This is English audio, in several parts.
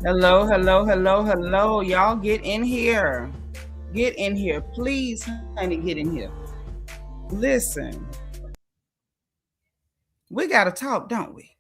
Hello, hello, hello, hello. Y'all get in here. Get in here. Please, honey, get in here. Listen, we got to talk, don't we?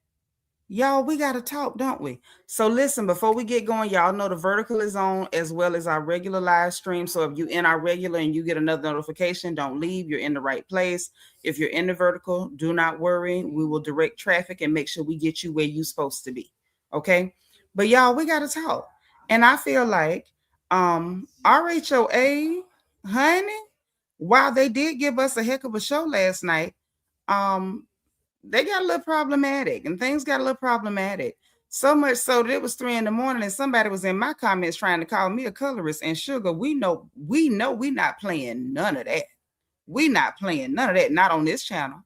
Y'all, we got to talk, don't we? So listen, before we get going, y'all know the vertical is on as well as our regular live stream. So if you in our regular and you get another notification, don't leave. You're in the right place. If you're in the vertical, do not worry. We will direct traffic and make sure we get you where you're supposed to be. Okay? But y'all, we got to talk. And I feel like RHOA, honey, while they did give us a heck of a show last night, um, they got a little problematic and things got a little problematic. So much so that it was 3 in the morning and somebody was in my comments trying to call me a colorist. And sugar, we know we not playing none of that. We not playing none of that. Not on this channel.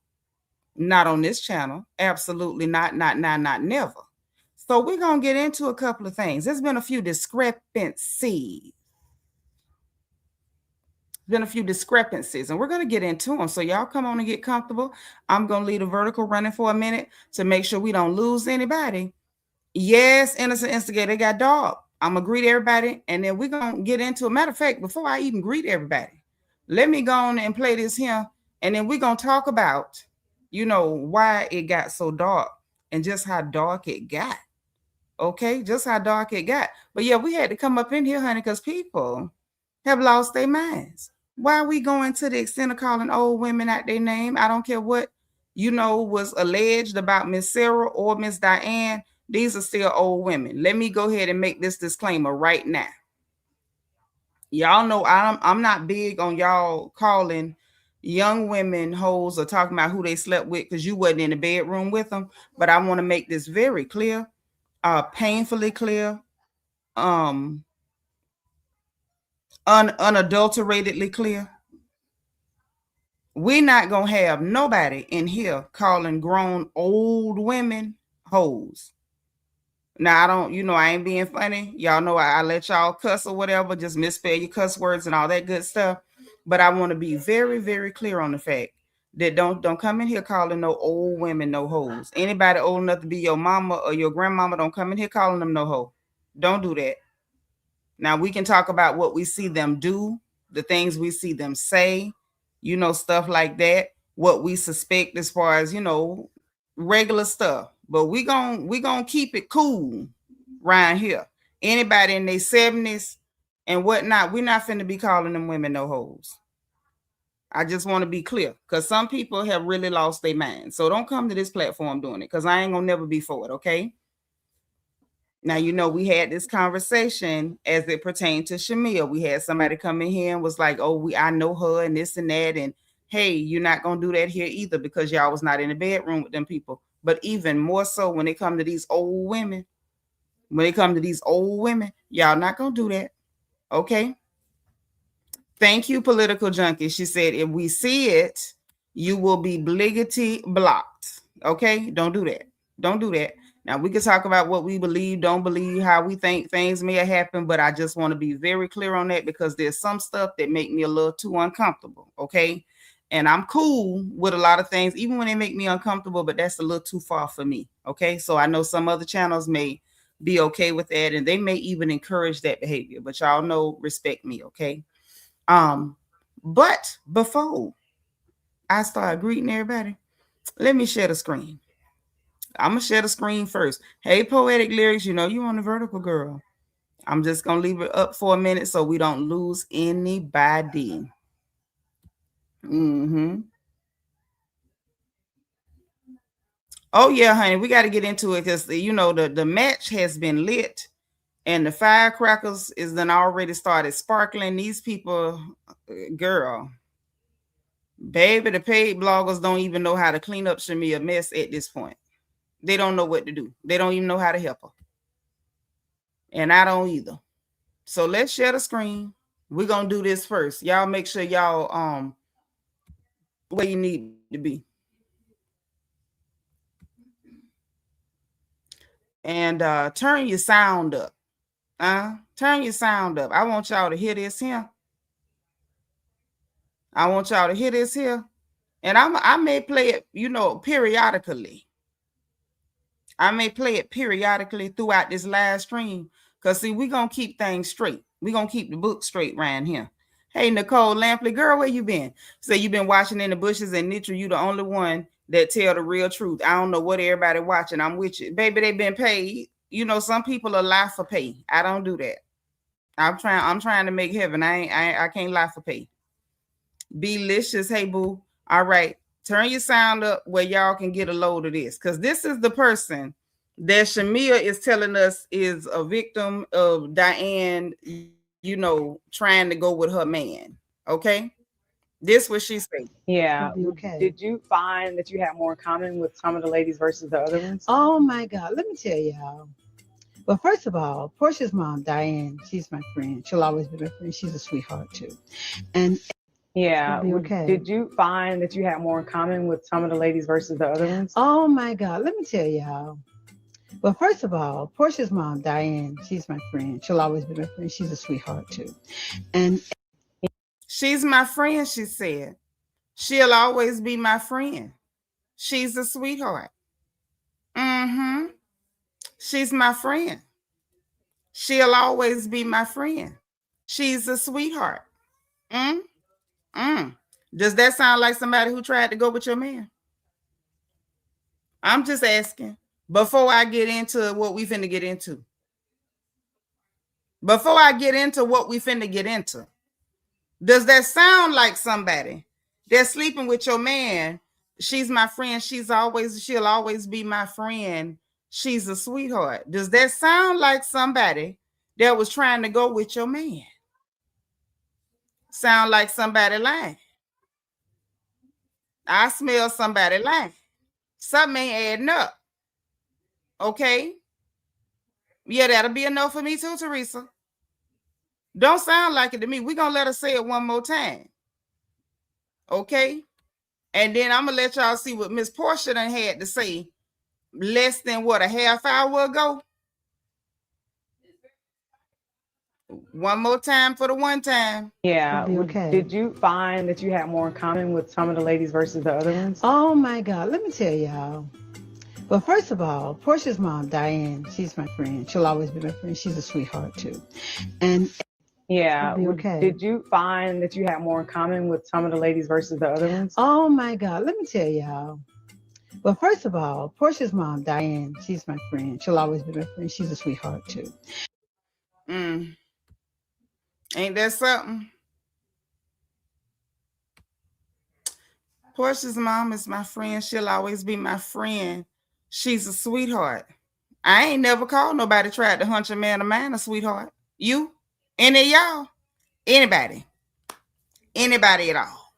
Not on this channel. Absolutely not, not never. So we're gonna get into a couple of things. There's been a few discrepancies. Been a few discrepancies and we're going to get into them. So y'all come on and get comfortable. I'm going to leave the vertical running for a minute to make sure we don't lose anybody. Yes, innocent instigator, they got dog. I'm going to greet everybody and then we're going to get into a matter of fact, before I even greet everybody, let me go on and play this here and then we're going to talk about, why it got so dark and just how dark it got. Okay, just how dark it got. But yeah, we had to come up in here, honey, because people have lost their minds. Why are we going to the extent of calling old women out their name? I don't care what, was alleged about Miss Sarah or Miss Diane. These are still old women. Let me go ahead and make this disclaimer right now. Y'all know I'm not big on y'all calling young women hoes or talking about who they slept with because you wasn't in the bedroom with them. But I want to make this very clear, painfully clear, unadulteratedly clear. We're not gonna have nobody in here calling grown old women hoes. Now I don't, I ain't being funny. Y'all know I let y'all cuss or whatever, just misspell your cuss words and all that good stuff. But I want to be very, very clear on the fact that don't come in here calling no old women no hoes. Anybody old enough to be your mama or your grandmama, don't come in here calling them no hoe. Don't do that. Now we can talk about what we see them do, the things we see them say, stuff like that, what we suspect as far as, regular stuff. But we gonna keep it cool around here. Anybody in their 70s and whatnot, we're not finna be calling them women no hoes. I just want to be clear because some people have really lost their mind. So don't come to this platform doing it because I ain't gonna never be for it, okay? Now, we had this conversation as it pertained to Shamia. We had somebody come in here and was like, oh, I know her and this and that. And hey, you're not going to do that here either because y'all was not in the bedroom with them people. But even more so when it come to these old women, y'all not going to do that. Okay. Thank you, political junkie. She said, if we see it, you will be bliggity blocked. Okay. Don't do that. Don't do that. Now, we can talk about what we believe, don't believe, how we think things may have happened, but I just want to be very clear on that because there's some stuff that make me a little too uncomfortable, okay? And I'm cool with a lot of things, even when they make me uncomfortable, but that's a little too far for me, okay? So I know some other channels may be okay with that, and they may even encourage that behavior, but y'all know, respect me, okay? But before I start greeting everybody, let me share the screen. I'm going to share the screen first. Hey, Poetic Lyrics, you on the vertical, girl. I'm just going to leave it up for a minute so we don't lose anybody. Oh, yeah, honey, we got to get into it because, the match has been lit and the firecrackers is then already started sparkling. These people, girl, baby, the paid bloggers don't even know how to clean up Shamia mess at this point. They don't know what to do. They don't even know how to help her. And I don't either. So let's share the screen. We're going to do this first. Y'all make sure y'all where you need to be. And turn your sound up. Turn your sound up. I want y'all to hear this here. I want y'all to hear this here. And I may play it, periodically. I may play it periodically throughout this live stream. Because, see, we're going to keep things straight. We're going to keep the book straight around here. Hey, Nicole Lampley, girl, where you been? Say you been watching in the bushes, and Nitra, you the only one that tell the real truth. I don't know what everybody watching. I'm with you. Baby, they been paid. You know, some people are lie for pay. I don't do that. I'm trying to make heaven. I can't lie for pay. Belicious. Hey, boo. All right. Turn your sound up where y'all can get a load of this. Because this is the person that Shamia is telling us is a victim of Diane, you know, trying to go with her man. Okay? This what she said. Yeah. Okay. Did you find that you had more in common with some of the ladies versus the other ones? Oh my God. Let me tell y'all. Well, first of all, Porsha's mom, Diane, she's my friend. She'll always be my friend. She's a sweetheart too. And yeah. Okay. Did you find that you had more in common with some of the ladies versus the other ones? Oh my God. Let me tell y'all. Well, first of all, Porsha's mom, Diane, she's my friend. She'll always be my friend. She's a sweetheart too. And she's my friend, she said. She'll always be my friend. She's a sweetheart. Mm-hmm. She's my friend. She'll always be my friend. She's a sweetheart. Does that sound like somebody who tried to go with your man? I'm just asking. Before I get into what we finna get into. Before I get into what we finna get into. Does that sound like somebody that's sleeping with your man? She's my friend. She'll always be my friend. She's a sweetheart. Does that sound like somebody that was trying to go with your man? Sound like somebody lying. I smell somebody lying. Something ain't adding up. Okay? Yeah, that'll be enough for me too, Teresa. Don't sound like it to me. We're going to let her say it one more time. Okay? And then I'm going to let y'all see what Miss Porsha done had to say less than, what, a half hour ago? One more time for the one time. Yeah. Okay. Did you find that you had more in common with some of the ladies versus the other ones? Oh my God. Let me tell y'all. Well, first of all, Porsha's mom, Diane, she's my friend. She'll always be my friend. She's a sweetheart too. And yeah. Okay. Did you find that you had more in common with some of the ladies versus the other ones? Oh my God. Let me tell y'all. Well, first of all, Porsha's mom, Diane, she's my friend. She'll always be my friend. She's a sweetheart too. Ain't that something? Porsha's mom is my friend. She'll always be my friend. She's a sweetheart. I ain't never called nobody tried to hunch a man of mine a sweetheart. You? Any of y'all? Anybody? Anybody at all?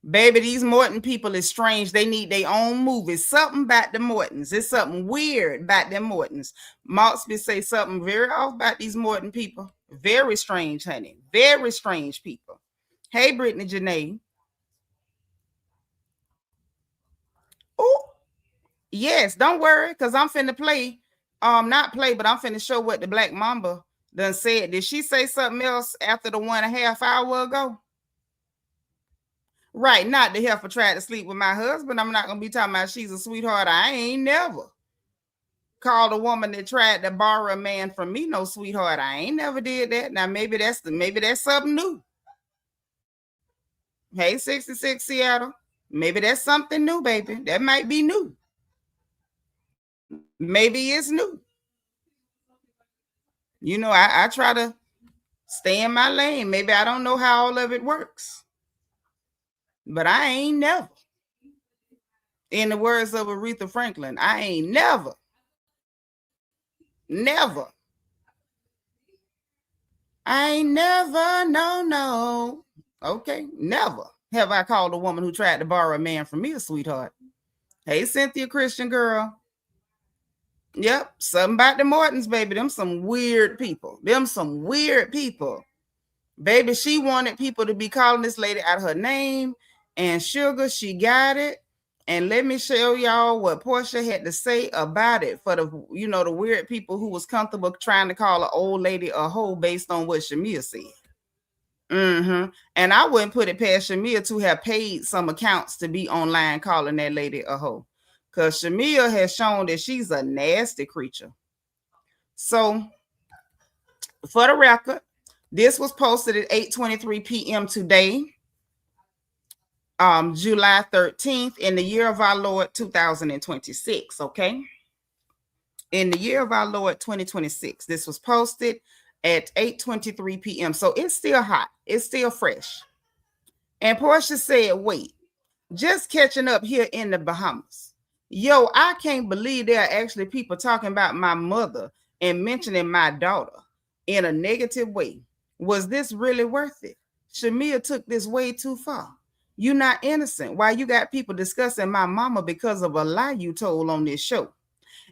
Baby, these Morton people is strange. They need their own movies. Something about the Mortons. It's something weird about them Mortons. Maltsby say something very off about these Morton people. Very strange, honey. Very strange people. Hey, Brittany Janae. Oh, yes. Don't worry, because I'm finna play. Not play, but I'm finna show what the Black Mamba done said. Did she say something else after the 1.5 hours ago? Right, not the heifer tried to sleep with my husband. I'm not gonna be talking about she's a sweetheart. I ain't never called a woman that tried to borrow a man from me no sweetheart. I ain't never did that. Now maybe that's something new. Hey, 66 Seattle. Maybe that's something new, baby. That might be new. Maybe it's new. You know, I try to stay in my lane. Maybe I don't know how all of it works. But I ain't never. In the words of Aretha Franklin, I ain't never. I ain't never, no. Okay, never have I called a woman who tried to borrow a man from me a sweetheart. Hey, Cynthia Christian girl. Yep, something about the Mortons, baby. Them some weird people. Baby, she wanted people to be calling this lady out of her name. And sugar, she got it. And let me show y'all what Porsha had to say about it for the weird people who was comfortable trying to call an old lady a hoe based on what Shamia said. And I wouldn't put it past Shamia to have paid some accounts to be online calling that lady a hoe. Because Shamia has shown that she's a nasty creature. So for the record, this was posted at 8:23 p.m. today, July 13th, in the year of our Lord 2026. Okay. In the year of our Lord 2026, this was posted at 8:23 p.m. So it's still hot. It's still fresh. And Porsha said, wait, just catching up here in the Bahamas. Yo, I can't believe there are actually people talking about my mother and mentioning my daughter in a negative way. Was this really worth it? Shamia took this way too far. You're not innocent. Why you got people discussing my mama because of a lie you told on this show?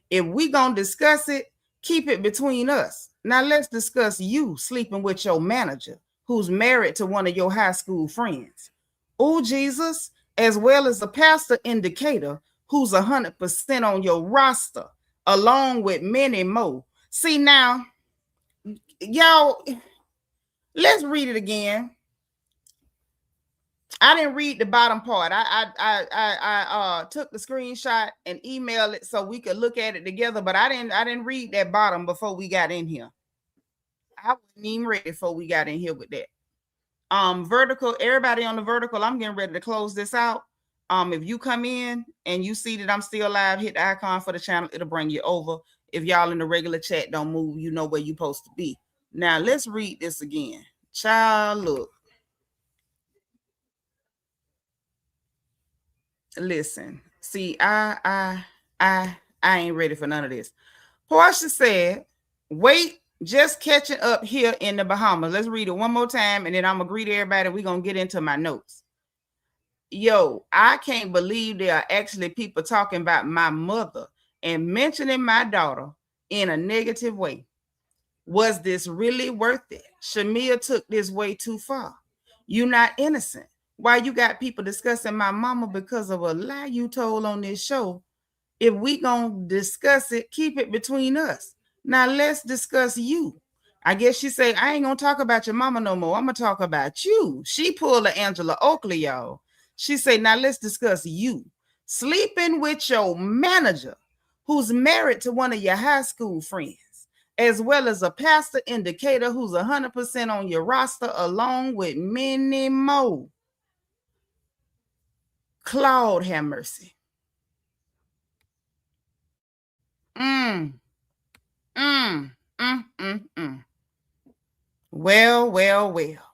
If we gonna discuss it, keep it between us. Now let's discuss you sleeping with your manager who's married to one of your high school friends. Oh, Jesus, as well as a pastor indicator who's 100% on your roster, along with many more. See now, y'all, let's read it again. I didn't read the bottom part. I took the screenshot and emailed it so we could look at it together, but I didn't read that bottom before we got in here. I wasn't even ready before we got in here with that. Vertical, everybody on the vertical, I'm getting ready to close this out. If you come in and you see that I'm still live, hit the icon for the channel. It'll bring you over. If y'all in the regular chat don't move, you know where you're supposed to be. Now let's read this again. Child, look. Listen, see, I ain't ready for none of this. Porsha said, wait, just catching up here in the Bahamas. Let's read it one more time, and then I'm gonna greet everybody. We're gonna get into my notes. Yo, I can't believe there are actually people talking about my mother and mentioning my daughter in a negative way. Was this really worth it? Shamia took this way too far. You're not innocent. Why you got people discussing my mama because of a lie you told on this show? If we gonna discuss it, keep it between us. Now let's discuss you. I guess she say, I ain't gonna talk about your mama no more. I'm gonna talk about you. She pulled a Angela Oakley, y'all. She say, now let's discuss you. Sleeping with your manager who's married to one of your high school friends, as well as a pastor indicator who's 100% on your roster, along with many more. Claude have mercy. Well.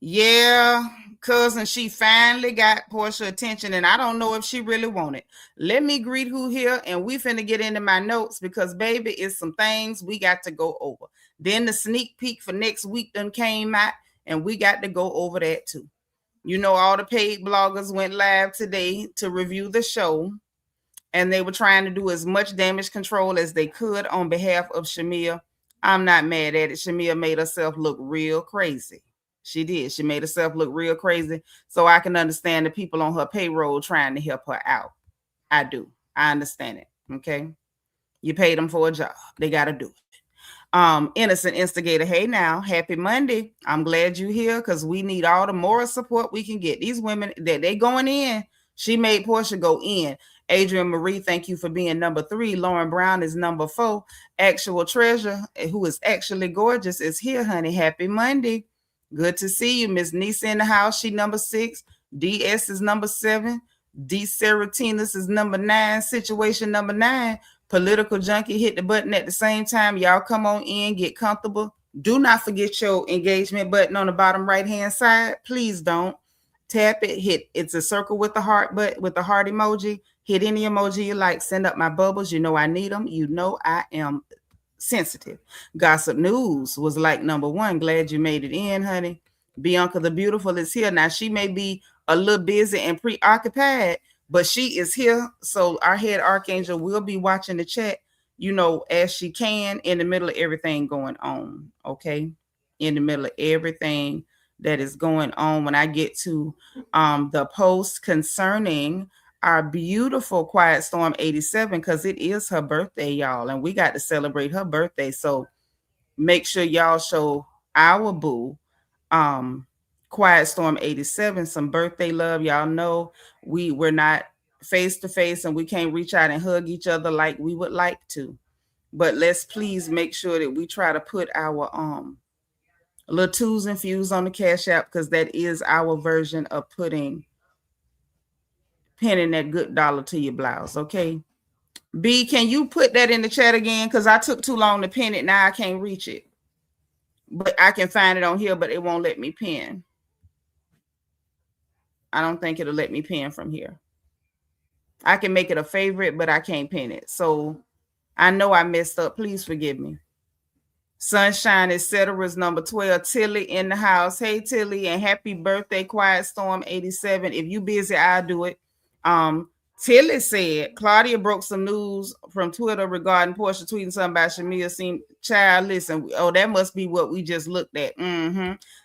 Yeah, cousin, she finally got Porsha attention, and I don't know if she really wanted. Let me greet who here, and we finna get into my notes because, baby, it's some things we got to go over. Then the sneak peek for next week done came out, and we got to go over that too. You know, all the paid bloggers went live today to review the show, and they were trying to do as much damage control as they could on behalf of Shamia. I'm not mad at it. Shamia made herself look real crazy. She did. She made herself look real crazy. So I can understand the people on her payroll trying to help her out. I do. I understand it. Okay. You paid them for a job. They got to do it. Innocent instigator. Hey now, happy Monday. I'm glad you're here because we need all the moral support we can get. These women that they going in. She made Porsha go in. Adrian Marie, thank you for being number 3. Lauren Brown is number 4. Actual Treasure, who is actually gorgeous, is here, honey. Happy Monday. Good to see you. Miss Nisa in the house. She number 6. DS is number 7. D. Seratinas is number 9. Situation number 9. Political Junkie, hit the button at the same time. Y'all come on in, get comfortable. Do not forget your engagement button on the bottom right-hand side. Please don't. Tap it, hit. It's a circle with the heart, but with the heart emoji. Hit any emoji you like. Send up my bubbles. You know I need them. You know I am sensitive. Gossip News was like number 1. Glad you made it in, honey. Bianca the Beautiful is here. Now, she may be a little busy and preoccupied, but she is here. So our head archangel will be watching the chat, you know, as she can in the middle of everything going on. Okay. In the middle of everything that is going on. When I get to the post concerning our beautiful Quiet Storm 87, because it is her birthday, y'all, and we got to celebrate her birthday. So make sure y'all show our boo, Quiet Storm 87, some birthday love. Y'all know we're not face to face and we can't reach out and hug each other like we would like to. But let's please make sure that we try to put our little twos and fews on the Cash App, because that is our version of pinning that good dollar to your blouse. Okay. B, can you put that in the chat again? Because I took too long to pin it. Now I can't reach it. But I can find it on here, but it won't let me pin. I don't think it'll let me pin from here. I can make it a favorite, but I can't pin it. So I know I messed up. Please forgive me. Sunshine, etc. is number 12. Tilly in the house. Hey, Tilly, and happy birthday, Quiet Storm 87. If you busy, I'll do it. Tilly said, Claudia broke some news from Twitter regarding Porsha tweeting something about Shamia. Child, listen. Oh, that must be what we just looked at.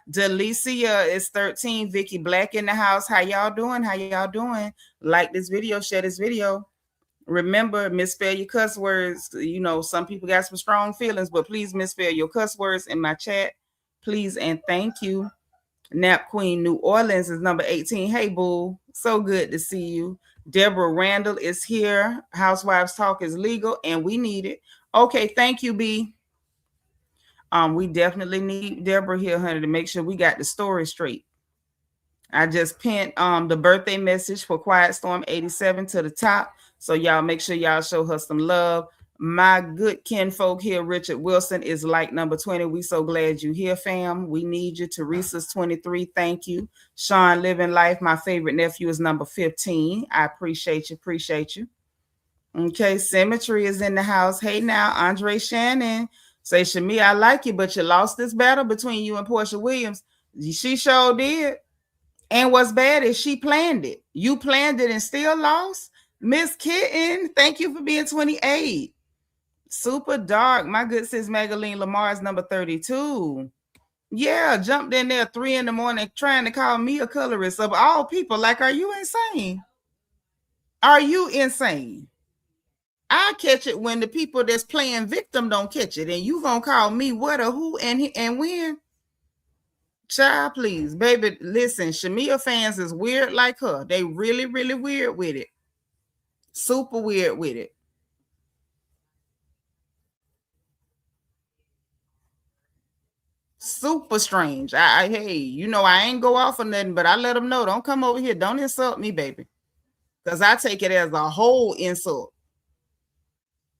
Delicia is 13. Vicky Black in the house. How y'all doing? How y'all doing? Like this video, share this video. Remember, misspell your cuss words. You know, some people got some strong feelings, but please misspell your cuss words in my chat. Please and thank you. Nap Queen New Orleans is number 18. Hey, boo. So good to see you. Deborah Randall is here. Housewives Talk is legal, and we need it. Okay, thank you, B. We definitely need Deborah here, honey, to make sure we got the story straight. I just pinned the birthday message for Quiet Storm 87 to the top. So y'all make sure y'all show her some love. My good kinfolk here, Richard Wilson, is like number 20. We so glad you here, fam. We need you. Teresa's 23. Thank you. Sean Living Life, my favorite nephew, is number 15. I appreciate you. Appreciate you. Okay, Symmetry is in the house. Hey now, Andre Shannon. Say, Shamia, I like you, but you lost this battle between you and Porsha Williams. She sure did. And what's bad is she planned it. You planned it and still lost? Miss Kitten, thank you for being 28. Super Dark. My good sis Magaline Lamar is number 32. Yeah, jumped in there 3 a.m. trying to call me a colorist of all people. Like, are you insane? Are you insane? I catch it when the people that's playing victim don't catch it. And you gonna call me what or who and when? Child, please. Baby, listen, Shamia fans is weird like her. They really, really weird with it. Super weird with it. Super strange. Hey, you know, I ain't go off or nothing, but I let them know. Don't come over here. Don't insult me, baby. Because I take it as a whole insult.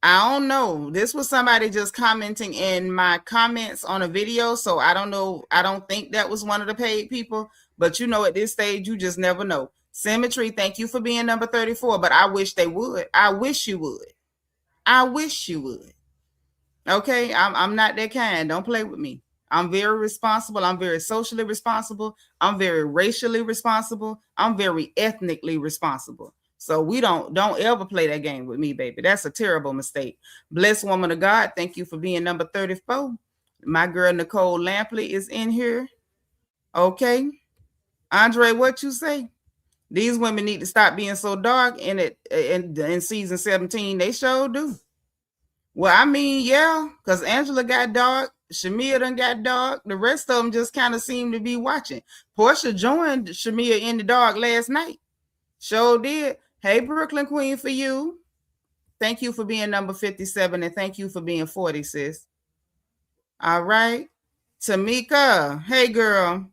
I don't know. This was somebody just commenting in my comments on a video. So I don't know. I don't think that was one of the paid people. But you know, at this stage, you just never know. Symmetry, thank you for being number 34. But I wish they would. I wish you would. I wish you would. Okay, I'm not that kind. Don't play with me. I'm very responsible. I'm very socially responsible. I'm very racially responsible. I'm very ethnically responsible. So we don't ever play that game with me, baby. That's a terrible mistake. Blessed woman of God, thank you for being number 34. My girl Nicole Lampley is in here. Okay. Andre, what you say? These women need to stop being so dark in season 17. They sure do. Well, I mean, yeah, because Angela got dark. Shamia done got dark. The rest of them just kind of seem to be watching. Porsha joined Shamia in the dark last night. Sure did. Hey, Brooklyn Queen, for you. Thank you for being number 57, and thank you for being 40, sis. All right. Tamika, hey, girl.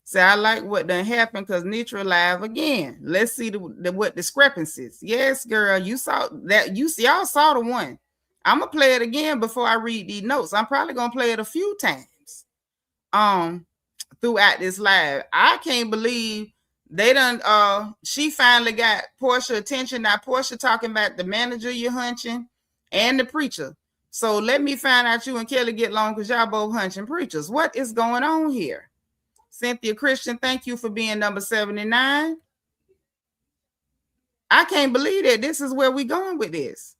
Say, I like what done happened because Nitra live again. Let's see what discrepancies. Yes, girl, you saw that. Y'all saw the one. I'm going to play it again before I read these notes. I'm probably going to play it a few times throughout this live. I can't believe they done, she finally got Porsha attention. Now, Porsha talking about the manager you're hunching and the preacher. So let me find out you and Kelly get along because y'all both hunching preachers. What is going on here? Cynthia Christian, thank you for being number 79. I can't believe that this is where we going with this.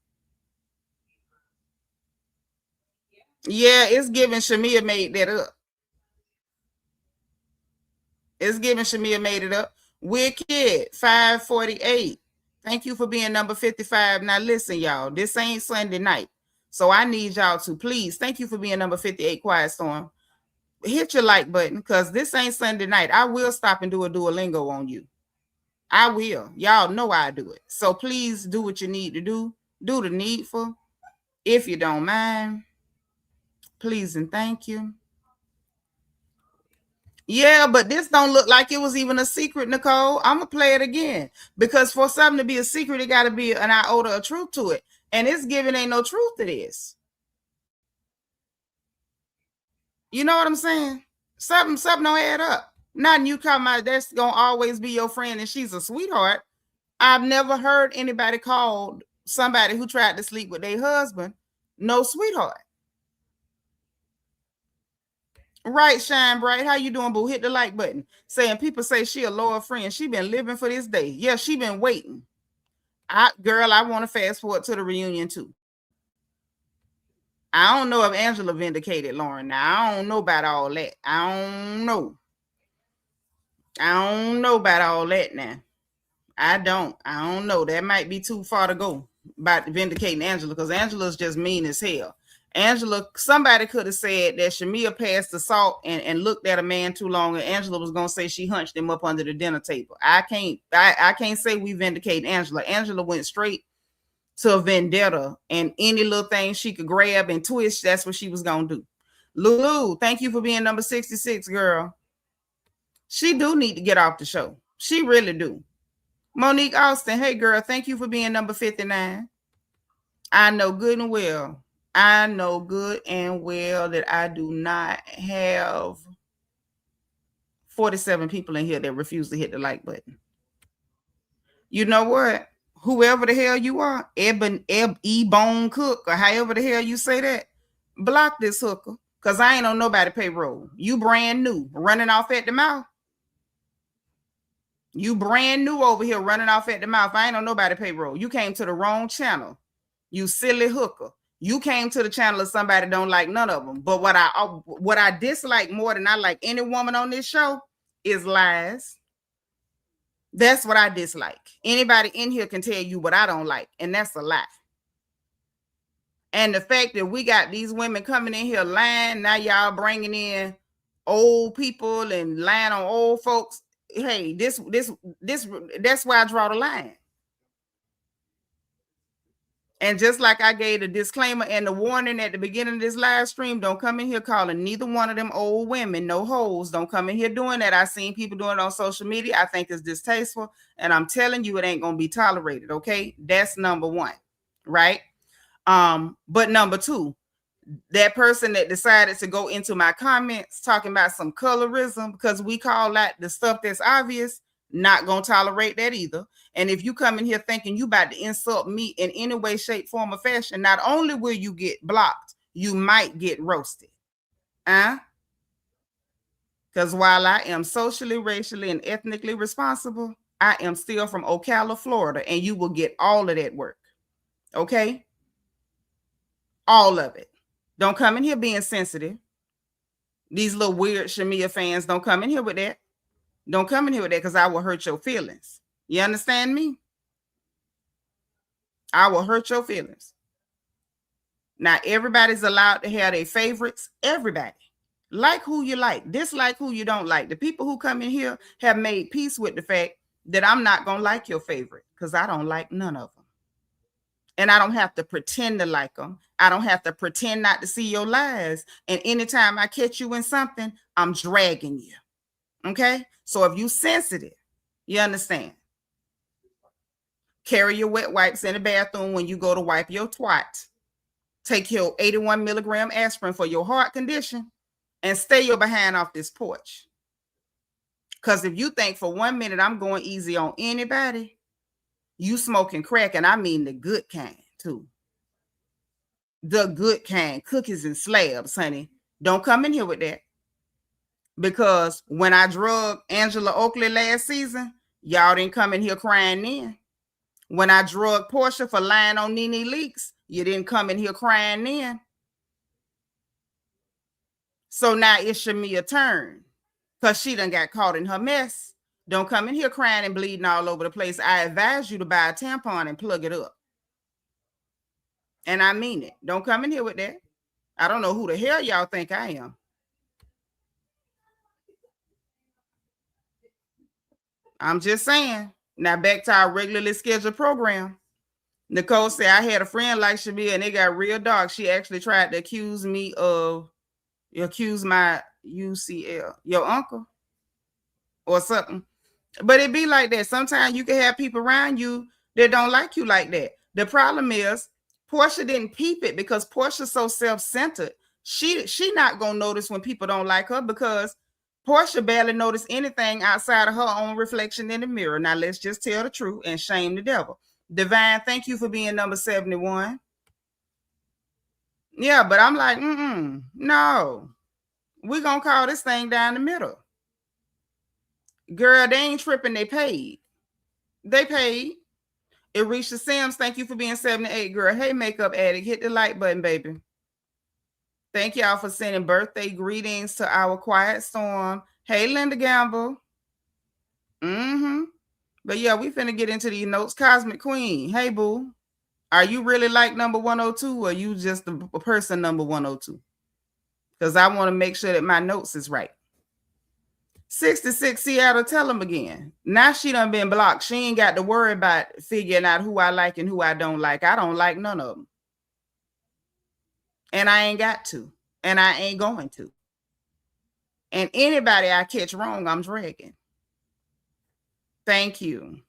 Yeah, it's giving Shamia made that up. It's giving Shamia made it up. Wicked 548. Thank you for being number 55. Now listen, y'all, this ain't Sunday night. So I need y'all to please, thank you for being number 58, Quiet Storm. Hit your like button because this ain't Sunday night. I will stop and do a Duolingo on you. I will. Y'all know I do it. So please do what you need to do. Do the needful. If you don't mind, please and thank you. Yeah, but this don't look like it was even a secret, Nicole. I'm going to play it again. Because for something to be a secret, it got to be an iota of truth to it. And it's giving ain't no truth to this. You know what I'm saying? Something don't add up. Nothing you come out that's going to always be your friend and she's a sweetheart. I've never heard anybody call somebody who tried to sleep with their husband no sweetheart. Right, Shine Bright. How you doing, boo? Hit the like button. Saying people say she a loyal friend. She been living for this day. Yeah, she been waiting. Girl, I want to fast forward to the reunion too. I don't know if Angela vindicated Lauren. Now, I don't know about all that. I don't know about all that now. I don't know. That might be too far to go about vindicating Angela, because Angela's just mean as hell. Angela, somebody could have said that Shamia passed the salt and looked at a man too long, and Angela was going to say she hunched him up under the dinner table. I can't say we vindicate Angela. Angela went straight to a vendetta, and any little thing she could grab and twist, that's what she was going to do. Lulu, thank you for being number 66, girl. She do need to get off the show. She really do. Monique Austin, hey, girl, thank you for being number 59. I know good and well that I do not have 47 people in here that refuse to hit the like button. You know what? Whoever the hell you are, Ebone Cook, or however the hell you say that, block this hooker, because I ain't on nobody payroll. You brand new, running off at the mouth. You brand new over here running off at the mouth. I ain't on nobody payroll. You came to the wrong channel. You silly hooker. You came to the channel of somebody don't like none of them. But what I dislike more than I like any woman on this show is lies. That's what I dislike. Anybody in here can tell you what I don't like, and that's a lie. And the fact that we got these women coming in here lying, now y'all bringing in old people and lying on old folks. Hey, this that's why I draw the line. And just like I gave the disclaimer and the warning at the beginning of this live stream, don't come in here calling neither one of them old women no hoes. Don't come in here doing that. I've seen people doing it on social media. I think it's distasteful, and I'm telling you, it ain't gonna be tolerated. Okay, that's number one, right? But number two, that person that decided to go into my comments talking about some colorism, because we call that the stuff that's obvious, not gonna tolerate that either. And if you come in here thinking you about to insult me in any way, shape, form, or fashion, not only will you get blocked, you might get roasted. Because while I am socially, racially, and ethnically responsible, I am still from Ocala, Florida, and you will get all of that work. Okay? All of it. Don't come in here being sensitive. These little weird Shamia fans, don't come in here with that. Don't come in here with that, because I will hurt your feelings. You understand me? I will hurt your feelings. Now, everybody's allowed to have their favorites. Everybody. Like who you like. Dislike who you don't like. The people who come in here have made peace with the fact that I'm not going to like your favorite, because I don't like none of them. And I don't have to pretend to like them. I don't have to pretend not to see your lies. And anytime I catch you in something, I'm dragging you. Okay? So if you sensitive, you understand. Carry your wet wipes in the bathroom when you go to wipe your twat. Take your 81 milligram aspirin for your heart condition, and stay your behind off this porch. Because if you think for 1 minute I'm going easy on anybody, you smoking crack, and I mean the good kind too. The good kind, cookies and slabs, honey. Don't come in here with that. Because when I drug Angela Oakley last season, y'all didn't come in here crying then. When I drug Porsha for lying on Nene Leakes, you didn't come in here crying then. So now it's Shamia's turn, because she done got caught in her mess. Don't come in here crying and bleeding all over the place. I advise you to buy a tampon and plug it up. And I mean it. Don't come in here with that. I don't know who the hell y'all think I am. I'm just saying. Now back to our regularly scheduled program. Nicole said, I had a friend like Shabir and it got real dark. She actually tried to accuse my UCL, your uncle or something. But it be like that. Sometimes you can have people around you that don't like you like that. The problem is Porsha didn't peep it because Porsha's so self-centered. She not gonna notice when people don't like her because Porsha barely noticed anything outside of her own reflection in the mirror. Now let's just tell the truth and shame the devil. Divine, thank you for being number 71. Yeah, but I'm like, no. We're gonna call this thing down the middle. Girl, they ain't tripping, they paid. They paid. It reached the Sims. Thank you for being 78, girl. Hey, makeup addict, hit the like button, baby. Thank y'all for sending birthday greetings to our quiet storm. Hey, Linda Gamble. But yeah, we finna get into these notes. Cosmic Queen. Hey, boo. Are you really like number 102 or you just a person number 102? Because I want to make sure that my notes is right. 66 Seattle, tell them again. Now she done been blocked. She ain't got to worry about figuring out who I like and who I don't like. I don't like none of them. And I ain't got to. And I ain't going to. And anybody I catch wrong, I'm dragging. Thank you.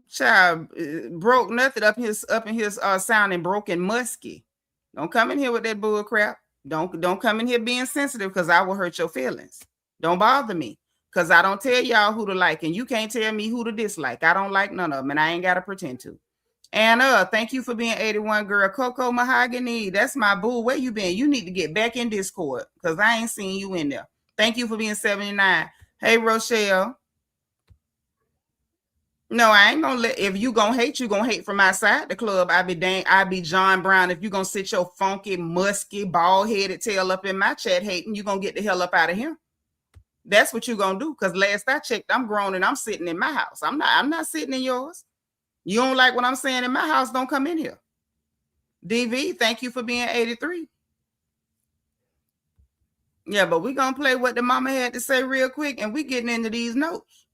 Child, broke nothing up in his sounding broken musky. Don't come in here with that bull crap. Don't come in here being sensitive because I will hurt your feelings. Don't bother me because I don't tell y'all who to like and you can't tell me who to dislike. I don't like none of them and I ain't got to pretend to. And thank you for being 81, girl. Coco Mahogany, that's my boo. Where you been? You need to get back in Discord because I ain't seen you in there. Thank you for being 79. Hey, Rochelle. No, I ain't gonna let. If you gonna hate, you gonna hate from outside the club. I be John Brown. If you gonna sit your funky, musky, bald-headed tail up in my chat hating, you gonna get the hell up out of here. That's what you gonna do. Cause last I checked, I'm grown and I'm sitting in my house. I'm not sitting in yours. You don't like what I'm saying in my house? Don't come in here. DV, thank you for being 83. Yeah, but we gonna play what the mama had to say real quick, and we getting into these notes.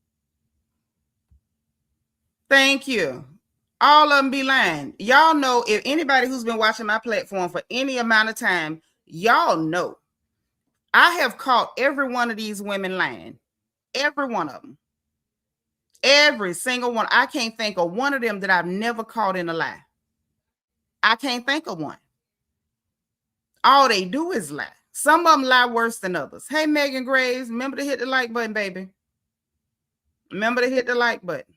Thank you. All of them be lying. Y'all know, if anybody who's been watching my platform for any amount of time, y'all know I have caught every one of these women lying. Every one of them. Every single one. I can't think of one of them that I've never caught in a lie. I can't think of one. All they do is lie. Some of them lie worse than others. Hey, Megan Graves, remember to hit the like button, baby. Remember to hit the like button.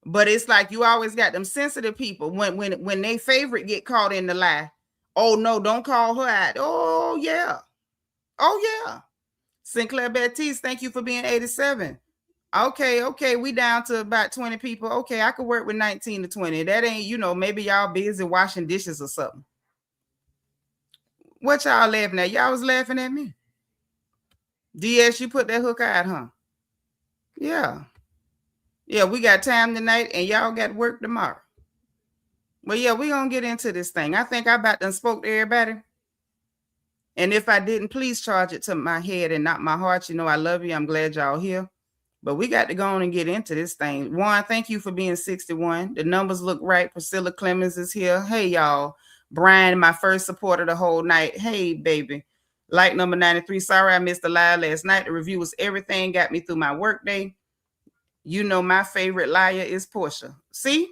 But it's like you always got them sensitive people when they favorite get caught in the lie. Oh no, don't call her out. Oh yeah. Oh yeah. Sinclair Baptiste, thank you for being 87. Okay, we down to about 20 people. Okay, I could work with 19 to 20. That ain't, maybe y'all busy washing dishes or something. What y'all laughing at? Y'all was laughing at me. DS, you put that hook out, huh? Yeah. Yeah, we got time tonight and y'all got work tomorrow. Well, yeah, we're going to get into this thing. I think I about done spoke to everybody. And if I didn't, please charge it to my head and not my heart. I love you. I'm glad y'all here. But we got to go on and get into this thing. Juan, thank you for being 61. The numbers look right. Priscilla Clemens is here. Hey, y'all. Brian, my first supporter the whole night. Hey, baby. Like number 93. Sorry I missed the live last night. The review was everything. Got me through my work day. My favorite liar is Porsha. See?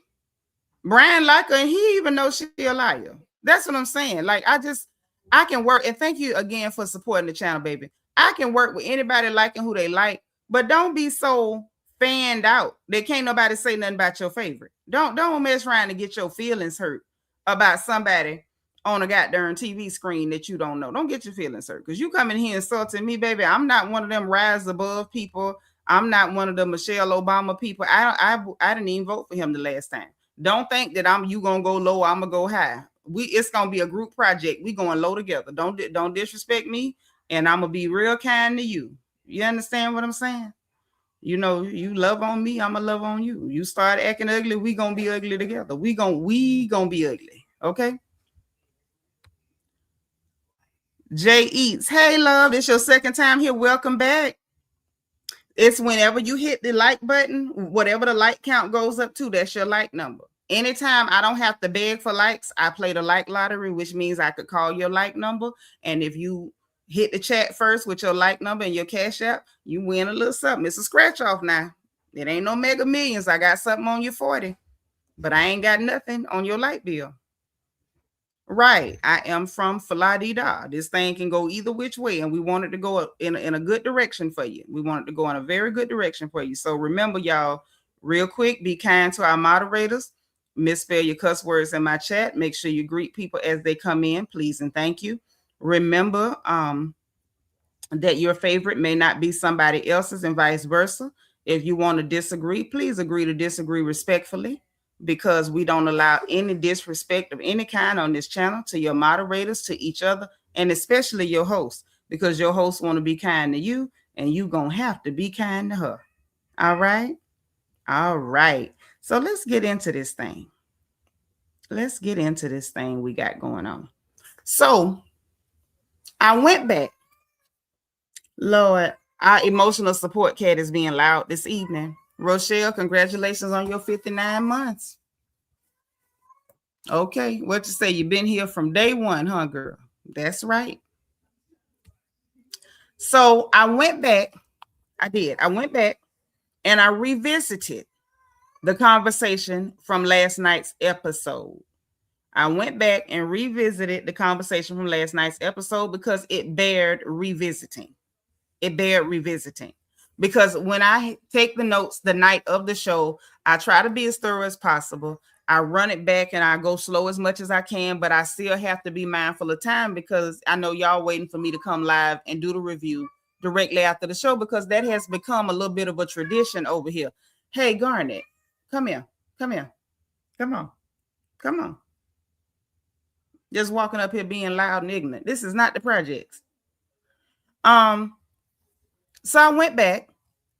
Brian like her and he even knows she a liar. That's what I'm saying. Like, I can work. And thank you again for supporting the channel, baby. I can work with anybody liking who they like. But don't be so fanned out that can't nobody say nothing about your favorite. Don't mess around and get your feelings hurt about somebody on a goddamn TV screen that you don't know. Don't get your feelings hurt. Because you come in here insulting me, baby. I'm not one of them rise above people. I'm not one of the Michelle Obama people. I didn't even vote for him the last time. Don't think that you gonna go low, I'm gonna go high. It's gonna be a group project. We going low together. Don't disrespect me, and I'm gonna be real kind to you. You understand what I'm saying? You love on me, I'm gonna love on you. You start acting ugly, we gonna be ugly together. We gonna be ugly. Okay. Jay Eats. Hey, love, it's your second time here. Welcome back. It's whenever you hit the like button, whatever the like count goes up to, that's your like number. Anytime I don't have to beg for likes, I play the like lottery, which means I could call your like number. And if you hit the chat first with your like number and your cash app, you win a little something. It's a scratch off now. It ain't no Mega Millions. I got something on your 40, but I ain't got nothing on your light bill. Right. I am from Florida. This thing can go either which way, and we want it to go in a good direction for you. We want it to go in a very good direction for you. So remember, y'all, real quick, be kind to our moderators. Misspell your cuss words in my chat. Make sure you greet people as they come in, please and thank you. Remember that your favorite may not be somebody else's and vice versa. If you want to disagree, please agree to disagree respectfully, because we don't allow any disrespect of any kind on this channel to your moderators, to each other, and especially your host, because your host want to be kind to you and you going to have to be kind to her. All right. All right. So let's get into this thing. Let's get into this thing we got going on. So I went back. Lord, our emotional support cat is being loud this evening. Rochelle, congratulations on your 59 months. Okay, what you say? You've been here from day one, huh, girl? That's right. So I went back. I went back and I revisited the conversation from last night's episode. I went back and revisited the conversation from last night's episode because it bared revisiting. It bared revisiting. Because when I take the notes the night of the show, I try to be as thorough as possible. I run it back and I go slow as much as I can, but I still have to be mindful of time because I know y'all waiting for me to come live and do the review directly after the show, because that has become a little bit of a tradition over here. Hey, Garnet, come here. Come here. Come on. Come on. Just walking up here being loud and ignorant. This is not the projects. So I went back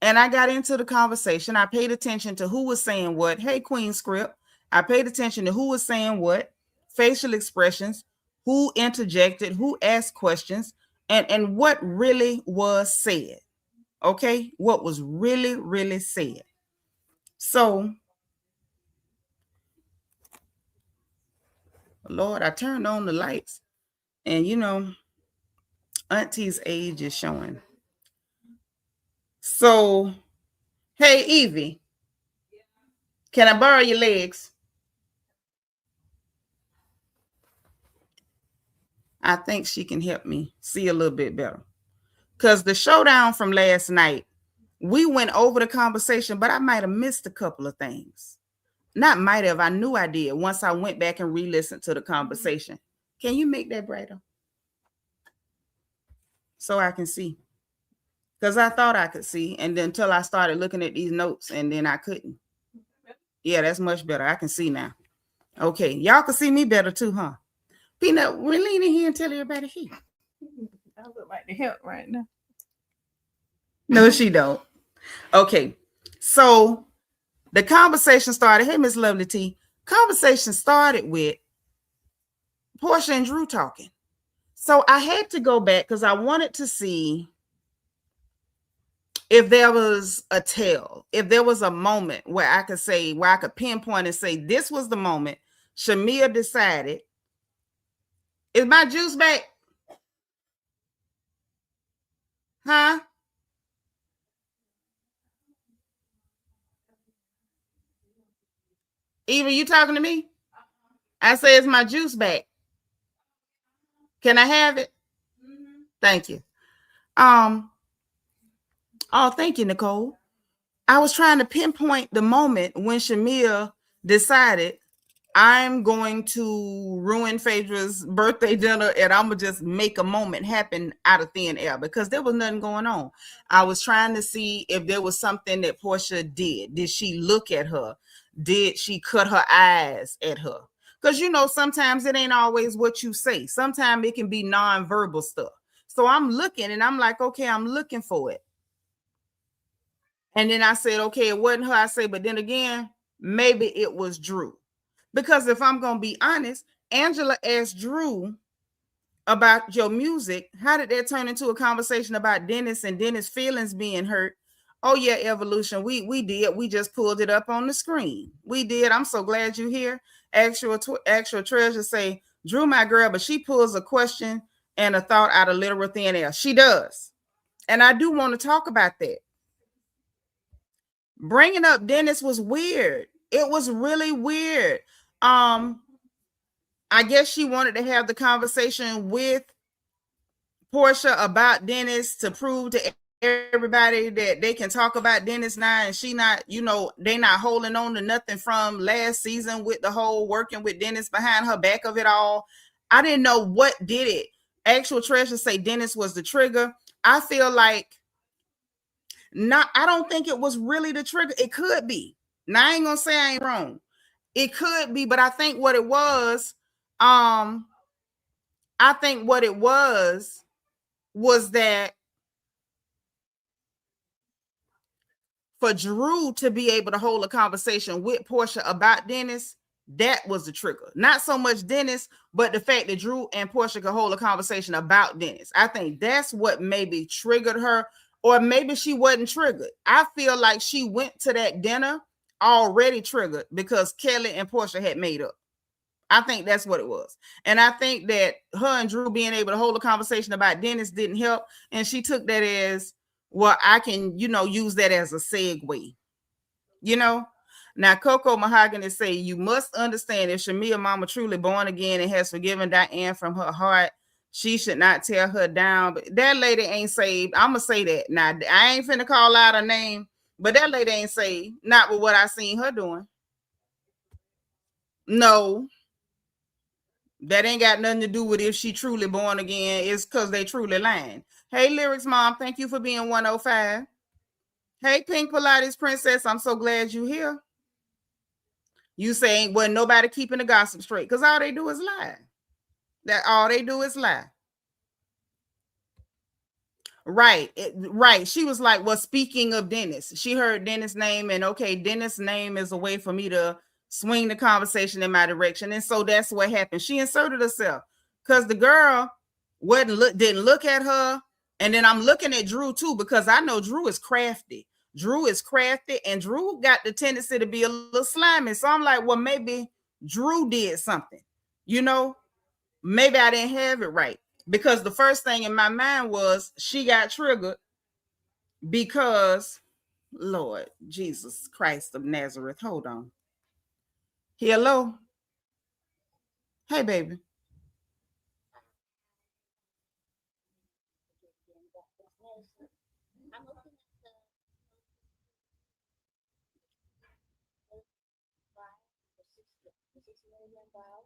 and I got into the conversation. I paid attention to who was saying what. Hey, Queen Script. I paid attention to who was saying what, facial expressions, who interjected, who asked questions, and what really was said. Okay, what was really, really said. So, Lord, I turned on the lights, and you know, Auntie's age is showing. So, hey, Evie, can I borrow your legs? I think she can help me see a little bit better. Because the showdown from last night, we went over the conversation, but I might have missed a couple of things. Not might have, I knew I did once I went back and re-listened to the conversation. Can you make that brighter? So I can see. Because I thought I could see, and then until I started looking at these notes, and then I couldn't. Yeah, that's much better. I can see now. Okay, y'all can see me better too, huh? Peanut, we're leaning here and tell everybody here. I look like the help right now. No, she don't. Okay, so the conversation started. Hey, Miss Lovely T. Conversation started with Porsha and Drew talking. So I had to go back because I wanted to see if there was a tell, if there was a moment where I could say, where I could pinpoint and say, this was the moment Shamia decided, is my juice back? Huh? Eva, you talking to me? I say, is my juice back? Can I have it? Mm-hmm. Thank you. Oh, thank you, Nicole. I was trying to pinpoint the moment when Shamia decided I'm going to ruin Phaedra's birthday dinner and I'm going to just make a moment happen out of thin air, because there was nothing going on. I was trying to see if there was something that Porsha did. Did she look at her? Did she cut her eyes at her? Because, you know, sometimes it ain't always what you say. Sometimes it can be nonverbal stuff. So I'm looking and I'm like, okay, I'm looking for it. And then I said, okay, it wasn't her. I say, but then again, maybe it was Drew. Because if I'm going to be honest, Angela asked Drew about your music. How did that turn into a conversation about Dennis and Dennis' feelings being hurt Oh yeah, evolution. We did. We just pulled it up on the screen. We did. I'm so glad you're here. Actual treasure say, Drew, my girl, but she pulls a question and a thought out of literal thin air. She does. And I do want to talk about that. Bringing up Dennis was weird. It was really weird. I guess she wanted to have the conversation with Porsha about Dennis to prove to everybody that they can talk about Dennis now, and she not, they not holding on to nothing from last season with the whole working with Dennis behind her back of it all. I didn't know what did it. Actual treasure say Dennis was the trigger. I feel like I don't think it was really the trigger. It could be. Now I ain't gonna say I ain't wrong. It could be, but I think what it was, was that for Drew to be able to hold a conversation with Porsha about Dennis, that was the trigger. Not so much Dennis, but the fact that Drew and Porsha could hold a conversation about Dennis. I think that's what maybe triggered her, or maybe she wasn't triggered. I feel like she went to that dinner already triggered because Kelly and Porsha had made up. I think that's what it was. And I think that her and Drew being able to hold a conversation about Dennis didn't help. And she took that as, well, I can, use that as a segue. Now Coco Mahogany say, you must understand, if Shamia mama truly born again and has forgiven Diane from her heart, she should not tear her down. But that lady ain't saved. I'm gonna say that. Now I ain't finna call out her name, but that lady ain't saved. Not with what I seen her doing. No, that ain't got nothing to do with if she truly born again. It's because they truly lying. Hey, Lyrics Mom, thank you for being 105. Hey, Pink Pilates Princess, I'm so glad you here. You saying, well, nobody keeping the gossip straight, because all they do is lie. All they do is lie. Right. Right. She was like, well, speaking of Dennis, she heard Dennis' name, and okay, Dennis' name is a way for me to swing the conversation in my direction. And so that's what happened. She inserted herself because the girl didn't look at her. And then I'm looking at Drew too, because I know Drew is crafty. And Drew got the tendency to be a little slimy. So I'm like, well, maybe Drew did something, maybe I didn't have it right. Because the first thing in my mind was she got triggered because, Lord Jesus Christ of Nazareth, hold on. Hello. Hey, baby.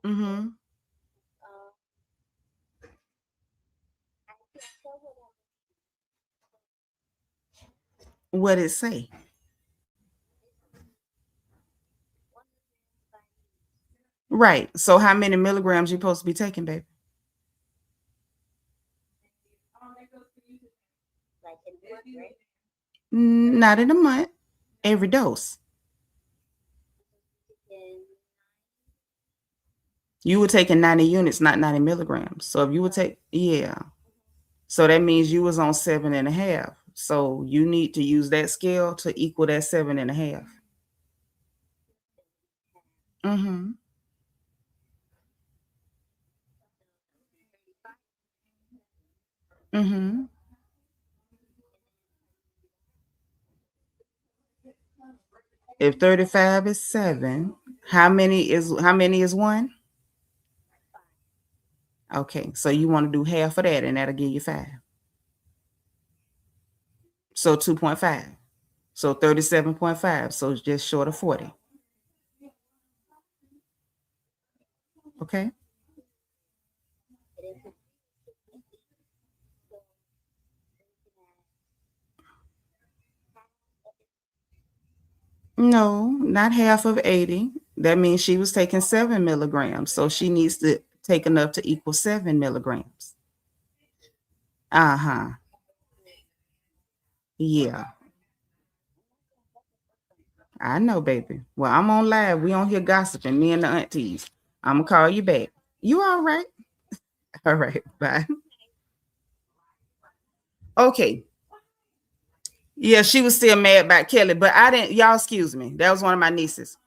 Mm-hmm. What did it say? Right. So how many milligrams you supposed to be taking, baby? Not in a month. Every dose. You were taking 90 units, not 90 milligrams. So if you would take, yeah. So that means you was on 7.5. So you need to use that scale to equal that 7.5. Mm-hmm. Mm-hmm. If 35 is 7, how many is 1? Okay, so you want to do half of that, and that'll give you 5. So 2.5. So 37.5. So it's just short of 40. Okay. No, not half of 80. That means she was taking 7 milligrams. So she needs to take enough to equal 7 milligrams. Uh-huh. Yeah. I know, baby. Well, I'm on live. We on here gossiping, me and the aunties. I'm gonna call you back. You all right? All right. Bye. Okay. Yeah, she was still mad about Kelly, but I didn't, y'all excuse me. That was one of my nieces.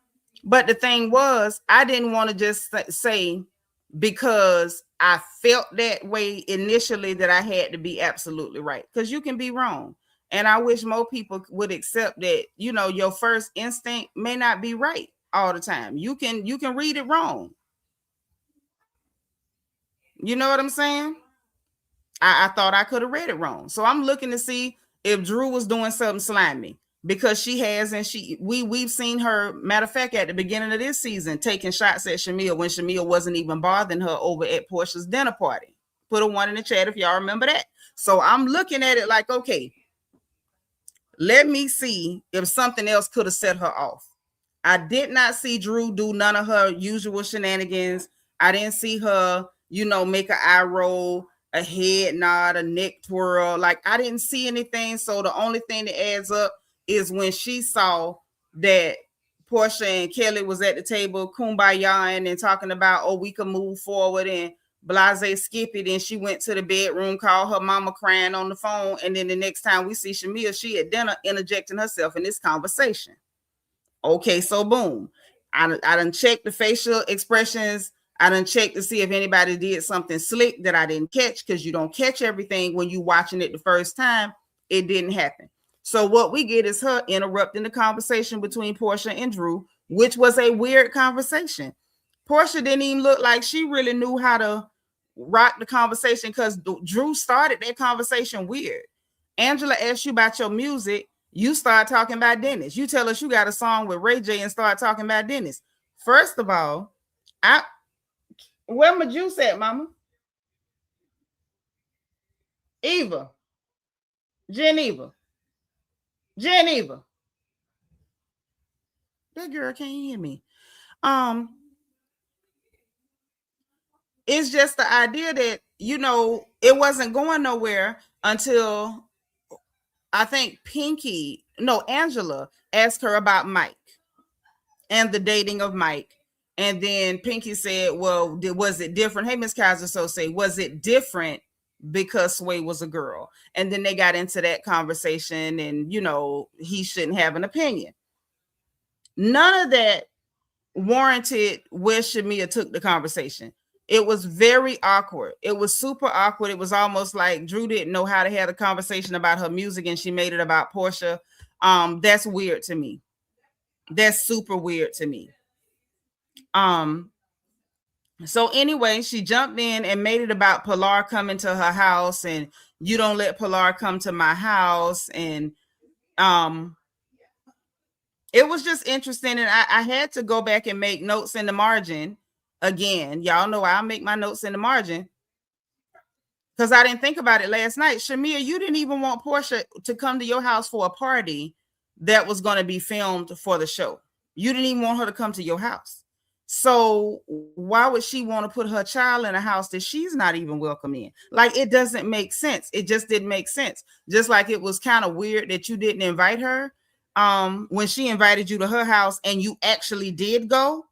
But the thing was, I didn't want to just say because I felt that way initially that I had to be absolutely right, because you can be wrong. And I wish more people would accept that, you know, your first instinct may not be right all the time. You can read it wrong. You know what I'm saying? I thought I could have read it wrong. So I'm looking to see if Drew was doing something slimy, because she has, and we've seen her, matter of fact, at the beginning of this season, taking shots at Shamia when Shamia wasn't even bothering her over at Porsha's dinner party. Put a 1 in the chat if y'all remember that. So I'm looking at it like, okay, let me see if something else could have set her off. I did not see Drew do none of her usual shenanigans. I didn't see her, you know, make an eye roll, a head nod, a neck twirl. Like, I didn't see anything. So the only thing that adds up is when she saw that Porsha and Kelly was at the table kumbayaing and talking about, oh, we can move forward, and blase skip it. And she went to the bedroom, called her mama crying on the phone. And then the next time we see Shamia, she at dinner interjecting herself in this conversation. Okay, so boom. I done checked the facial expressions. I done checked to see if anybody did something slick that I didn't catch, because you don't catch everything when you watching it the first time. It didn't happen. So what we get is her interrupting the conversation between Porsha and Drew, which was a weird conversation. Porsha didn't even look like she really knew how to rock the conversation, because Drew started that conversation weird. Angela asked you about your music. You start talking about Dennis. You tell us you got a song with Ray J and start talking about Dennis. First of all, where my juice at, mama? Eva. Geneva. That girl can't hear me. It's just the idea that, you know, it wasn't going nowhere until I think Angela asked her about Mike and the dating of Mike. And then Pinky said, well, was it different? Hey, Miss Kaiser, so say, was it different because Sway was a girl? And then they got into that conversation, and, you know, he shouldn't have an opinion. None of that warranted where Shamia took the conversation. It was very awkward. It was super awkward. It was almost like Drew didn't know how to have a conversation about her music, and she made it about Porsha. That's weird to me. That's super weird to me. So anyway, she jumped in and made it about Pilar coming to her house, and you don't let Pilar come to my house. And it was just interesting. And I had to go back and make notes in the margin again. Y'all know I'll make my notes in the margin, because I didn't think about it last night. Shamia, you didn't even want Porsha to come to your house for a party that was going to be filmed for the show. You didn't even want her to come to your house. So why would she want to put her child in a house that she's not even welcome in? Like, it doesn't make sense. It just didn't make sense. Just like it was kind of weird that you didn't invite her when she invited you to her house, and you actually did go.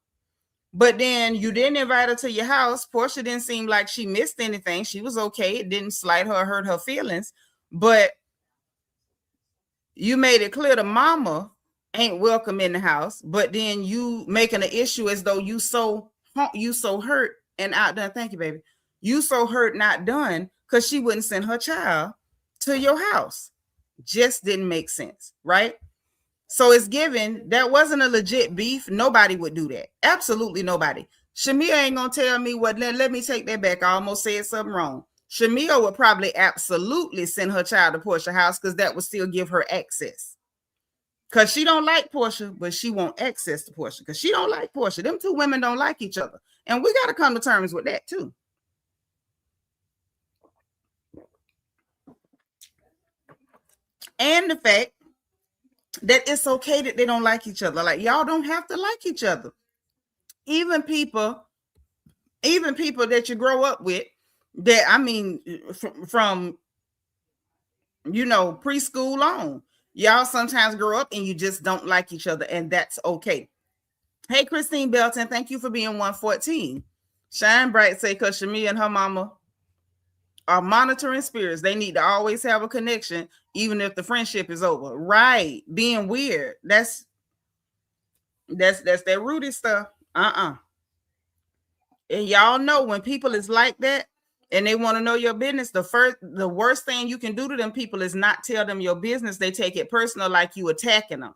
But then you didn't invite her to your house. Porsha didn't seem like she missed anything. She was okay. It didn't slight her or hurt her feelings. But you made it clear the mama ain't welcome in the house. But then you making an issue as though you so hurt and out done. Thank you, baby. You so hurt, not done, because she wouldn't send her child to your house. Just didn't make sense, right? So it's given that wasn't a legit beef. Nobody would do that. Absolutely nobody. Shamia ain't gonna tell me what. Let me take that back. I almost said something wrong. Shamia would probably absolutely send her child to Porsha's house, because that would still give her access. Because she don't like Porsha, but she want access to Porsha because she don't like Porsha. Them two women don't like each other. And we got to come to terms with that too. And the fact that it's okay that they don't like each other. Like, y'all don't have to like each other. Even people that you grow up with, that, I mean, from you know, preschool on, y'all sometimes grow up and you just don't like each other, and that's okay. Hey, Christine Belton, thank you for being 114. Shine bright say, because Shamia and her mama are monitoring spirits. They need to always have a connection, even if the friendship is over. Right. Being weird. That's that Rudy stuff. And y'all know when people is like that and they want to know your business, the worst thing you can do to them people is not tell them your business. They take it personal, like you attacking them.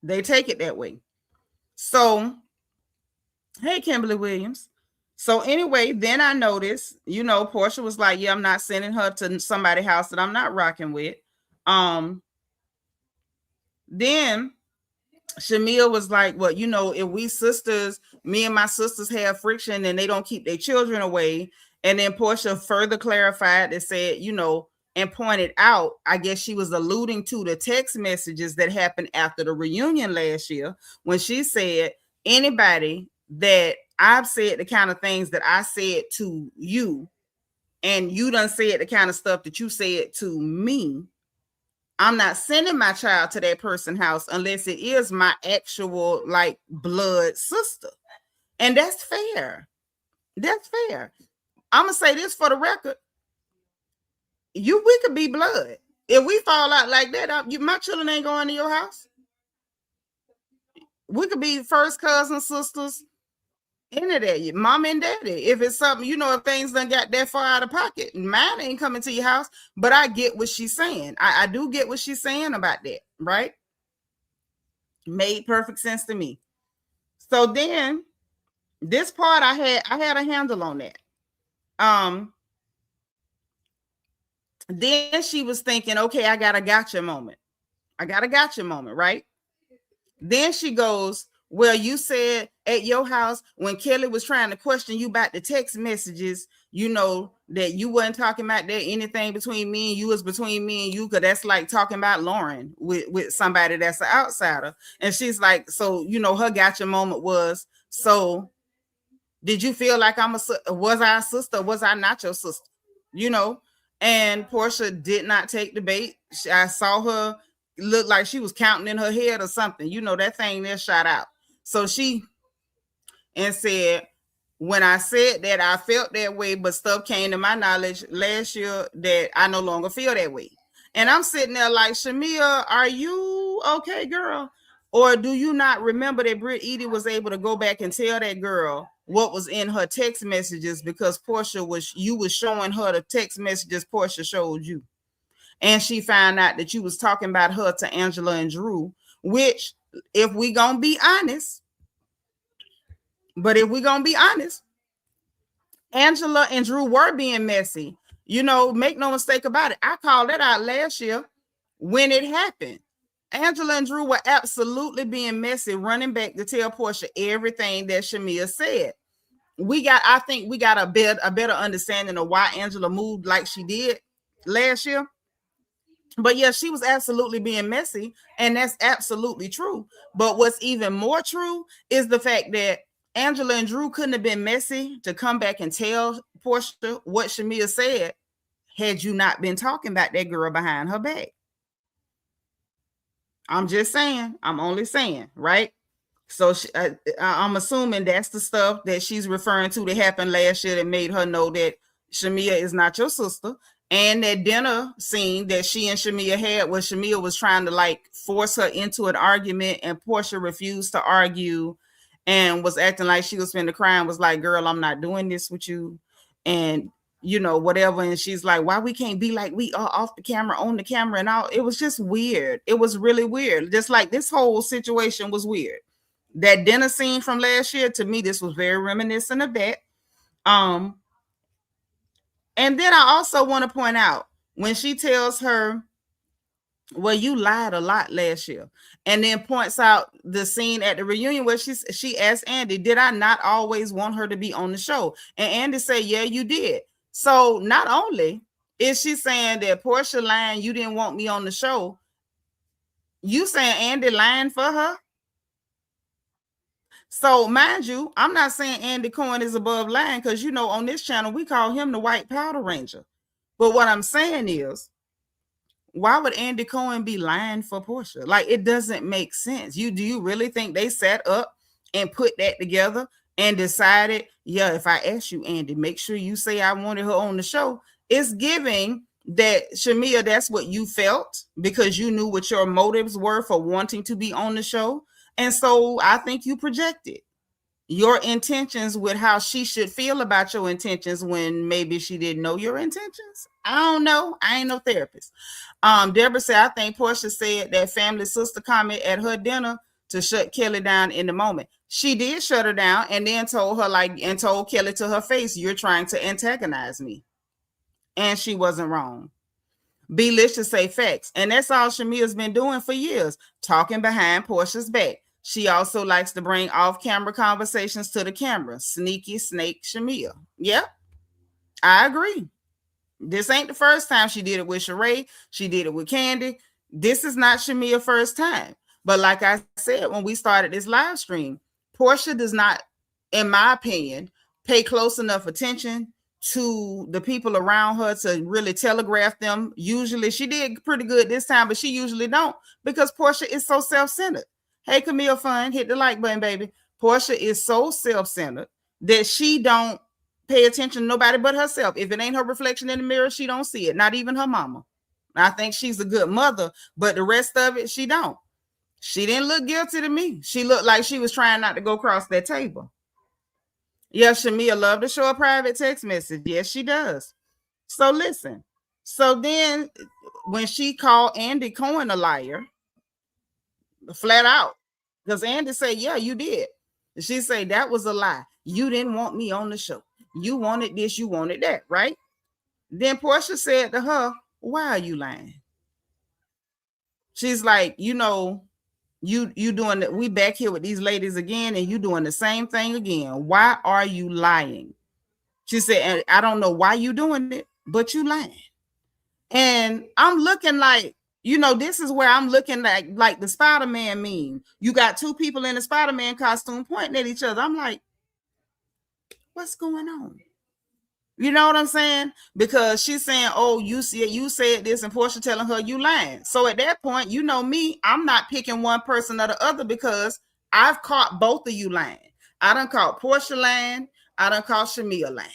They take it that way. So, hey, Kimberly Williams. So anyway, then I noticed, Porsha was like, yeah, I'm not sending her to somebody's house that I'm not rocking with. Then Shamia was like, well, if we sisters, me and my sisters have friction and they don't keep their children away. And then Porsha further clarified and said, and pointed out, I guess she was alluding to the text messages that happened after the reunion last year when she said, anybody that I've said the kind of things that I said to you, and you done said the kind of stuff that you said to me, I'm not sending my child to that person's house unless it is my actual like blood sister. And that's fair. That's fair. I'm going to say this for the record. We could be blood. If we fall out like that, my children ain't going to your house. We could be first cousins, sisters, any of that, mom and daddy. If it's something, if things done got that far out of pocket, mine ain't coming to your house. But I get what she's saying. I do get what she's saying about that, right? Made perfect sense to me. So then this part I had a handle on that. Then she was thinking, okay, I got a gotcha moment. Right? Then she goes, well, you said at your house when Kelly was trying to question you about the text messages, that you wasn't talking about that anything between me and you was between me and you, because that's like talking about Lauren with somebody that's an outsider. And she's like, so, her gotcha moment was, so did you feel like was I a sister? Was I not your sister? And Porsha did not take the bait. I saw her look like she was counting in her head or something. That thing there shot out. So she said, when I said that, I felt that way, but stuff came to my knowledge last year that I no longer feel that way. And I'm sitting there like, Shamia, are you okay, girl? Or do you not remember that Britt Edie was able to go back and tell that girl what was in her text messages, because you was showing her the text messages Porsha showed you. And she found out that you was talking about her to Angela and Drew, which if we gonna be honest, Angela and Drew were being messy. Make no mistake about it. I called that out last year when it happened. Angela and Drew were absolutely being messy, running back to tell Porsha everything that Shamia said. I think we got a better understanding of why Angela moved like she did last year. But yeah, she was absolutely being messy, and that's absolutely true. But what's even more true is the fact that Angela and Drew couldn't have been messy to come back and tell Porsha what Shamia said had you not been talking about that girl behind her back. I'm just saying. I'm only saying, right? So I'm assuming that's the stuff that she's referring to that happened last year that made her know that Shamia is not your sister. And that dinner scene that she and Shamia had, where Shamia was trying to like force her into an argument and Porsha refused to argue and was acting like she was finna cry and was like, girl, I'm not doing this with you. And whatever. And she's like, why we can't be like we are off the camera, on the camera and all. It was just weird. It was really weird. Just like this whole situation was weird. That dinner scene from last year, to me, this was very reminiscent of that. And then I also want to point out when she tells her, well, you lied a lot last year, and then points out the scene at the reunion where she asked Andy, did I not always want her to be on the show? And Andy said, yeah, you did. So not only is she saying that Porsha lying, you didn't want me on the show, you saying Andy lying for her? So mind you, I'm not saying Andy Cohen is above lying, because on this channel we call him the White Powder Ranger. But what I'm saying is, why would Andy Cohen be lying for Porsha? Like, it doesn't make sense. Do you really think they sat up and put that together and decided, yeah, if I ask you, Andy, make sure you say I wanted her on the show, it's giving that, Shamia, that's what you felt because you knew what your motives were for wanting to be on the show. And so I think you projected your intentions with how she should feel about your intentions when maybe she didn't know your intentions. I don't know. I ain't no therapist. Deborah said, I think Porsha said that family sister comment at her dinner to shut Kelly down in the moment. She did shut her down and then told Kelly to her face, you're trying to antagonize me. And she wasn't wrong. Belicious say facts. And that's all Shamia's been doing for years, talking behind Porsha's back. She also likes to bring off-camera conversations to the camera. Sneaky snake Shamia. Yep, I agree. This ain't the first time she did it with Sheree. She did it with Candy. This is not Shamia's first time. But like I said, when we started this live stream, Porsha does not, in my opinion, pay close enough attention to the people around her to really telegraph them. Usually she did pretty good this time, but she usually don't because Porsha is so self-centered. Hey, Camille Fun, hit the like button, baby. Porsha is so self-centered that she don't pay attention to nobody but herself. If it ain't her reflection in the mirror, she don't see it. Not even her mama. I think she's a good mother, but the rest of it, she don't. She didn't look guilty to me. She looked like she was trying not to go across that table. Yeah, Shamia loved to show a private text message. Yes, she does. So listen. So then when she called Andy Cohen a liar, flat out, because Andy said, yeah, you did. She said, that was a lie. You didn't want me on the show. You wanted this, you wanted that, right? Then Porsha said to her, why are you lying? She's like, you know, you doing that. We back here with these ladies again, and you doing the same thing again. Why are you lying? She said, and I don't know why you doing it, but you lying. And I'm looking like, you know, this is where I'm looking like the Spider-Man meme. You got two people in the Spider-Man costume pointing at each other. I'm like, what's going on? You know what I'm saying? Because she's saying, oh, you said this, and Porsha telling her you lying. So at that point, you know me, I'm not picking one person or the other because I've caught both of you lying. I done caught Porsha lying. I done caught Shamia lying.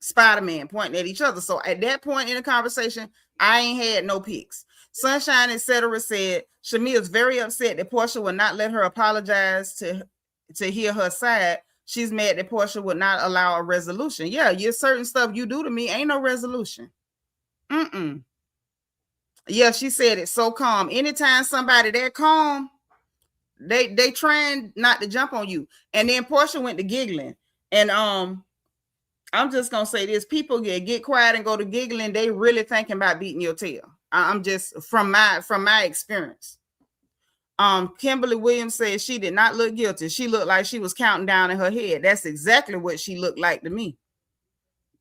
Spider-Man pointing at each other. So at that point in the conversation, I ain't had no picks. Sunshine, etc. said Shamia is very upset that Porsha would not let her apologize to hear her side. She's mad that Porsha would not allow a resolution. Yeah, you're certain stuff you do to me ain't no resolution. Yeah, she said it's so calm. Anytime somebody that calm, they trying not to jump on you. And then Porsha went to giggling. And I'm just gonna say this: people get quiet and go to giggling. They really thinking about beating your tail. I'm just from my experience. Kimberly Williams said she did not look guilty. She looked like she was counting down in her head. That's exactly what she looked like to me.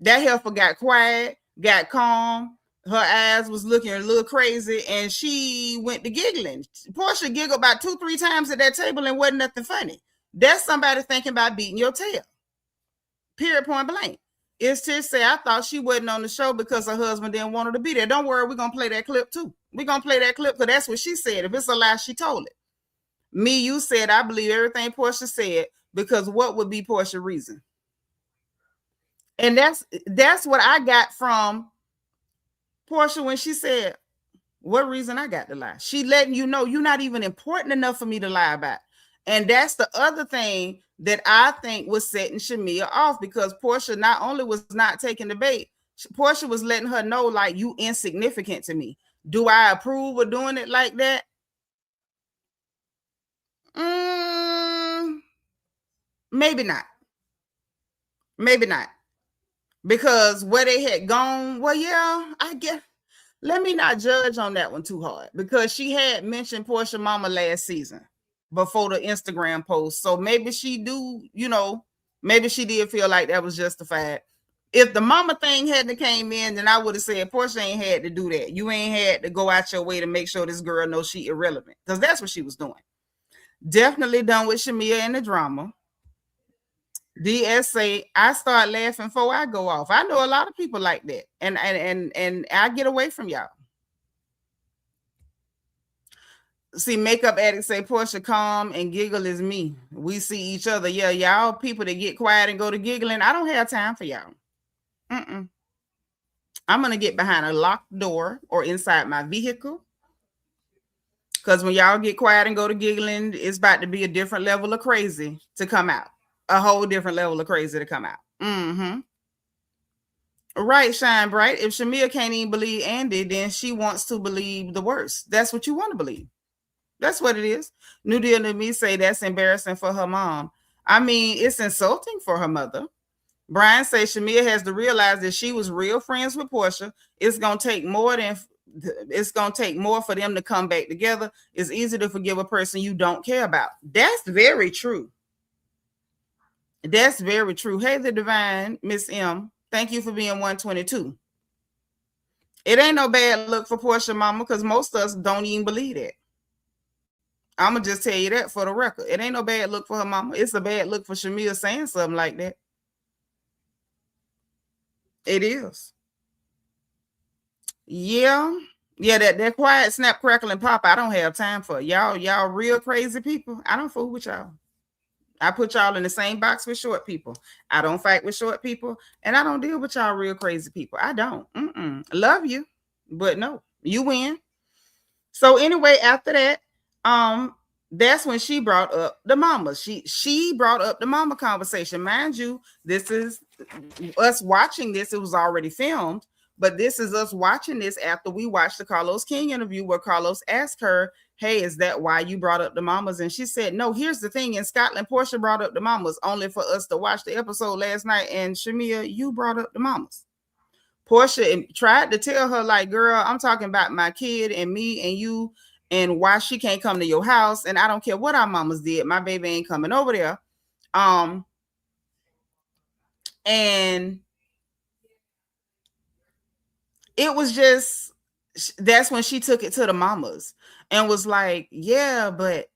That heifer got quiet, got calm. Her eyes was looking a little crazy, and she went to giggling. Porsha giggled about 2-3 times at that table and wasn't nothing funny. That's somebody thinking about beating your tail. Period, point blank. It's to say, I thought she wasn't on the show because her husband didn't want her to be there. Don't worry, we're going to play that clip too. We're going to play that clip because that's what she said. If it's a lie, she told it. Me, you said, I believe everything Porsha said because what would be Porsha's reason? And that's what I got from Porsha when she said, what reason I got to lie? She letting you know you're not even important enough for me to lie about. And that's the other thing that I think was setting Shamia off because Porsha not only was not taking the bait, Porsha was letting her know, like, you insignificant to me. Do I approve of doing it like that? Maybe not. Maybe not. Because where they had gone, well, yeah, I guess. Let me not judge on that one too hard because she had mentioned Porsha mama last season before the Instagram post. So maybe she do, you know, maybe she did feel like that was justified. If the mama thing hadn't came in, then I would have said Porsha ain't had to do that. You ain't had to go out your way to make sure this girl knows she irrelevant because that's what she was doing. Definitely done with Shamia and the drama. DS say, I start laughing before I go off. I know a lot of people like that. And I get away from y'all. See, makeup addict say Porsha calm and giggle is me. We see each other. Yeah, y'all people that get quiet and go to giggling. I don't have time for y'all. I'm gonna get behind a locked door or inside my vehicle. Because when y'all get quiet and go to giggling, it's about to be a different level of crazy to come out. A whole different level of crazy to come out. Right, Shine Bright. If Shamia can't even believe Andy, then she wants to believe the worst. That's what you want to believe. That's what it is. New Deal to me say that's embarrassing for her mom. I mean, it's insulting for her mother. Brian says Shamia has to realize that she was real friends with Porsha. It's gonna take more for them to come back together. It's easy to forgive a person you don't care about. That's very true. That's very true. Hey, the divine Miss M. Thank you for being 122. It ain't no bad look for Porsha mama because most of us don't even believe that. I'm going to just tell you that for the record. It ain't no bad look for her mama. It's a bad look for Shamia saying something like that. It is. Yeah. Yeah, that quiet snap, crackle, and pop, I don't have time for. Y'all real crazy people. I don't fool with y'all. I put y'all in the same box with short people. I don't fight with short people, and I don't deal with y'all real crazy people. I don't. Love you, but no, you win. So anyway, after that, that's when she brought up the mama. She brought up the mama conversation. Mind you, this is us watching this. It was already filmed, but this is us watching this after we watched the Carlos King interview where Carlos asked her, hey, is that why you brought up the mamas? And she said, no, here's the thing. In Scotland, Porsha brought up the mamas only for us to watch the episode last night. And Shamia, you brought up the mamas. Porsha tried to tell her, like, girl, I'm talking about my kid and me and you and why she can't come to your house. And I don't care what our mamas did. My baby ain't coming over there. And it was just, that's when she took it to the mamas and was like, yeah, but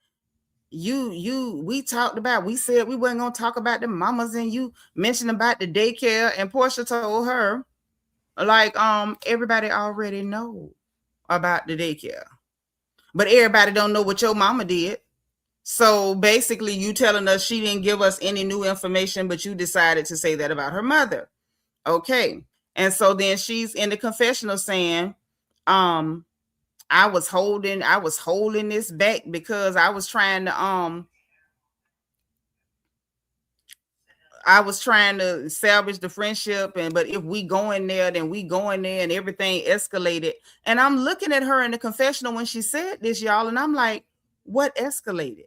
we talked about, we said we weren't going to talk about the mamas and you mentioned about the daycare. And Porsha told her, like, everybody already know about the daycare, but everybody don't know what your mama did. So basically you telling us she didn't give us any new information, but you decided to say that about her mother. Okay. And so then she's in the confessional saying, I was holding this back because I was trying to salvage the friendship, but if we go in there, then we go in there, and everything escalated. And I'm looking at her in the confessional when she said this, y'all, and I'm like, what escalated?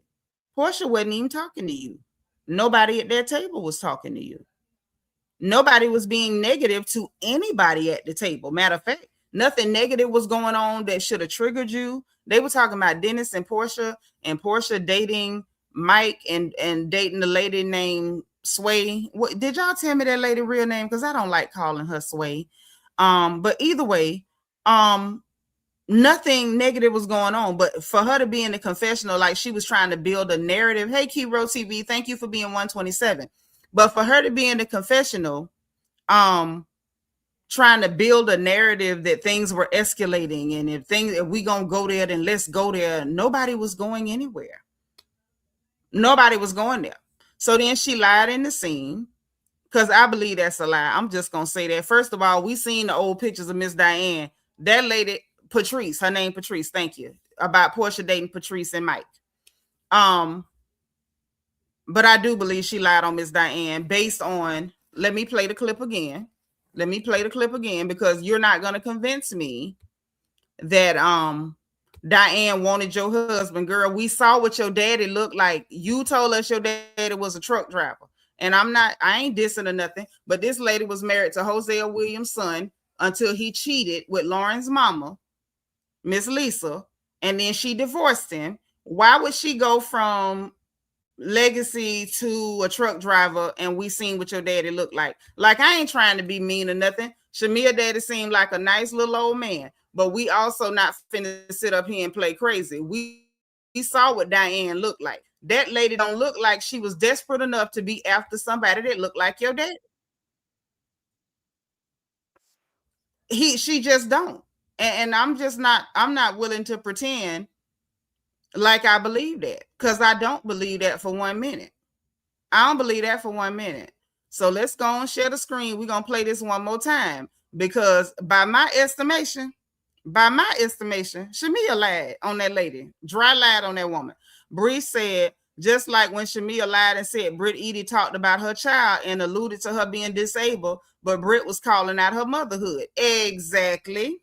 Porsha wasn't even talking to you. Nobody at that table was talking to you. Nobody was being negative to anybody at the table. Matter of fact, nothing negative was going on that should have triggered you. They were talking about Dennis and Porsha dating Mike and dating the lady named Sway. What did y'all tell me that lady real name? Because I don't like calling her Sway. But either way, nothing negative was going on. But for her to be in the confessional, like she was trying to build a narrative. Hey, Kiro TV, thank you for being 127. But for her to be in the confessional, trying to build a narrative that things were escalating, and if we gonna go there, then let's go there. Nobody was going anywhere. Nobody was going there. So then she lied in the scene, because I believe that's a lie. I'm just gonna say that. First of all, we seen the old pictures of Miss Diane. That lady, Patrice, her name Patrice, thank you, about Porsha dating Patrice and Mike. But I do believe she lied on Miss Diane based on, let me play the clip again. Because you're not going to convince me that Diane wanted your husband. Girl, we saw what your daddy looked like. You told us your daddy was a truck driver. And I ain't dissing or nothing, but this lady was married to Hosea Williams' son until he cheated with Lauren's mama, Miss Lisa, and then she divorced him. Why would she go from legacy to a truck driver and we seen what your daddy looked like? Like, I ain't trying to be mean or nothing. Shamia daddy seemed like a nice little old man, but we also not finna sit up here and play crazy. We saw what Diane looked like. That lady don't look like she was desperate enough to be after somebody that looked like your dad. She just don't. And I'm not willing to pretend Like I believe that, because I don't believe that for 1 minute. I don't believe that for 1 minute. So let's go and share the screen. We're going to play this one more time, because by my estimation, Shamia lied on that lady. Dry lied on that woman. Bree said, just like when Shamia lied and said Britt Edie talked about her child and alluded to her being disabled, but Britt was calling out her motherhood. Exactly.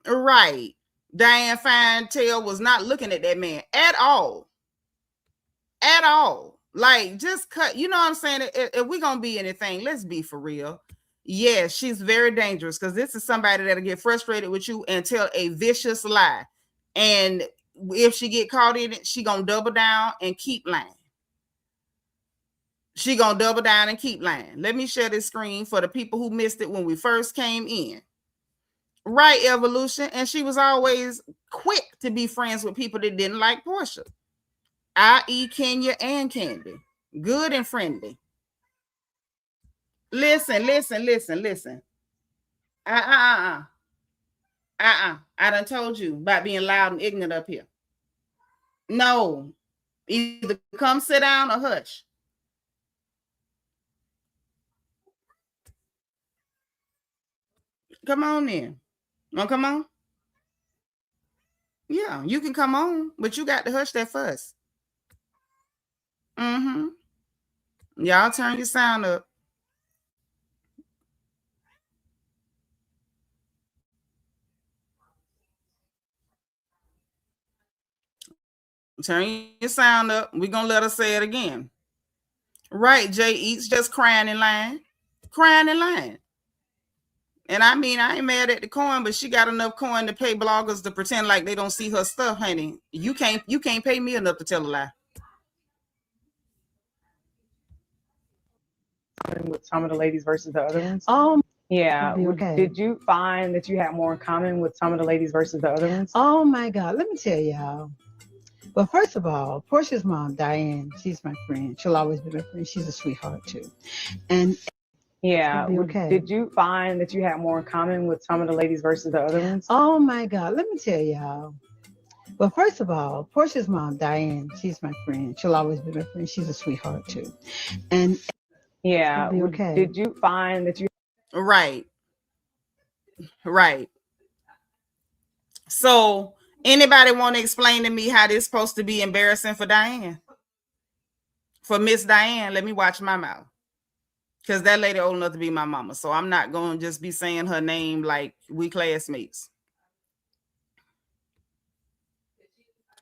Right. Diane Fine-Tail was not looking at that man at all. At all. Like, just cut. You know what I'm saying? If we're going to be anything, let's be for real. Yes, she's very dangerous, because this is somebody that'll get frustrated with you and tell a vicious lie. And if she get caught in it, she going to double down and keep lying. She going to double down and keep lying. Let me share this screen for the people who missed it when we first came in. Right, Evolution. And she was always quick to be friends with people that didn't like Porsha, i.e. Kenya and Candy. Good and friendly. Listen. I done told you about being loud and ignorant up here. No. Either come sit down or hush. Come on then. Oh, come on. Yeah, you can come on, but you got to hush that fuss. Y'all turn your sound up. Turn your sound up. We're going to let her say it again. Right, Jay Eats, just crying and lying. Crying and lying. And I mean, I ain't mad at the coin, but she got enough coin to pay bloggers to pretend like they don't see her stuff, honey. You can't pay me enough to tell a lie. With some of the ladies versus the other ones? Yeah. Okay. Did you find that you had more in common with some of the ladies versus the other ones? Oh my God. Let me tell y'all. Well, first of all, Porsha's mom, Diane, she's my friend. She'll always be my friend. She's a sweetheart too. And yeah. Okay. Did you find that you had more in common with some of the ladies versus the other ones? Oh my God. Let me tell y'all. Well, first of all, Porsha's mom, Diane, she's my friend. She'll always be my friend. She's a sweetheart too. And yeah. Okay. Did you find that you... Right. So anybody want to explain to me how this is supposed to be embarrassing for Diane? For Miss Diane, let me watch my mouth. Because that lady old enough to be my mama. So I'm not going to just be saying her name like we classmates.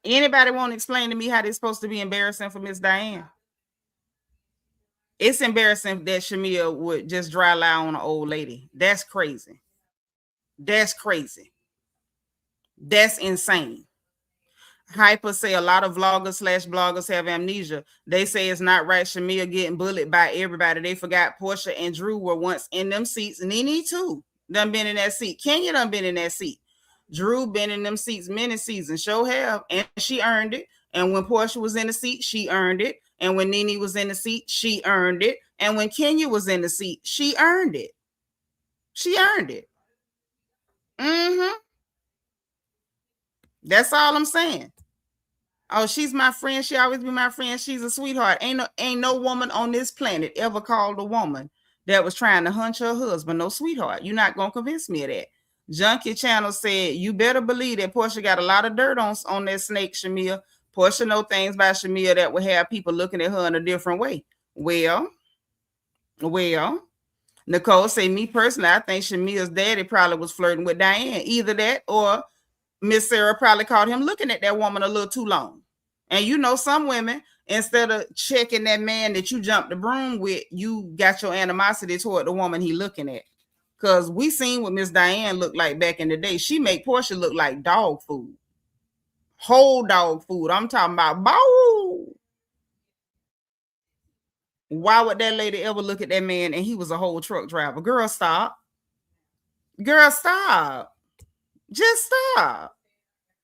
Anybody want to explain to me how this is supposed to be embarrassing for Miss Diane? It's embarrassing that Shamia would just dry lie on an old lady. That's crazy. That's insane. Hyper say a lot of vloggers/bloggers have amnesia. They say it's not right. Shamia getting bullied by everybody. They forgot Porsha and Drew were once in them seats. Nene too done been in that seat. Kenya done been in that seat. Drew been in them seats many seasons. Sure have. And she earned it. And when Porsha was in the seat, she earned it. And when Nene was in the seat, she earned it. And when Kenya was in the seat, she earned it. That's all I'm saying. Oh, she's my friend. She always be my friend. She's a sweetheart. Ain't no woman on this planet ever called a woman that was trying to hunch her husband no sweetheart. You're not going to convince me of that. Junkie Channel said, you better believe that Porsha got a lot of dirt on that snake, Shamia. Porsha know things about Shamia that would have people looking at her in a different way. Well, Nicole say, me personally, I think Shamia's daddy probably was flirting with Diane. Either that or Miss Sarah probably caught him looking at that woman a little too long. And you know, some women, instead of checking that man that you jumped the broom with, you got your animosity toward the woman he looking at. Because we seen what Miss Diane looked like back in the day. She made Porsha look like dog food. Whole dog food. I'm talking about bow. Why would that lady ever look at that man and he was a whole truck driver? Girl, stop. Just stop.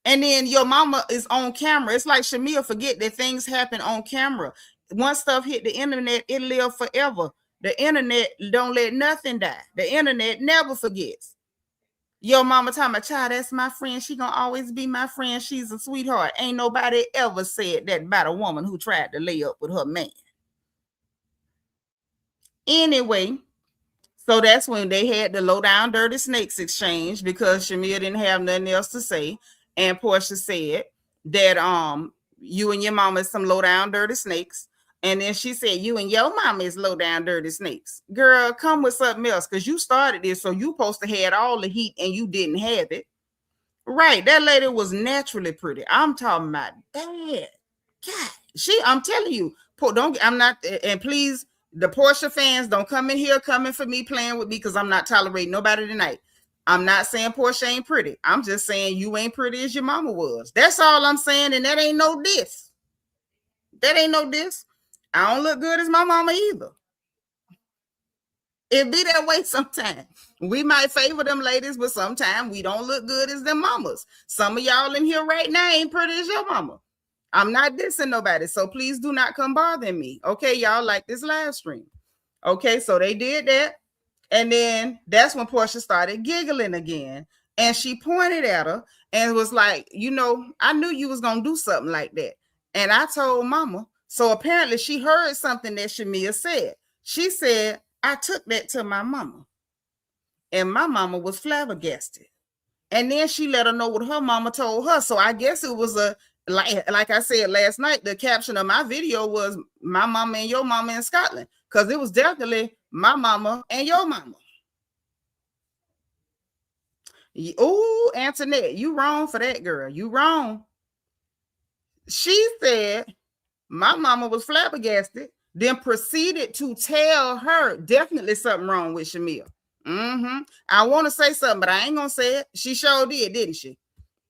And then your mama is on camera. It's like Shamia forget that things happen on camera. Once stuff hit the internet, it live forever. The internet don't let nothing die. The internet never forgets. Your mama talking about, child, that's my friend. She gonna always be my friend. She's a sweetheart. Ain't nobody ever said that about a woman who tried to lay up with her man. Anyway, so that's when they had the low down dirty snakes exchange because Shamia didn't have nothing else to say. And Porsha said that you and your mama is some low down dirty snakes. And then she said, you and your mama is low down dirty snakes. Girl, come with something else because you started this. So you supposed to have all the heat and you didn't have it. Right. That lady was naturally pretty. I'm talking about that. God, I'm telling you, I'm not, and please, the Porsha fans, don't come in here coming for me, playing with me, because I'm not tolerating nobody tonight. I'm not saying Porsha ain't pretty. I'm just saying you ain't pretty as your mama was. That's all I'm saying, and that ain't no diss. That ain't no diss. I don't look good as my mama either. It be that way sometimes. We might favor them ladies, but sometimes we don't look good as them mamas. Some of y'all in here right now ain't pretty as your mama. I'm not dissing nobody, so please do not come bothering me. Okay, y'all, like this live stream. Okay, so they did that. And then that's when Porsha started giggling again. And she pointed at her and was like, you know, I knew you was going to do something like that. And I told mama. So apparently she heard something that Shamia said. She said, I took that to my mama. And my mama was flabbergasted. And then she let her know what her mama told her. So I guess it was like I said last night, the caption of my video was my mama and your mama in Scotland. Because it was definitely my mama and your mama. Oh, Antoinette, you wrong for that, girl. You wrong. She said my mama was flabbergasted, then proceeded to tell her definitely something wrong with Shamia. I want to say something, but I ain't going to say it. She sure did, didn't she?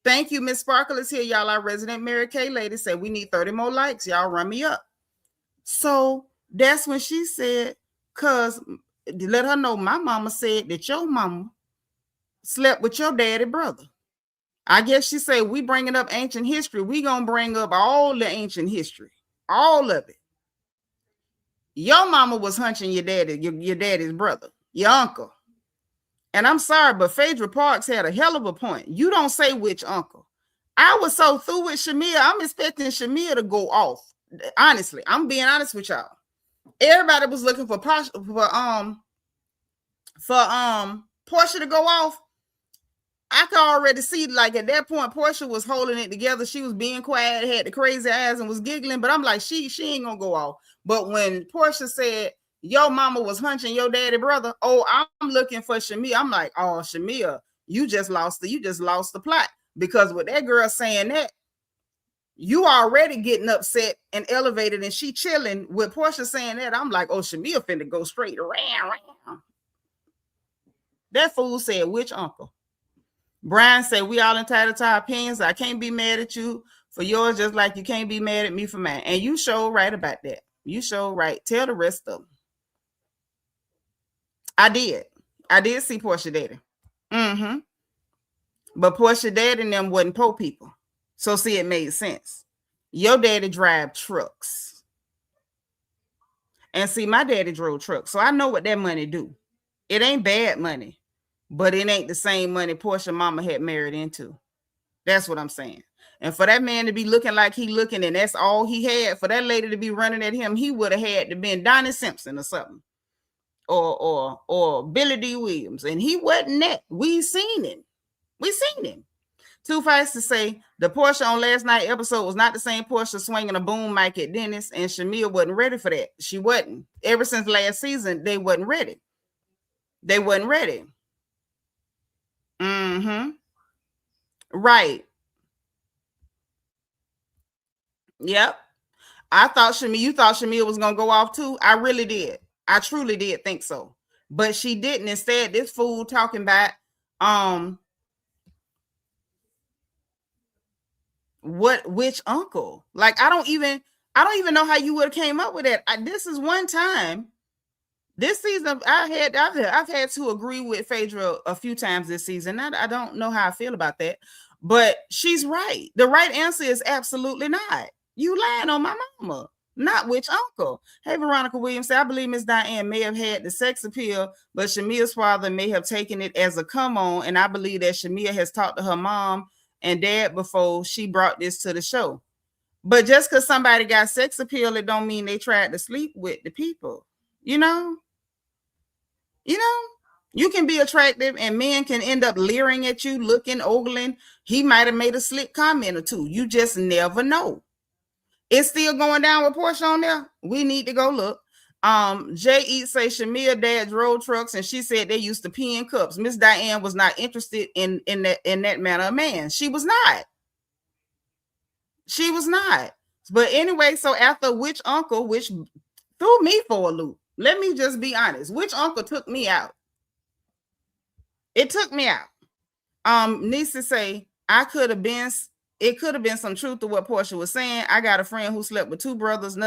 Thank you. Miss Sparkle is here. Y'all, our resident Mary Kay lady said we need 30 more likes. Y'all run me up. So that's when she said, because let her know my mama said that your mama slept with your daddy brother. I guess she said we bringing up ancient history. We going to bring up all the ancient history. All of it. Your mama was hunching your daddy, your daddy's brother, your uncle. And I'm sorry, but Phaedra Parks had a hell of a point. You don't say which uncle. I was so through with Shamia. I'm expecting Shamia to go off. Honestly, I'm being honest with y'all. Everybody was looking for Porsha to go off. I could already see, like, at that point, Porsha was holding it together. She was being quiet, had the crazy eyes, and was giggling. But I'm like, she ain't gonna go off. But when Porsha said your mama was hunching your daddy brother, oh, I'm looking for Shamia. I'm like, oh, Shamia, you just lost the plot. Because with that girl saying that, you already getting upset and elevated, and she chilling. With Porsha saying that, I'm like, oh, Shamia finna go straight around. That fool said, which uncle? Brian said, we all entitled to our opinions. I can't be mad at you for yours, just like you can't be mad at me for mine. And you sure right about that. You sure right. Tell the rest of them. I did see Porsha daddy. But Porsha daddy and them wasn't poor people. So see, it made sense. Your daddy drive trucks. And see, my daddy drove trucks. So I know what that money do. It ain't bad money. But it ain't the same money Porsha mama had married into. That's what I'm saying. And for that man to be looking like he looking, and that's all he had, for that lady to be running at him, he would have had to been Donnie Simpson or something. Or Billy D. Williams. And he wasn't that. We seen him. Two Fights to say the Porsha on last night episode was not the same Porsha swinging a boom mic at Dennis, and Shamia wasn't ready for that. She wasn't. Ever since last season, they wasn't ready. Right. Yep. You thought Shamia was going to go off too? I really did. I truly did think so. But she didn't. Instead, this fool talking about which uncle? Like, I don't even know how you would have came up with that. This is one time this season I've had to agree with Phaedra a few times this season. I don't know how I feel about that, but she's right. The right answer is absolutely not. You lying on my mama. Not which uncle. Hey, Veronica Williams said, I believe Miss Diane may have had the sex appeal, but Shamia's father may have taken it as a come on. And I believe that Shamia has talked to her mom and dad before she brought this to the show. But just because somebody got sex appeal, it don't mean they tried to sleep with the people. You know, you can be attractive and men can end up leering at you, looking, ogling. He might have made a slick comment or two. You just never know. It's still going down with Porsha on there. We need to go look. Jay Eat say Shamia dad drove trucks and she said they used to pee in cups. Miss Diane was not interested in that manner of man. She was not. She was not. But anyway, so after which uncle, which threw me for a loop. Let me just be honest. Which uncle took me out? It took me out. Nisa say it could have been some truth to what Porsha was saying. I got a friend who slept with two brothers.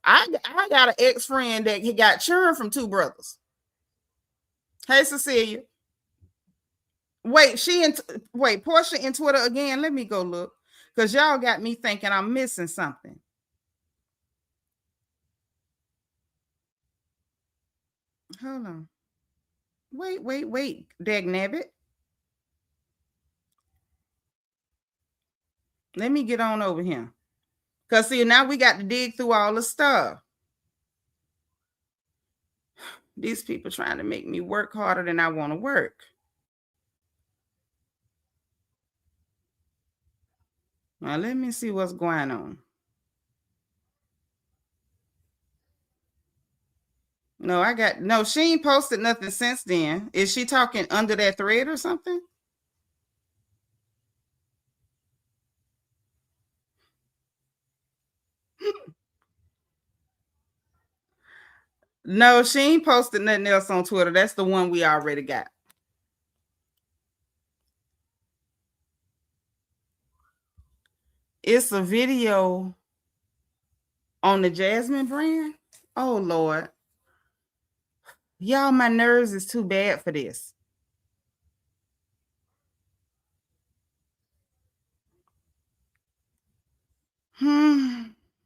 I got an ex-friend that he got churned from two brothers. Hey, Cecilia. Wait, Porsha in Twitter again. Let me go look. Because y'all got me thinking I'm missing something. Hold on. Wait. Dagnabbit. Let me get on over here. Because, see, now we got to dig through all the stuff. These people trying to make me work harder than I want to work. Now, let me see what's going on. No, she ain't posted nothing since then. Is she talking under that thread or something? No, she ain't posted nothing else on Twitter. That's the one we already got. It's a video on the Jasmine brand. Oh, Lord. Y'all, my nerves is too bad for this.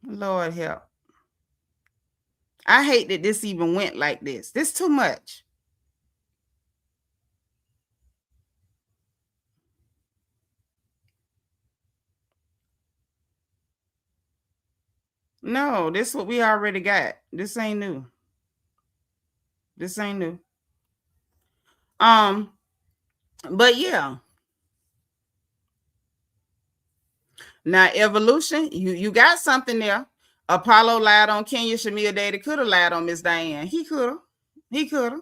Lord help. I hate that this even went like this. This too much. No, this is what we already got. This ain't new. This ain't new. But yeah. Now, Evolution, you got something there. Apollo lied on Kenya. Shamia Daddy could have lied on Miss Diane. He could have.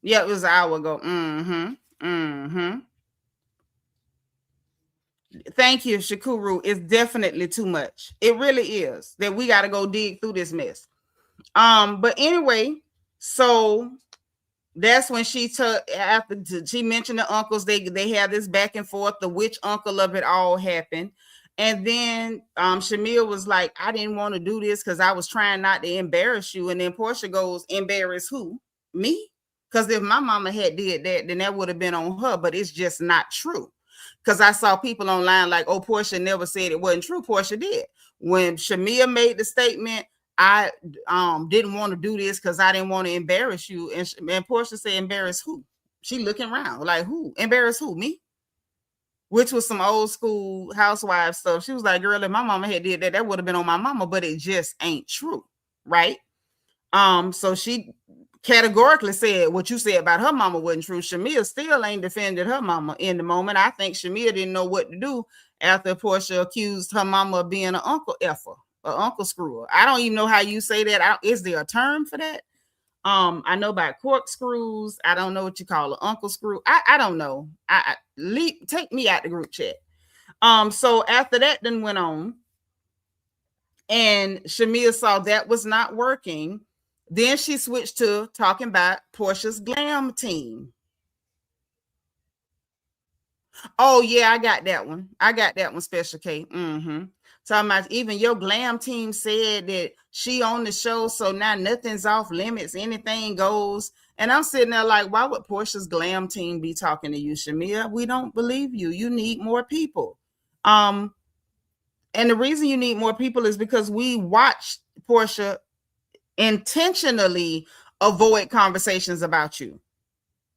Yeah, it was an hour ago. Thank you, Shakuru. It's definitely too much. It really is. That we got to go dig through this mess. But anyway, so that's when she took after she mentioned the uncles. They had this back and forth. The which uncle of it all happened. And then Shamia was like, I didn't want to do this because I was trying not to embarrass you. And then Porsha goes, embarrass who? Me? Because if my mama had did that, then that would have been on her. But it's just not true. Because I saw people online like, oh, Porsha never said it wasn't true. Porsha did. When Shamia made the statement, I didn't want to do this because I didn't want to embarrass you. And Porsha said, embarrass who? She looking around like, who? Embarrass who? Me? Which was some old school housewife stuff. She was like, girl, if my mama had did that, that would have been on my mama, but it just ain't true. Right? So she categorically said what you said about her mama wasn't true. Shamia still ain't defended her mama in the moment. I think Shamia didn't know what to do after Porsha accused her mama of being an uncle effer, an uncle screwer. I don't even know how you say that. Is there a term for that? I know about corkscrews. I don't know what you call an uncle screw. I don't know. Take me out the group chat. So after that then went on, and Shamia saw that was not working. Then she switched to talking about Porsha's glam team. Oh, yeah, I got that one. Special K. Talking about even your glam team said that she on the show, so now nothing's off limits. Anything goes. And I'm sitting there like, why would Porsha's glam team be talking to you, Shamia? We don't believe you. You need more people. And the reason you need more people is because we watch Porsha intentionally avoid conversations about you.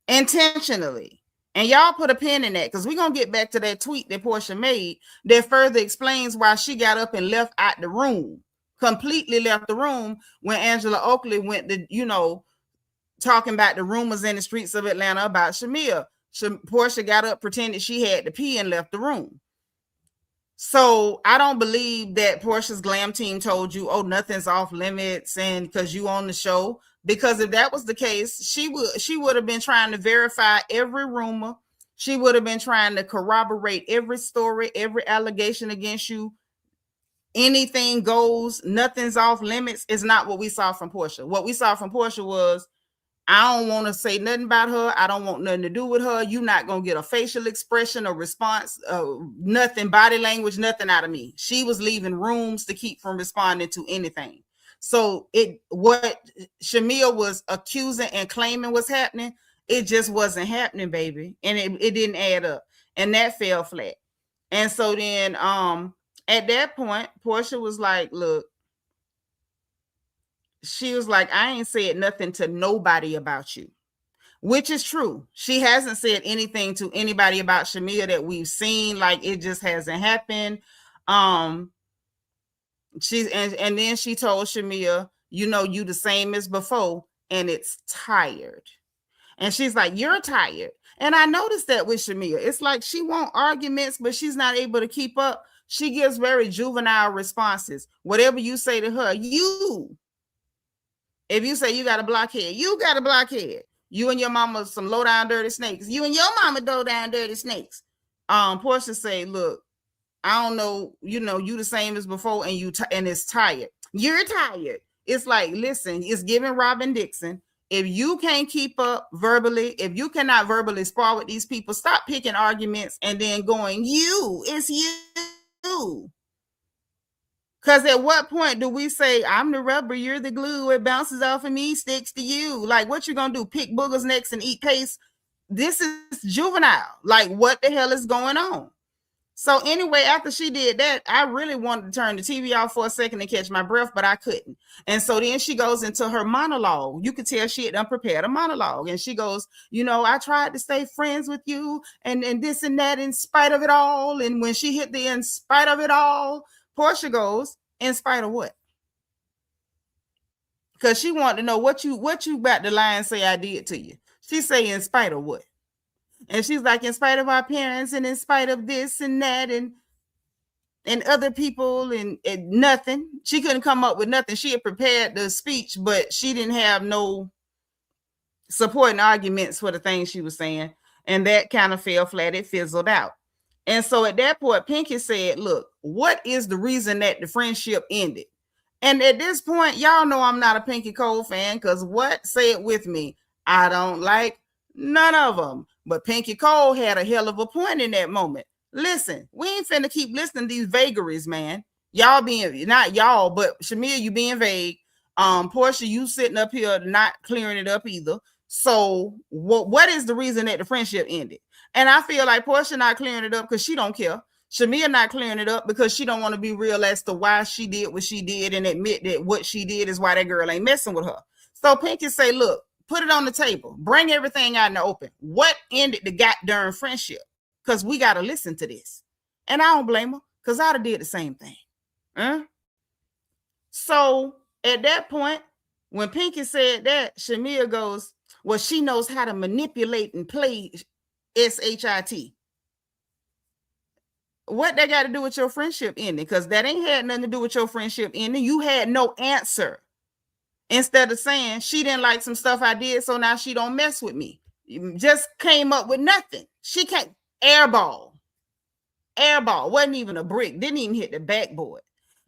Intentionally. And y'all put a pin in that, because we're going to get back to that tweet that Porsha made that further explains why she got up and left out the room, completely left the room when Angela Oakley went to, you know, talking about the rumors in the streets of Atlanta about Shamia. Porsha got up, pretended she had to pee, and left the room. So I don't believe that Porsha's glam team told you, oh, nothing's off limits and because you on the show. Because if that was the case, she would have been trying to verify every rumor. She would have been trying to corroborate every story, every allegation against you. Anything goes, nothing's off limits is not what we saw from Porsha. What we saw from Porsha was, I don't want to say nothing about her. I don't want nothing to do with her. You're not going to get a facial expression or response, nothing, body language, nothing out of me. She was leaving rooms to keep from responding to anything. So what Shamia was accusing and claiming was happening, it just wasn't happening, baby. And it didn't add up. And that fell flat. And so then at that point, Porsha was like, look, she was like, I ain't said nothing to nobody about you, which is true. She hasn't said anything to anybody about Shamia that we've seen. Like, it just hasn't happened. And then she told Shamia, you know, you the same as before, and it's tired. And she's like, you're tired. And I noticed that with Shamia. It's like she wants arguments, but she's not able to keep up. She gives very juvenile responses. Whatever you say to her, if you say you got a blockhead, you got a blockhead. You and your mama some low down dirty snakes. You and your mama low down dirty snakes. Porsha say, look, I don't know, you know, you the same as before, and and it's tired. You're tired. It's like, listen, it's giving Robin Dixon. If you can't keep up verbally, if you cannot verbally spar with these people, stop picking arguments and then going, it's you. Because at what point do we say, I'm the rubber, you're the glue, it bounces off of me, sticks to you? Like, what you gonna do? Pick boogers next and eat paste? This is juvenile. Like, what the hell is going on? So anyway, after she did that, I really wanted to turn the TV off for a second and catch my breath, but I couldn't. And so then she goes into her monologue. You could tell she had unprepared a monologue. And she goes, you know, I tried to stay friends with you and this and that in spite of it all. And when she hit the in spite of it all, Porsha goes, in spite of what? Because she wanted to know what you about to lie and say I did to you. She say, in spite of what? And she's like, in spite of our parents and in spite of this and that and other people and nothing. She couldn't come up with nothing. She had prepared the speech, but she didn't have no supporting arguments for the things she was saying. And that kind of fell flat. It fizzled out. And so at that point, Pinky said, look, what is the reason that the friendship ended? And at this point, y'all know I'm not a Pinky Cole fan, because what? Say it with me. I don't like none of them. But Pinky Cole had a hell of a point in that moment. Listen, we ain't finna keep listening to these vagaries, man. Y'all being, not y'all, but Shamia, you being vague. Porsha, you sitting up here not clearing it up either. So what is the reason that the friendship ended? And I feel like Porsha not clearing it up because she don't care. Shamia not clearing it up because she don't want to be real as to why she did what she did and admit that what she did is why that girl ain't messing with her. So Pinky say, look, put it on the table. Bring everything out in the open. What ended the goddamn friendship? Because we got to listen to this. And I don't blame her, because I'd have did the same thing. So at that point, when Pinky said that, Shamia goes, well, she knows how to manipulate and play SHIT. What that got to do with your friendship ending? Because that ain't had nothing to do with your friendship ending. You had no answer. Instead of saying she didn't like some stuff I did, so now she don't mess with me. You just came up with nothing. She can't airball. Wasn't even a brick. Didn't even hit the backboard.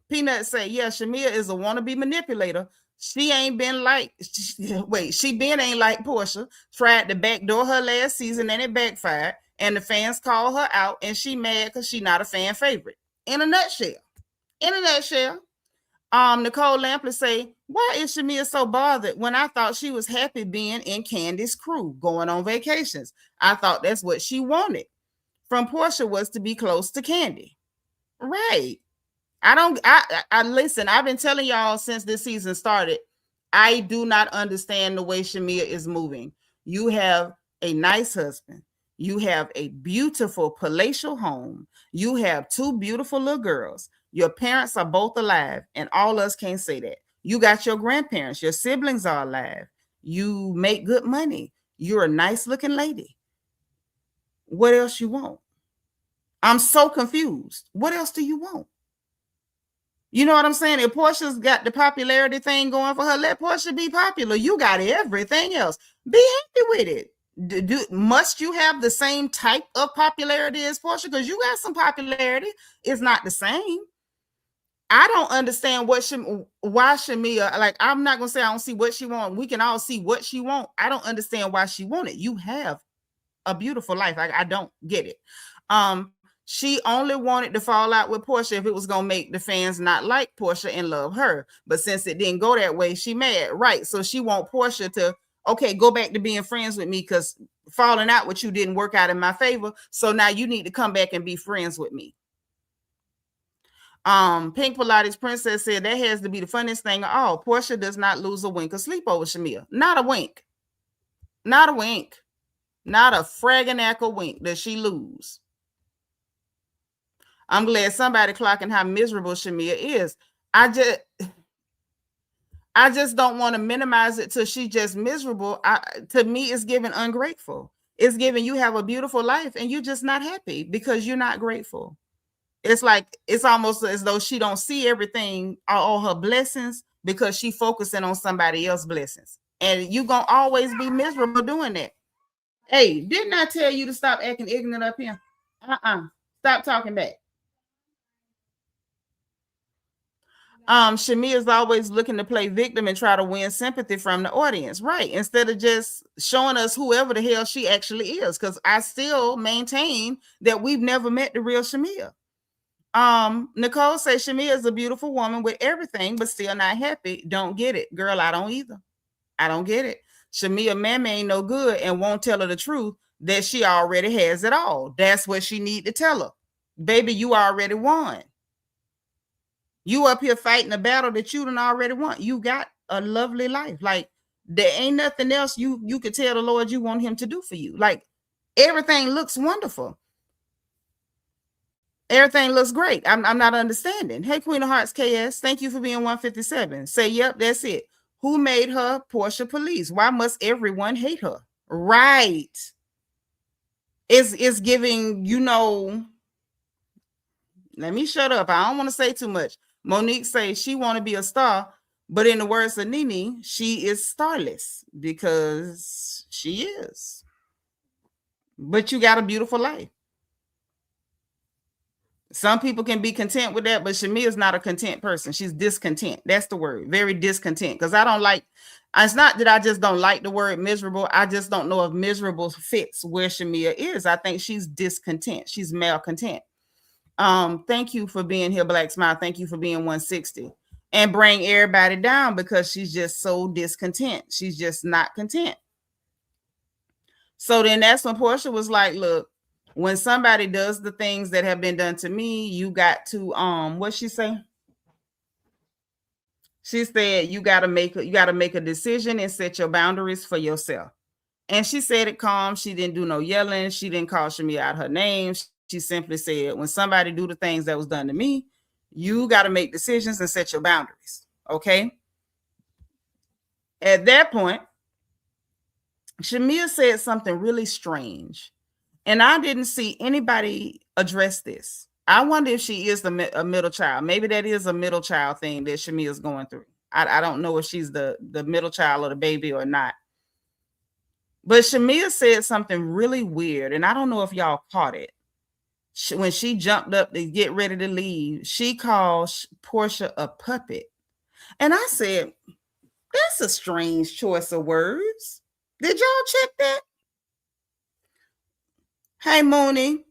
Peanut say, yeah, Shamia is a wannabe manipulator. She ain't been like, she ain't like Porsha. Tried to backdoor her last season and it backfired. And the fans call her out and she mad because she not a fan favorite. In a nutshell. Nicole Lampley say, why is Shamia so bothered when I thought she was happy being in Candy's crew, going on vacations? I thought that's what she wanted from Porsha, was to be close to Candy. Right. I listen, I've been telling y'all since this season started, I do not understand the way Shamia is moving. You have a nice husband. You have a beautiful palatial home. You have 2 beautiful little girls. Your parents are both alive, and all us can't say that. You got your grandparents. Your siblings are alive. You make good money. You're a nice looking lady. What else you want? I'm so confused. What else do you want? You know what I'm saying? If Porsha's got the popularity thing going for her, let Porsha be popular. You got everything else. Be happy with it. Must you have the same type of popularity as Porsha? Because you got some popularity. It's not the same. I don't understand why Shamia, like, I'm not going to say I don't see what she wants. We can all see what she wants. I don't understand why she wants it. You have a beautiful life. I don't get it. She only wanted to fall out with Porsha if it was going to make the fans not like Porsha and love her. But since it didn't go that way, she mad. Right. So she want Porsha to, okay, go back to being friends with me because falling out with you didn't work out in my favor. So now you need to come back and be friends with me. Pink Pilates Princess said that has to be the funniest thing of all. Porsha does not lose a wink of sleep over Shamia. Not a wink. Not a wink. Not a fragganackle wink does she lose. I'm glad somebody clocking how miserable Shamia is. I just don't want to minimize it till she just miserable. To me, it's giving ungrateful. It's giving you have a beautiful life and you're just not happy because you're not grateful. It's like, it's almost as though she don't see everything, all her blessings, because she focusing on somebody else's blessings. And you're going to always be miserable doing that. Hey, didn't I tell you to stop acting ignorant up here? Stop talking back. Shamia is always looking to play victim and try to win sympathy from the audience, right? Instead of just showing us whoever the hell she actually is, because I still maintain that we've never met the real Shamia. Nicole says Shamia is a beautiful woman with everything, but still not happy. Don't get it, girl. I don't either. I don't get it. Shamia mama ain't no good and won't tell her the truth that she already has it all. That's what she need to tell her. Baby, you already won. You up here fighting a battle that you done already won. You got a lovely life. Like, there ain't nothing else you could tell the Lord you want him to do for you. Like, everything looks wonderful. Everything looks great. I'm not understanding. Hey, Queen of Hearts KS, thank you for being 157. Say, yep, that's it. Who made her Porsha Police? Why must everyone hate her? Right. It's giving, let me shut up. I don't want to say too much. Monique says she want to be a star, but in the words of Nene, she is starless because she is. But you got a beautiful life. Some people can be content with that, but Shamia is not a content person. She's discontent. That's the word. Very discontent. Because I don't like, it's not that I just don't like the word miserable. I just don't know if miserable fits where Shamia is. I think she's discontent. She's malcontent. Thank you for being here, Black Smile. Thank you for being 160. And bring everybody down because she's just so discontent. She's just not content. So then that's when Porsha was like, look, when somebody does the things that have been done to me, you got to, what she say? She said, you got to make a decision and set your boundaries for yourself. And she said it calm. She didn't do no yelling. She didn't call Shamia out her name. She simply said, when somebody do the things that was done to me, you got to make decisions and set your boundaries. Okay. At that point, Shamia said something really strange. And I didn't see anybody address this. I wonder if she is a middle child. Maybe that is a middle child thing that Shamia is going through. I don't know if she's the middle child or the baby or not. But Shamia said something really weird. And I don't know if y'all caught it. When she jumped up to get ready to leave, she called Porsha a puppet. And I said, that's a strange choice of words. Did y'all check that? Hey, Mooney.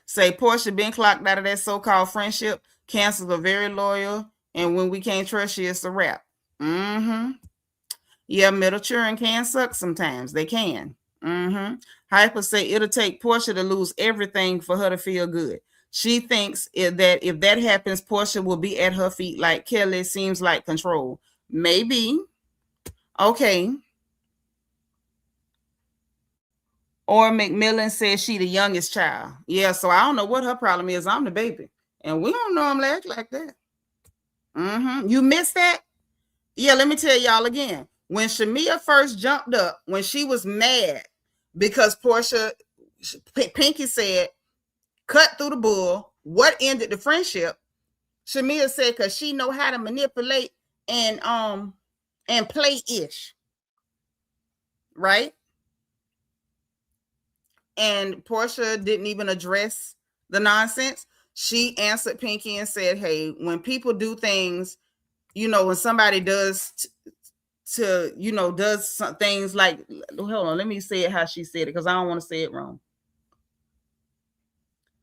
Say Porsha been clocked out of that so-called friendship. Cancers are very loyal. And when we can't trust you, it's a wrap. Yeah, middle children can suck sometimes. They can. Hyper say it'll take Porsha to lose everything for her to feel good. She thinks that if that happens, Porsha will be at her feet like Kelly. Seems like control. Maybe. Okay. Or McMillan says she the youngest child. Yeah, so I don't know what her problem is. I'm the baby. And we don't normally act like that. You missed that? Yeah, let me tell y'all again. When Shamia first jumped up, when she was mad because Porsha, Pinky said, cut through the bull, what ended the friendship? Shamia said, because she know how to manipulate and play-ish. Right? And Porsha didn't even address the nonsense. She answered Pinky and said, hey, when people do things, you know, when somebody does does some things like, hold on, let me say it how she said it because I don't want to say it wrong.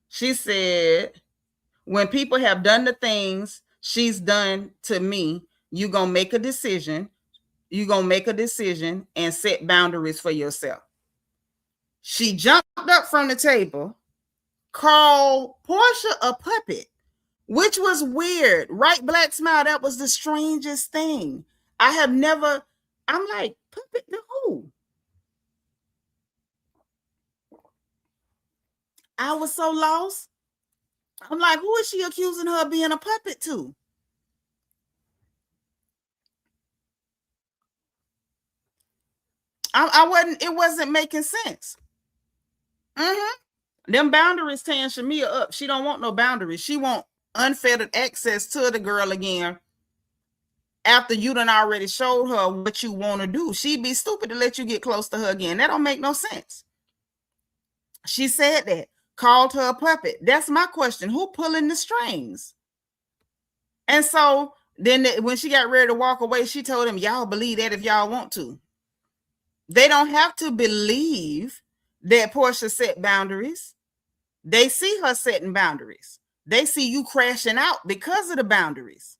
She said, when people have done the things she's done to me, you're going to make a decision. You're going to make a decision and set boundaries for yourself. She jumped up from the table, called Porsha a puppet, which was weird. Right, Black Smile? That was the strangest thing. I'm like, puppet to who? I was so lost. I'm like, who is she accusing her of being a puppet to? It wasn't making sense. Them boundaries tearing Shamia up. She don't want no boundaries. She want unfettered access to the girl again after you done already showed her what you want to do. She'd be stupid to let you get close to her again. That don't make no sense. She said that. Called her a puppet. That's my question. Who pulling the strings? And so then when she got ready to walk away, she told him, y'all believe that if y'all want to. They don't have to believe that Porsha set boundaries. They see her setting boundaries. They see you crashing out because of the boundaries.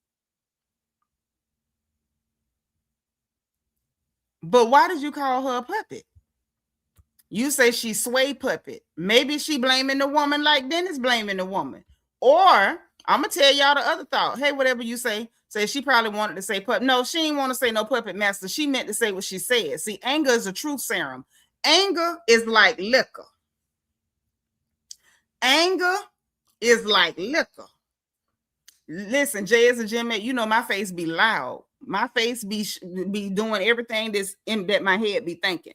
But why did you call her a puppet? You say she sway puppet. Maybe she blaming the woman like Dennis blaming the woman. Or I'm going to tell y'all the other thought. Hey, whatever you say she probably wanted to say puppet. No, she didn't want to say no puppet master. She meant to say what she said. See, anger is a truth serum. Anger is like liquor. Anger is like liquor. Listen, Jay is a gym, you know my face be loud. My face be doing everything that my head be thinking.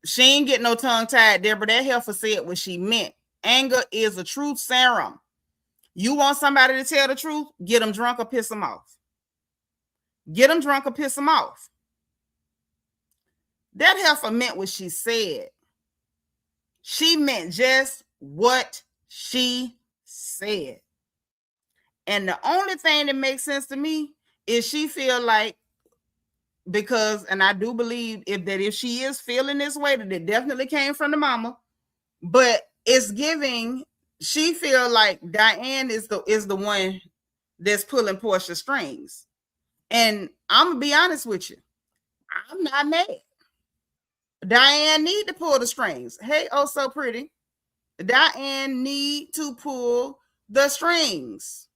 She ain't get no tongue tied, Deborah. That heifer said what she meant. Anger is a truth serum. You want somebody to tell the truth? Get them drunk or piss them off. Get them drunk or piss them off. That heifer meant what she said. She meant just what she said. And the only thing that makes sense to me is she feel like, because, and I do believe if she is feeling this way, that it definitely came from the mama, but it's giving, she feel like Diane is the one that's pulling Porsha's strings. And I'm gonna be honest with you, I'm not mad. Diane need to pull the strings. Hey, oh so pretty. Diane need to pull the strings.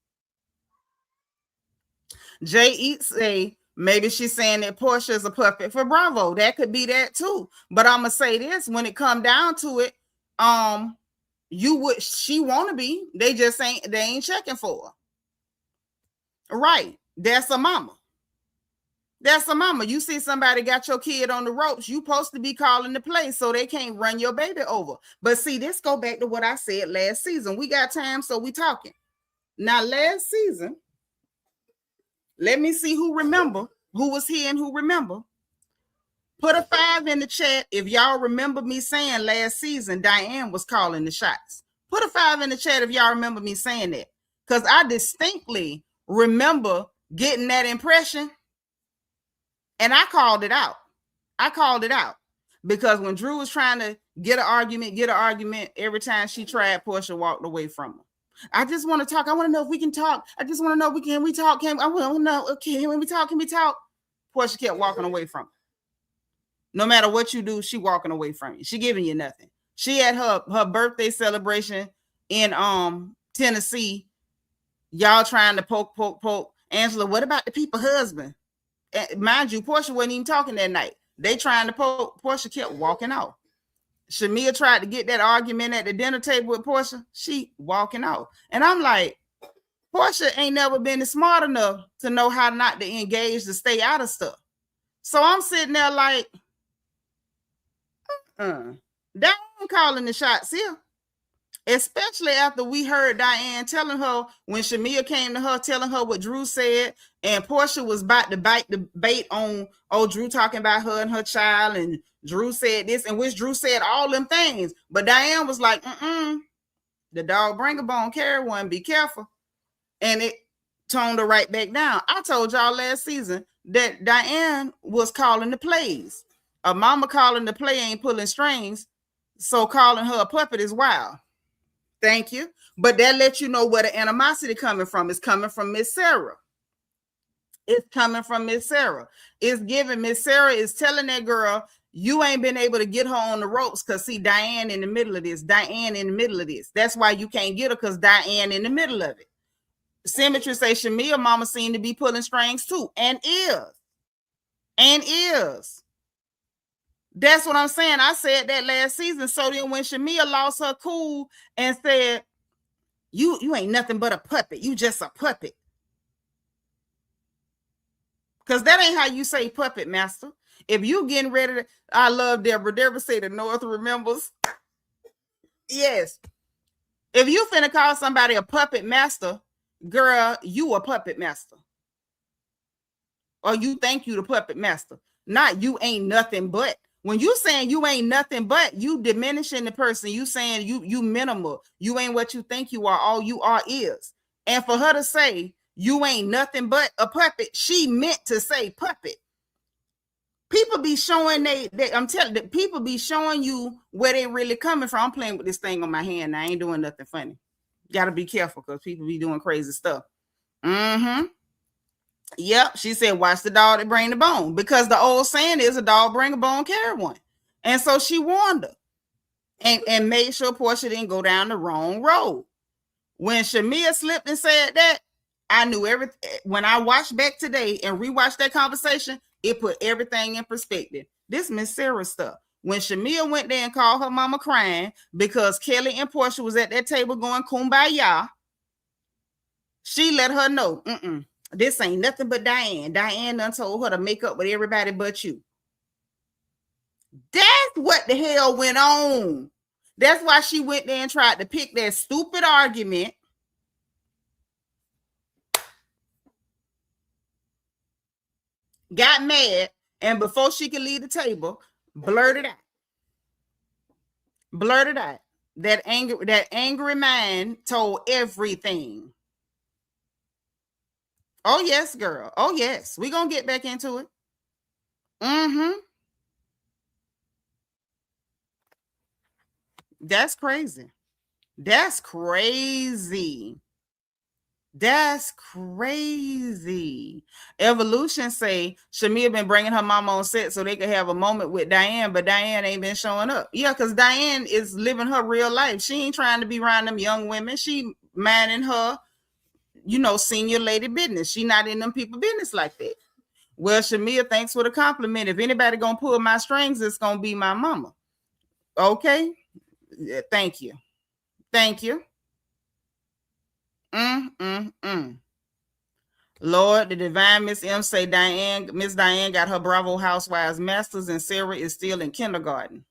Jay Eats say maybe she's saying that Porsha is a puppet for Bravo. That could be that too. But I'm gonna say this: when it come down to it, she want to be. They ain't checking for her. Right? That's a mama. That's a mama. You see somebody got your kid on the ropes, you supposed to be calling the play so they can't run your baby over. But see, this go back to what I said last season. We got time, so we talking. Now, last season, let me see who remember, who was here and who remember. Put a 5 in the chat if y'all remember me saying last season Diane was calling the shots. Put a 5 in the chat if y'all remember me saying that. Because I distinctly remember getting that impression. And I called it out. Because when Drew was trying to get an argument, every time she tried, Porsha walked away from her. I just want to talk. I want to know if we can talk. I just want to know can we talk? I want to know, okay, when we talk, can we talk? Porsha kept walking away from her. No matter what you do, she walking away from you. She giving you nothing. She had her birthday celebration in Tennessee. Y'all trying to poke. Angela, what about the people's husband? And mind you, Porsha wasn't even talking that night. They trying to poke. Porsha kept walking out. Shamia tried to get that argument at the dinner table with Porsha. She walking out. And I'm like, Porsha ain't never been smart enough to know how not to engage, to stay out of stuff. So I'm sitting there like, Diane calling the shots here. Especially after we heard Diane telling her, when Shamia came to her, telling her what Drew said, and Porsha was about to bite the bait on, Drew talking about her and her child, and Drew said this, and which Drew said all them things. But Diane was like, the dog bring a bone, carry one, be careful. And it toned her right back down. I told y'all last season that Diane was calling the plays. A mama calling the play ain't pulling strings, so calling her a puppet is wild. Thank you. But that lets you know where the animosity coming from. It's coming from Miss Sarah. It's coming from Miss Sarah. It's giving Miss Sarah is telling that girl, you ain't been able to get her on the ropes because see Diane in the middle of this. Diane in the middle of this. That's why you can't get her, because Diane in the middle of it. Symmetry say Shamia mama seem to be pulling strings too, and is. That's what I'm saying. I said that last season. So then when Shamia lost her cool and said, you ain't nothing but a puppet. You just a puppet. Because that ain't how you say puppet, master. If you getting ready to, I love Deborah. Deborah say the North remembers. Yes. If you finna call somebody a puppet master, girl, you a puppet master. Or you think you the puppet master. Not you ain't nothing but. When you saying you ain't nothing but, you diminishing the person. You saying you minimal. You ain't what you think you are. All you are is. And for her to say you ain't nothing but a puppet, she meant to say puppet. People be showing I'm telling you, people be showing you where they really coming from. I'm playing with this thing on my hand. I ain't doing nothing funny. Gotta be careful because people be doing crazy stuff. Yep, she said, watch the dog that bring the bone. Because the old saying is a dog bring a bone, carry one. And so she warned her and made sure Porsha didn't go down the wrong road. When Shamia slipped and said that, I knew everything. When I watched back today and rewatched that conversation, it put everything in perspective. This Miss Sarah stuff. When Shamia went there and called her mama crying because Kelly and Porsha was at that table going kumbaya, she let her know, this ain't nothing but Diane. Diane done told her to make up with everybody but you. That's what the hell went on. That's why she went there and tried to pick that stupid argument. Got mad, and before she could leave the table, blurted out. That angry man told everything. Oh, yes, girl. Oh, yes. We're going to get back into it. That's crazy. That's crazy. Evolution say Shamia been bringing her mama on set so they could have a moment with Diane, but Diane ain't been showing up. Yeah, because Diane is living her real life. She ain't trying to be around them young women. She minding her, senior lady business. She not in them people business like that. Well, Shamia, thanks for the compliment. If anybody gonna pull my strings, it's gonna be my mama. Okay. Thank you. Lord, the divine Miss M say Miss Diane got her Bravo Housewives masters and Sarah is still in kindergarten.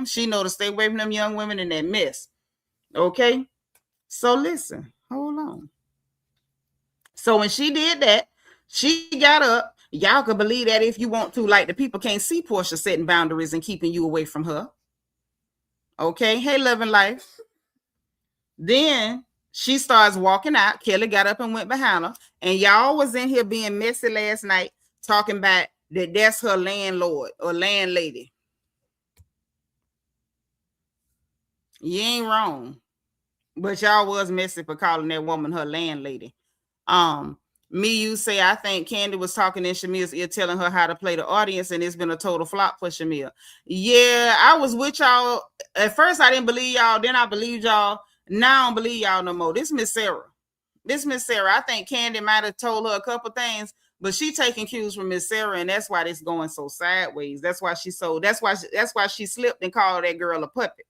She know to stay away from them young women in that mess. Okay. So listen, hold on. So when she did that, she got up. Y'all can believe that if you want to. Like, the people can't see Porsha setting boundaries and keeping you away from her. Okay. Hey, loving life. Then she starts walking out. Kelly got up and went behind her. And y'all was in here being messy last night, talking about that's her landlord or landlady. You ain't wrong. But y'all was messy for calling that woman her landlady. You say, I think Candy was talking in Shamia's ear, telling her how to play the audience, and it's been a total flop for Shamia. Yeah, I was with y'all. At first, I didn't believe y'all. Then I believed y'all. Now I don't believe y'all no more. This Miss Sarah. I think Candy might have told her a couple things, but she taking cues from Miss Sarah, and that's why this going so sideways. That's why she slipped and called that girl a puppet.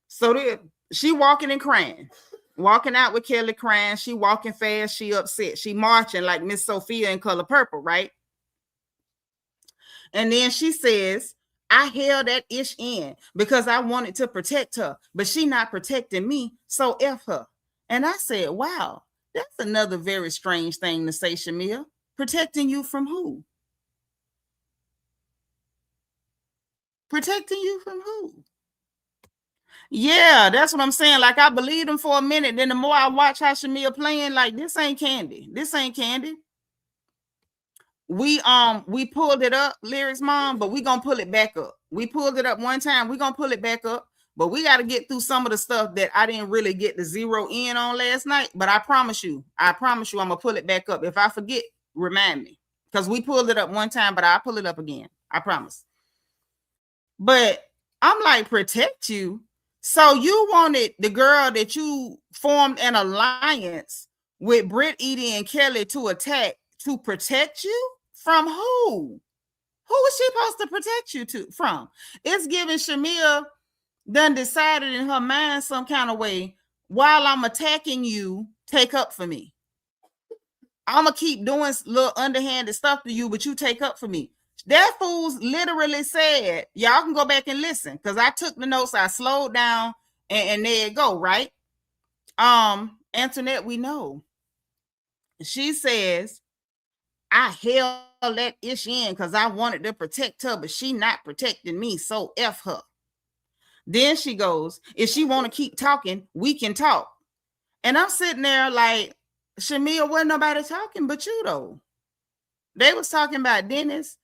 So she walking and crying. Walking out with Kelly crying. She walking fast. She upset. She marching like Miss Sophia in Color Purple, right? And then she says, I held that ish in because I wanted to protect her, but she not protecting me, so F her. And I said, wow, that's another very strange thing to say, Shamia. Protecting you from who? Protecting you from who? Yeah, that's what I'm saying. Like, I believed him for a minute. Then the more I watch how Shamia playing, like, this ain't Candy. This ain't Candy. We pulled it up, Lyrics Mom, but we gonna pull it back up. We pulled it up one time. We gonna pull it back up, but we got to get through some of the stuff that I didn't really get to zero in on last night. But I promise you, I'm gonna pull it back up. If I forget, remind me, because we pulled it up one time, but I'll pull it up again. I promise. But I'm like, protect you. So you wanted the girl that you formed an alliance with, Britt, Edie, and Kelly, to attack, to protect you from who? Who is she supposed to protect you from? It's giving Shamia done decided in her mind some kind of way, while I'm attacking you, take up for me. I'm going to keep doing little underhanded stuff to you, but you take up for me. That fool's literally said, y'all can go back and listen, because I took the notes, I slowed down, and there it go, right? Antoinette, we know. She says, I held that ish in because I wanted to protect her, but she not protecting me, so F her. Then she goes, if she want to keep talking, we can talk. And I'm sitting there like, Shamia, wasn't nobody talking but you, though. They was talking about Dennis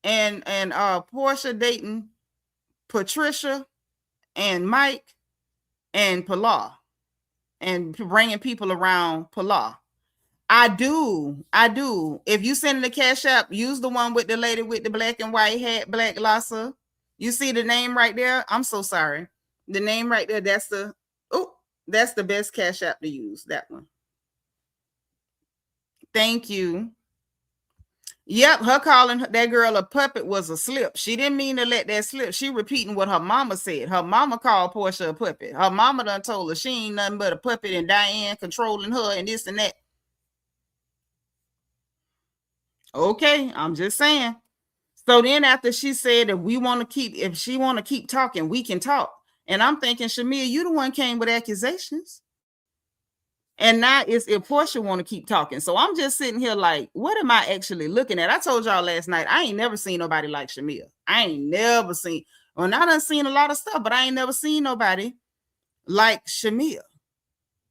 and Porsha dating Patricia and Mike and Pilar, and bringing people around Pilar. I do. If you send the Cash App, use the one with the lady with the black and white hat, Black Lassa. You see the name right there? I'm so sorry. The name right there, that's the best Cash App to use, that one. Thank you. Yep, her calling that girl a puppet was a slip. She didn't mean to let that slip. She repeating what her mama said. Her mama called Porsha a puppet. Her mama done told her she ain't nothing but a puppet, and Diane controlling her and this and that. Okay, I'm just saying. So then after she said that if she want to keep talking, we can talk. And I'm thinking, Shamia, you the one came with accusations. And now it's if Porsha want to keep talking. So I'm just sitting here like, what am I actually looking at? I told y'all last night, I ain't never seen nobody like Shamia. I done seen a lot of stuff, but I ain't never seen nobody like Shamia.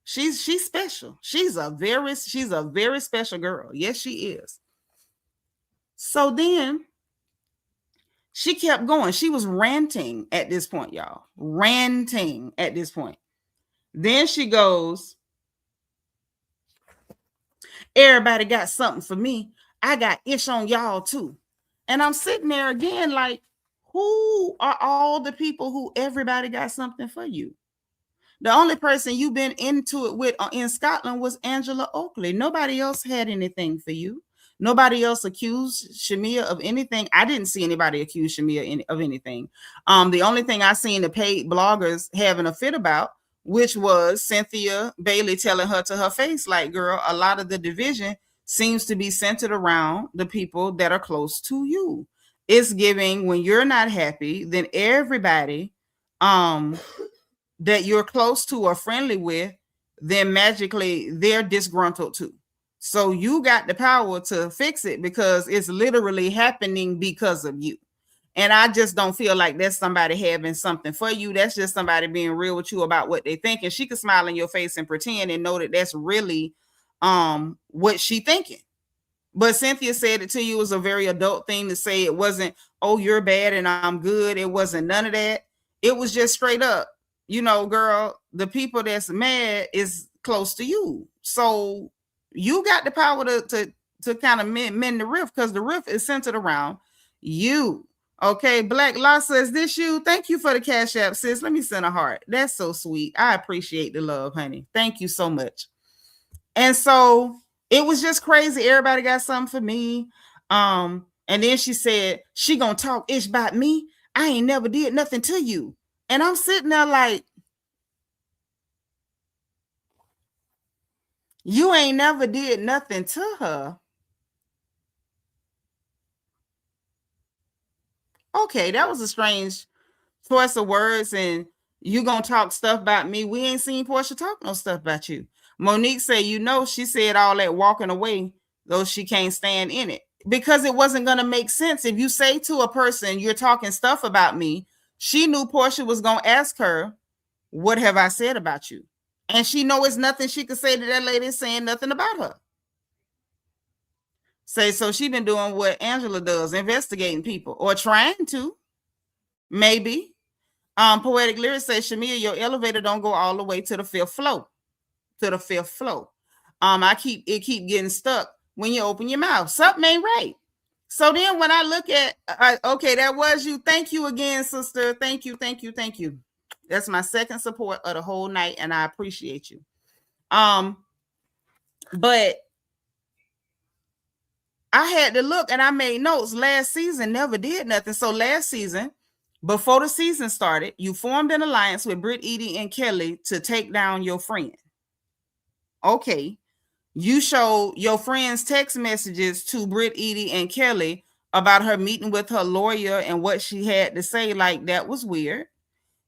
She's special. She's a very special girl. Yes, she is. So then she kept going. She was ranting at this point, y'all. Ranting at this point. Then she goes, everybody got something for me. I got ish on y'all too. And I'm sitting there again like, who are all the people who everybody got something for you? The only person you've been into it with in Scotland was Angela Oakley. Nobody else had anything for you. Nobody else accused Shamia of anything. I didn't see anybody accuse Shamia of anything. The only thing I seen the paid bloggers having a fit about, which was Cynthia Bailey telling her to her face, like, girl, a lot of the division seems to be centered around the people that are close to you. It's giving, when you're not happy, then everybody that you're close to or friendly with, then magically they're disgruntled too. So you got the power to fix it because it's literally happening because of you. And I just don't feel like that's somebody having something for you. That's just somebody being real with you about what they think. And she could smile in your face and pretend and know that that's really what she thinking. But Cynthia said it to you. It was a very adult thing to say. It wasn't, oh, you're bad and I'm good. It wasn't none of that. It was just straight up, you know, girl, the people that's mad is close to you. So you got the power to kind of mend the rift, because the rift is centered around you. Okay, Black Law says, this you? Thank you for the Cash App, sis. Let me send a heart. That's so sweet. I appreciate the love, honey. Thank you so much. And so it was just crazy. Everybody got something for me. And then she said, she gonna talk ish about me. I ain't never did nothing to you. And I'm sitting there like, you ain't never did nothing to her. Okay, that was a strange choice of words. And you gonna talk stuff about me. We ain't seen Porsha talk no stuff about you. Monique said, she said all that walking away, though she can't stand in it. Because it wasn't gonna make sense. If you say to a person, you're talking stuff about me, she knew Porsha was gonna ask her, what have I said about you? And she know it's nothing she could say to that lady saying nothing about her. So she been doing what Angela does, investigating people, or trying to, maybe. Poetic Lyrics says, Shamia, your elevator don't go all the way to the fifth floor. I keep getting stuck when you open your mouth. Something ain't right. So then when I look at, okay, that was you. Thank you again, sister. Thank you. That's my second support of the whole night, and I appreciate you. But I had to look, and I made notes. Last season never did nothing. So last season, before the season started, you formed an alliance with Britt, Edie, and Kelly to take down your friend. Okay. You showed your friend's text messages to Britt, Edie, and Kelly about her meeting with her lawyer and what she had to say. Like, that was weird.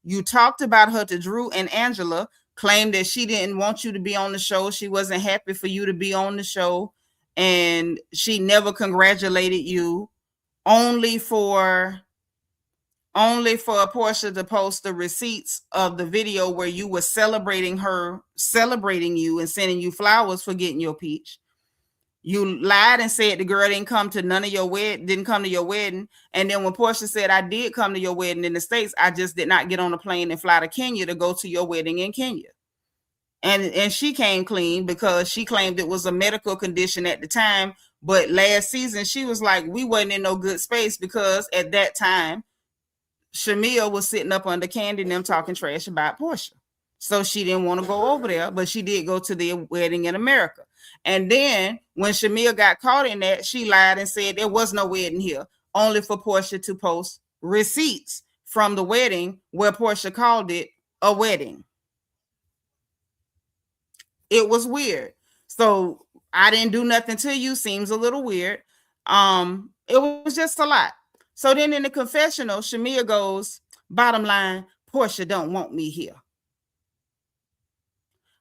You talked about her to Drew and Angela, claimed that she didn't want you to be on the show. She wasn't happy for you to be on the show. And she never congratulated you, only for Porsha to post the receipts of the video where you were celebrating you and sending you flowers for getting your peach. You lied and said the girl didn't come to your wedding. And then when Porsha said, I did come to your wedding in the States, I just did not get on a plane and fly to Kenya to go to your wedding in Kenya. And she came clean because she claimed it was a medical condition at the time. But last season, she was like, we wasn't in no good space because at that time, Shamia was sitting up under Candy and them talking trash about Porsha. So she didn't want to go over there, but she did go to the wedding in America. And then when Shamia got caught in that, she lied and said there was no wedding here, only for Porsha to post receipts from the wedding where Porsha called it a wedding. It was weird. So I didn't do nothing to you. Seems a little weird. It was just a lot. So then in the confessional, Shamia goes, bottom line, Porsha don't want me here.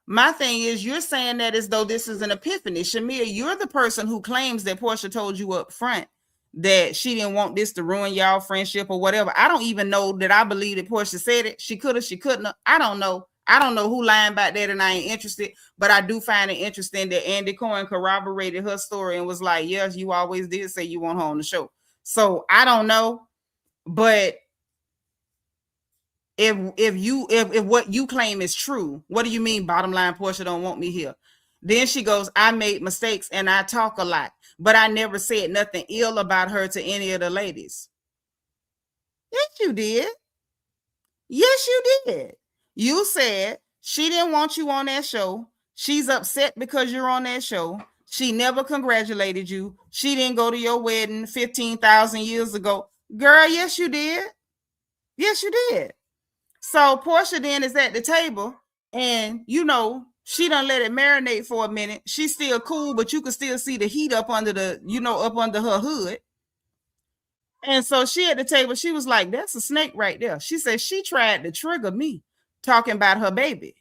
My thing is, you're saying that as though this is an epiphany. Shamia, you're the person who claims that Porsha told you up front that she didn't want this to ruin y'all friendship or whatever. I don't even know that I believe that Porsha said it. She could have, she couldn't have. I don't know. I don't know who lying about that, and I ain't interested, but I do find it interesting that Andy Cohen corroborated her story and was like, yes, you always did say you want her on the show. So I don't know, but if what you claim is true, what do you mean bottom line Porsha don't want me here? Then she goes, I made mistakes and I talk a lot, but I never said nothing ill about her to any of the ladies. Yes, you did. Yes, you did. You said she didn't want you on that show. She's upset because you're on that show. She never congratulated you. She didn't go to your wedding 15,000 years ago. Girl, yes, you did. Yes, you did. So Porsha then is at the table and, she done let it marinate for a minute. She's still cool, but you can still see the heat up under up under her hood. And so she at the table, she was like, that's a snake right there. She said she tried to trigger me talking about her baby,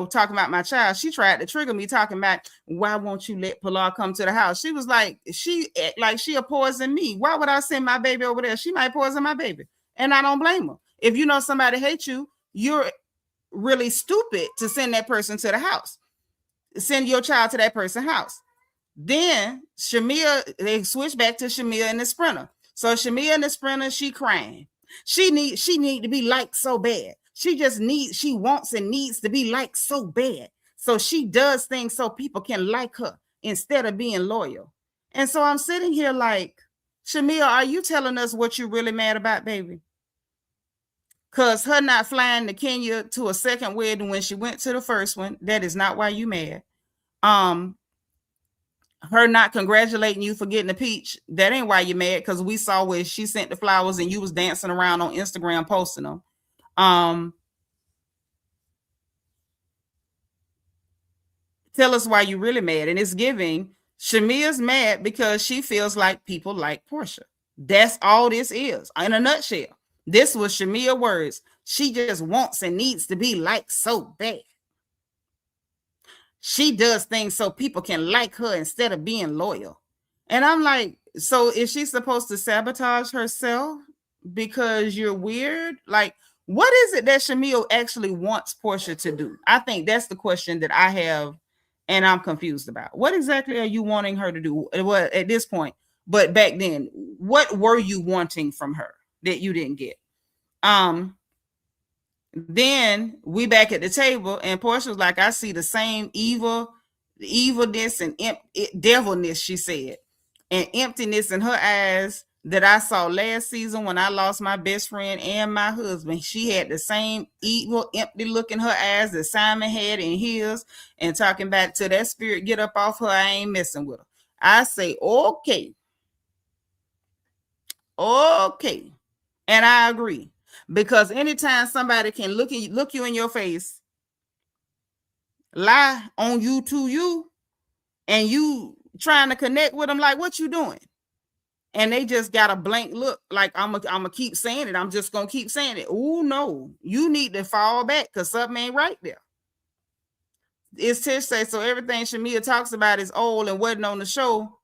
talking about my child. She tried to trigger me talking about, why won't you let Pilar come to the house? She was like, she'll poison me. Why would I send my baby over there? She might poison my baby. And I don't blame her. If you know somebody hates you, you're really stupid to send that person to the house. Send your child to that person's house. Then Shamia, they switch back to Shamia and the Sprinter. So Shamia and the Sprinter, she crying. She need to be liked so bad. She wants and needs to be liked so bad. So she does things so people can like her. instead of being loyal. And so I'm sitting here like, Shamia, are you telling us what you're really mad about, baby? Because her not flying to Kenya to a second wedding when she went to the first one, that is not why you mad. Her not congratulating you for getting a peach, that ain't why you mad, because we saw where she sent the flowers and you was dancing around on Instagram posting them. Tell us why you really mad. And it's giving Shamia's mad because she feels like people like Porsha. That's all this is in a nutshell. This was Shamia words. She just wants and needs to be liked so bad. She does things so people can like her instead of being loyal. And I'm like, so is she supposed to sabotage herself because you're weird? Like, what is it that Shamia actually wants Porsha to do? I think that's the question that I have and I'm confused about. What exactly are you wanting her to do? Well, at this point, but back then, what were you wanting from her that you didn't get? Then we back at the table and Porsha was like, I see the same evilness and devilness, she said, and emptiness in her eyes that I saw last season when I lost my best friend and my husband. She had the same evil, empty look in her eyes that Simon had in his, and talking back to that spirit, get up off her, I ain't messing with her. I say, okay. And I agree. Because anytime somebody can look you in your face, lie on you to you, and you trying to connect with them, like, what you doing? And they just got a blank look, like, I'm gonna keep saying it. I'm just gonna keep saying it. Oh no, you need to fall back because something ain't right there. It's Tish say, so everything Shamia talks about is old and wasn't on the show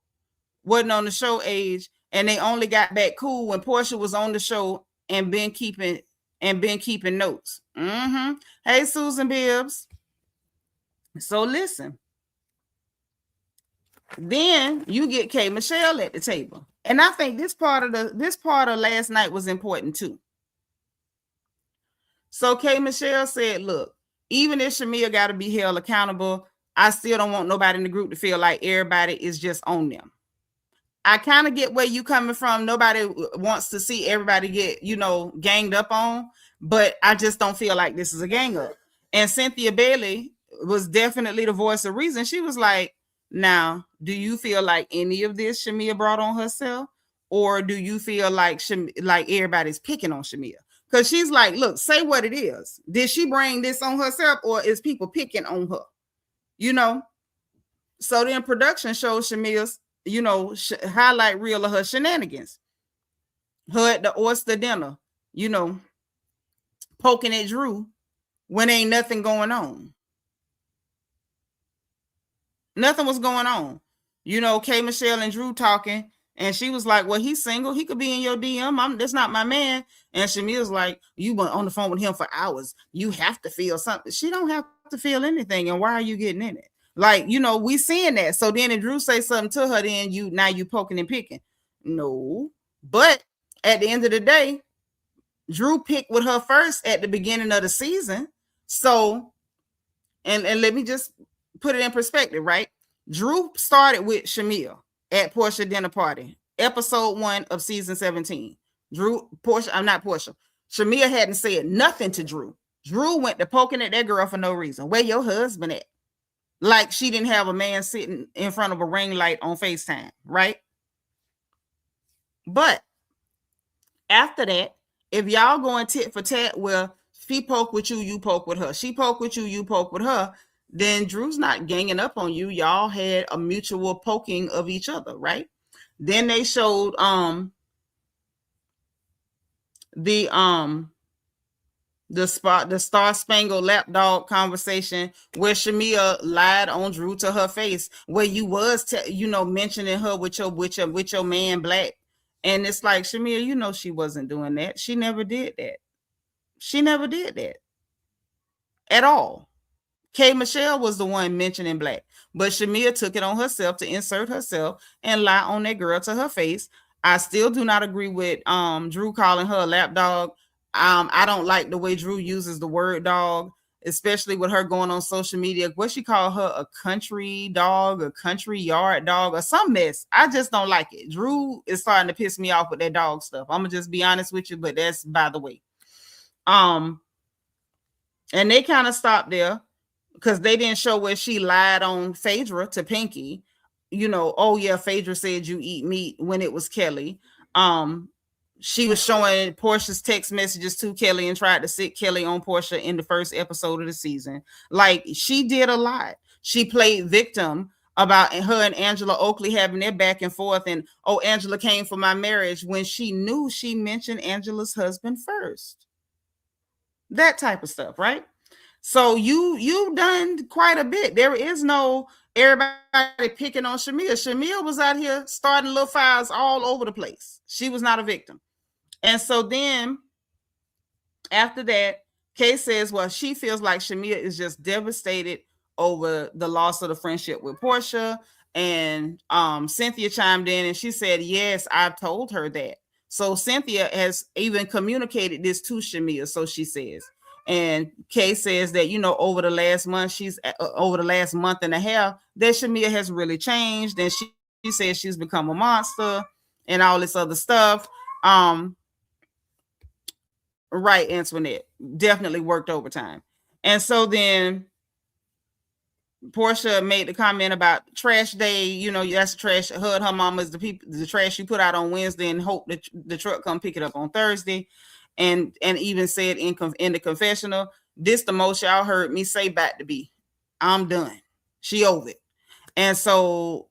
age, and they only got back cool when Porsha was on the show and been keeping notes. Hey, Susan Bibbs. So listen. Then you get K Michelle at the table. And I think this part of last night was important too. So K Michelle said, look, even if Shamia got to be held accountable, I still don't want nobody in the group to feel like everybody is just on them. I kind of get where you coming from. Nobody wants to see everybody get, ganged up on, but I just don't feel like this is a gang up. And Cynthia Bailey was definitely the voice of reason. She was like, now, do you feel like any of this Shamia brought on herself? Or do you feel like everybody's picking on Shamia? Because she's like, look, say what it is. Did she bring this on herself, or is people picking on her? So then production shows Shamia's, highlight reel of her shenanigans. Her at the oyster dinner, poking at Drew when ain't nothing going on. Nothing was going on. K Michelle and Drew talking, and she was like, well, he's single. He could be in your DM. That's not my man. And Shamia's like, you went on the phone with him for hours. You have to feel something. She don't have to feel anything. And why are you getting in it? Like, we seeing that. So then if Drew say something to her, then you poking and picking. No. But at the end of the day, Drew picked with her first at the beginning of the season. So, and let me just put it in perspective, right? Drew started with Shamia at Porsha dinner party, episode 1 of season 17. Shamia hadn't said nothing to Drew. Drew went to poking at that girl for no reason. Where your husband at? Like she didn't have a man sitting in front of a ring light on FaceTime, right? But after that, if y'all going tit for tat, well, she poke with you, you poke with her. She poke with you, you poke with her. Then Drew's not ganging up on you. Y'all had a mutual poking of each other, right? Then they showed the Star Spangled Lapdog conversation where Shamia lied on Drew to her face, where you was mentioning her with your man Black, and it's like, Shamia, she wasn't doing that. She never did that. She never did that at all. K Michelle was the one mentioning Black, but Shamia took it on herself to insert herself and lie on that girl to her face. I still do not agree with Drew calling her a lapdog. I don't like the way Drew uses the word dog. especially with her going on social media. What she called her, a country dog, a country yard dog, or some mess. I just don't like it. Drew is starting to piss me off with that dog stuff. I'm gonna just be honest with you, but that's by the way. And they kind of stopped there because they didn't show where she lied on Phaedra to Pinky. You know, oh yeah, Phaedra said you eat meat when it was Kelly. She was showing Porsha's text messages to Kelly and tried to sit Kelly on Porsha in the first episode of the season. Like, she did a lot. She played victim about her and Angela Oakley having their back and forth, and oh, Angela came for my marriage, when she knew she mentioned Angela's husband first. That type of stuff, right? So you've done quite a bit. There is no everybody picking on Shamia. Shamia was out here starting little fires all over the place. She was not a victim. And so then after that, Kay says, well, she feels like Shamia is just devastated over the loss of the friendship with Porsha. And Cynthia chimed in and she said, yes, I've told her that. So Cynthia has even communicated this to Shamia, so she says. And Kay says that, you know, over the last month and a half, that Shamia has really changed. And she says she's become a monster and all this other stuff. Right, Antoinette. Definitely worked overtime. And so then Porsha made the comment about trash day. You know, that's trash. Her and her mama is the trash you put out on Wednesday and hope that the truck come pick it up on Thursday. And even said in the confessional, this the most y'all heard me say back to be. I'm done. She over it. And so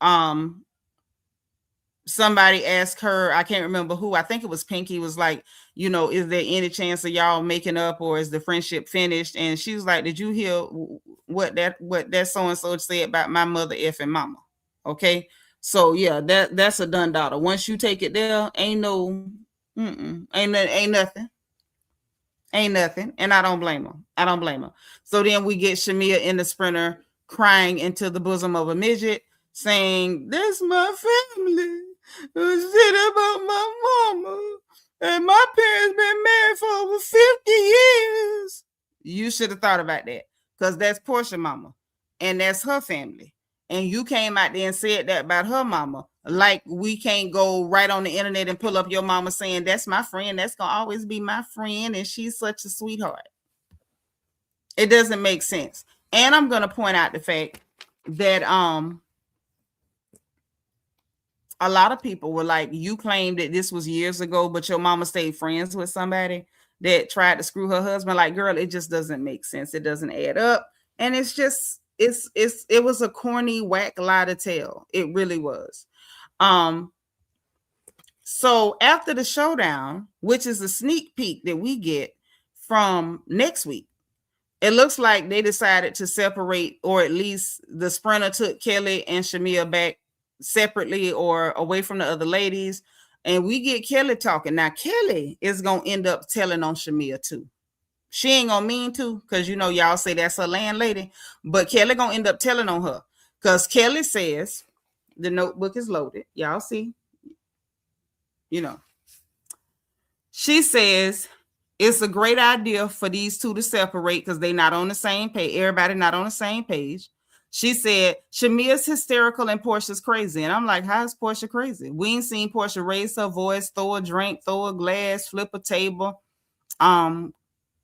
somebody asked her, I can't remember who, I think it was Pinky, was like, you know, is there any chance of y'all making up, or is the friendship finished? And she was like, did you hear what that so-and-so said about my mother effing mama? Okay. So yeah, that's a done daughter. Once you take it there, ain't nothing. Ain't nothing. And I don't blame her. So then we get Shamia in the Sprinter crying into the bosom of a midget, saying, that's my family. Shit about my mama. And my parents been married for over 50 years. You should have thought about that, because that's Porsha mama. And that's her family. And you came out there and said that about her mama. Like, we can't go right on the internet and pull up your mama saying, that's my friend. That's going to always be my friend. And she's such a sweetheart. It doesn't make sense. And I'm going to point out the fact that a lot of people were like, you claimed that this was years ago, but your mama stayed friends with somebody that tried to screw her husband. Like, girl, it just doesn't make sense. It doesn't add up. And it's just, it was a corny whack lie to tell. It really was. So after the showdown, which is a sneak peek that we get from next week, it looks like they decided to separate, or at least the Sprinter took Kelly and Shamia back separately or away from the other ladies. And we get Kelly talking. Now, Kelly is going to end up telling on Shamia too. She ain't going to mean to, because, you know, y'all say that's her landlady. But Kelly going to end up telling on her, because Kelly says, the notebook is loaded. Y'all see, you know, she says it's a great idea for these two to separate because they're not on the same page. Everybody not on the same page. She said, Shamia's hysterical and Porsha's crazy. And I'm like, how is Porsha crazy? We ain't seen Porsha raise her voice, throw a drink, throw a glass, flip a table,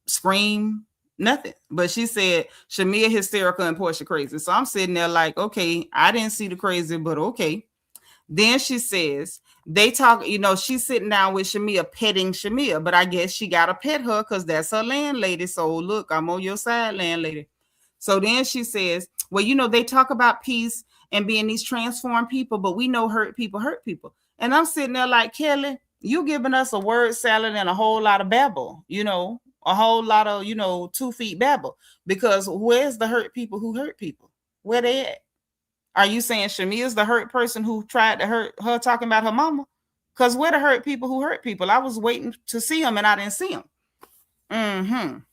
scream, nothing. But she said, Shamia hysterical and Porsha crazy. So I'm sitting there like, okay, I didn't see the crazy, but okay. Then she says, they talk, you know, she's sitting down with Shamia, petting Shamia, but I guess she got to pet her because that's her landlady. So look, I'm on your side, landlady. So then she says, well, you know, they talk about peace and being these transformed people, but we know hurt people hurt people. And I'm sitting there like, Kelly, you giving us a word salad and a whole lot of babble, you know, a whole lot of, you know, 2 feet babble, because where's the hurt people who hurt people? Where they at? Are you saying Shamia's the hurt person who tried to hurt her talking about her mama? Because where the hurt people who hurt people? I was waiting to see them and I didn't see them.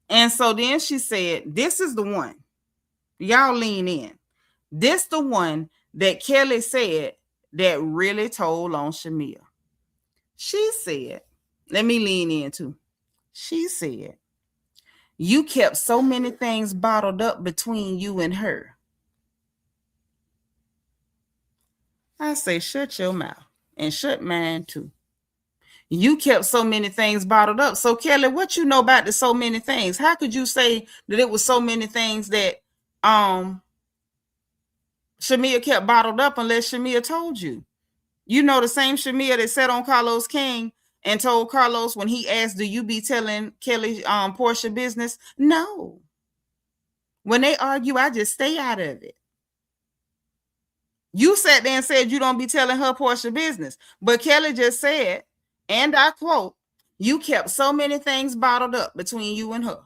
And so then she said, this is the one. Y'all lean in. This the one that Kelly said that really told on Shamia. She said, let me lean in too. She said, You kept so many things bottled up between you and her. I say, shut your mouth and shut mine too. You kept so many things bottled up. So Kelly, what you know about the so many things? How could you say that it was so many things that Shamia kept bottled up unless Shamia told you? You know, the same Shamia that sat on Carlos King and told Carlos when he asked, do you be telling Kelly Porsha business? No. When they argue, I just stay out of it. You sat there and said you don't be telling her Porsha business. But Kelly just said, and I quote, you kept so many things bottled up between you and her.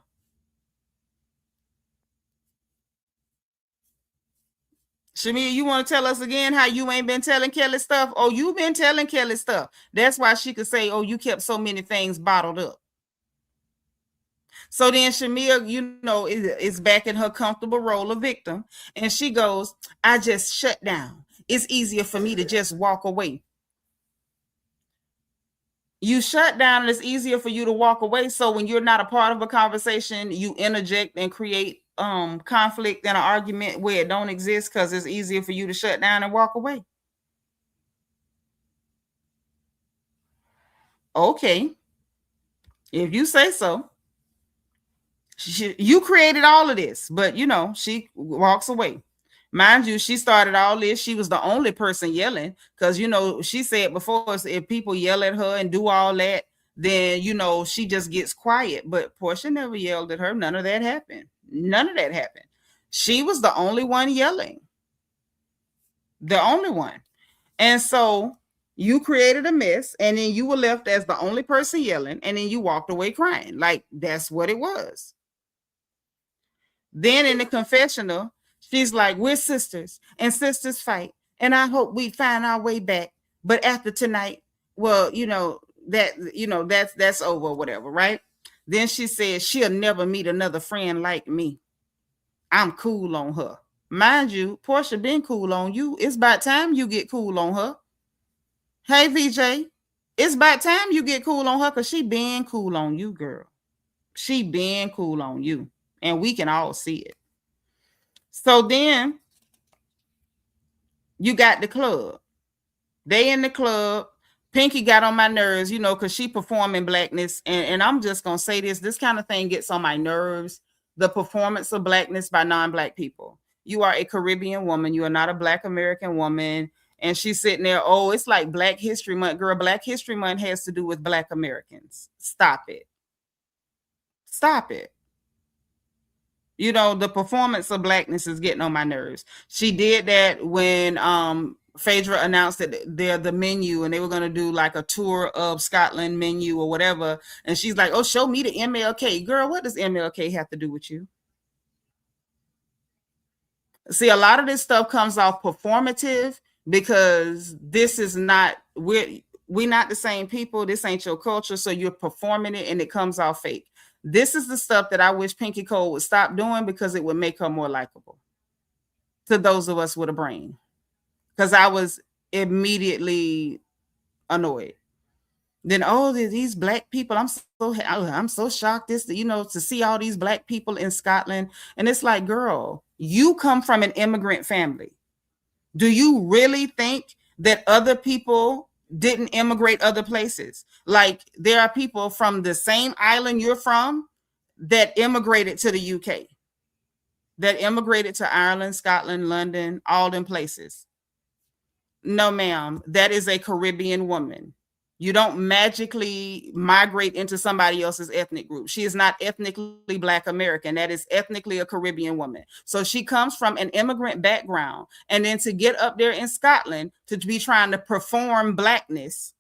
Shamia, you want to tell us again how you ain't been telling Kelly stuff? Oh, you've been telling Kelly stuff. That's why she could say, oh, you kept so many things bottled up. So then Shamia, you know, is back in her comfortable role of victim. And she goes, I just shut down. It's easier for me to just walk away. You shut down and it's easier for you to walk away. So when you're not a part of a conversation, you interject and create conflict and an argument where it don't exist because it's easier for you to shut down and walk away. Okay. If you say so. You created all of this, but you know, she walks away. Mind you, she started all this. She was the only person yelling because, you know, she said before, if people yell at her and do all that, then, you know, she just gets quiet. But Porsha never yelled at her. None of that happened. None of that happened. She was the only one yelling. The only one. And so you created a mess and then you were left as the only person yelling and then you walked away crying. Like, that's what it was. Then in the confessional, she's like, we're sisters and sisters fight. And I hope we find our way back. But after tonight, well, you know, that's over or whatever, right? Then she says she'll never meet another friend like me. I'm cool on her. Mind you, Porsha been cool on you. It's about time you get cool on her. Hey, VJ, it's about time you get cool on her because she been cool on you, girl. She been cool on you. And we can all see it. So then you got the club. They in the club. Pinky got on my nerves, you know, because she performing blackness. And I'm just going to say this kind of thing gets on my nerves. The performance of blackness by non-black people. You are a Caribbean woman. You are not a Black American woman. And she's sitting there, oh, it's like Black History Month. Girl, Black History Month has to do with Black Americans. Stop it. Stop it. You know, the performance of blackness is getting on my nerves. She did that when Phaedra announced that they're the menu and they were going to do like a tour of Scotland menu or whatever. And she's like, oh, show me the MLK. Girl, what does MLK have to do with you? See, a lot of this stuff comes off performative because this is not, we're not the same people. This ain't your culture. So you're performing it and it comes off fake. This is the stuff that I wish Pinky Cole would stop doing because it would make her more likable to those of us with a brain. Because I was immediately annoyed. Then, oh, these black people, I'm so shocked to see all these black people in Scotland. And it's like, girl, you come from an immigrant family. Do you really think that other people didn't immigrate other places? Like, there are people from the same island you're from that immigrated to the UK, that immigrated to Ireland, Scotland, London, all them places. No, ma'am, that is a Caribbean woman. You don't magically migrate into somebody else's ethnic group. She is not ethnically Black American. That is ethnically a Caribbean woman. So she comes from an immigrant background. And then to get up there in Scotland to be trying to perform blackness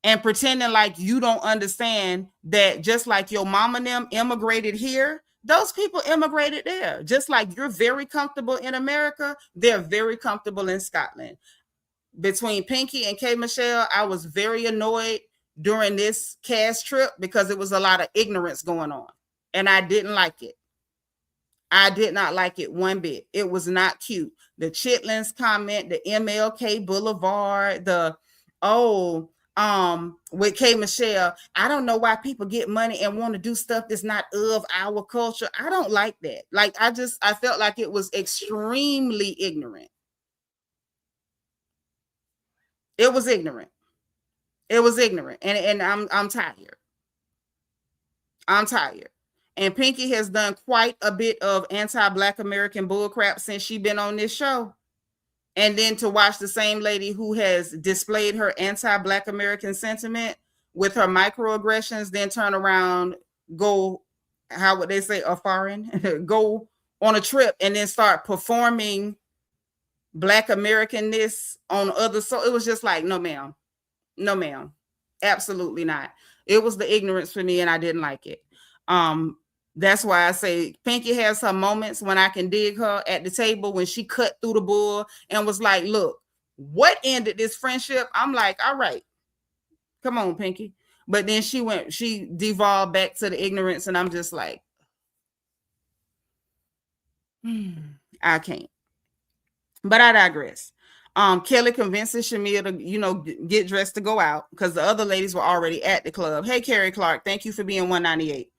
and pretending like you don't understand that just like your mama and them immigrated here, those people immigrated there. Just like you're very comfortable in America, they're very comfortable in Scotland. Between Pinky and K. Michelle, I was very annoyed during this cast trip because it was a lot of ignorance going on. And I didn't like it. I did not like it one bit. It was not cute. The Chitlins comment, the MLK Boulevard, with K Michelle, I don't know why people get money and want to do stuff that's not of our culture. I don't like that. Like, I felt like it was extremely ignorant. It was ignorant. It was ignorant. And I'm tired. I'm tired. And Pinky has done quite a bit of anti-Black American bullcrap since she's been on this show. And then to watch the same lady who has displayed her anti-Black American sentiment with her microaggressions, then turn around, go, how would they say, a foreign, go on a trip and then start performing Black Americanness on others. So it was just like, no, ma'am. No, ma'am. Absolutely not. It was the ignorance for me, and I didn't like it. That's why I say Pinky has her moments when I can dig her at the table, when she cut through the bull and was like, look, what ended this friendship? I'm like, all right, come on, Pinky. But then she devolved back to the ignorance, and I'm just like, I can't. But I digress. Kelly convinces Shamia to, get dressed to go out because the other ladies were already at the club. Hey, Carrie Clark, thank you for being 198.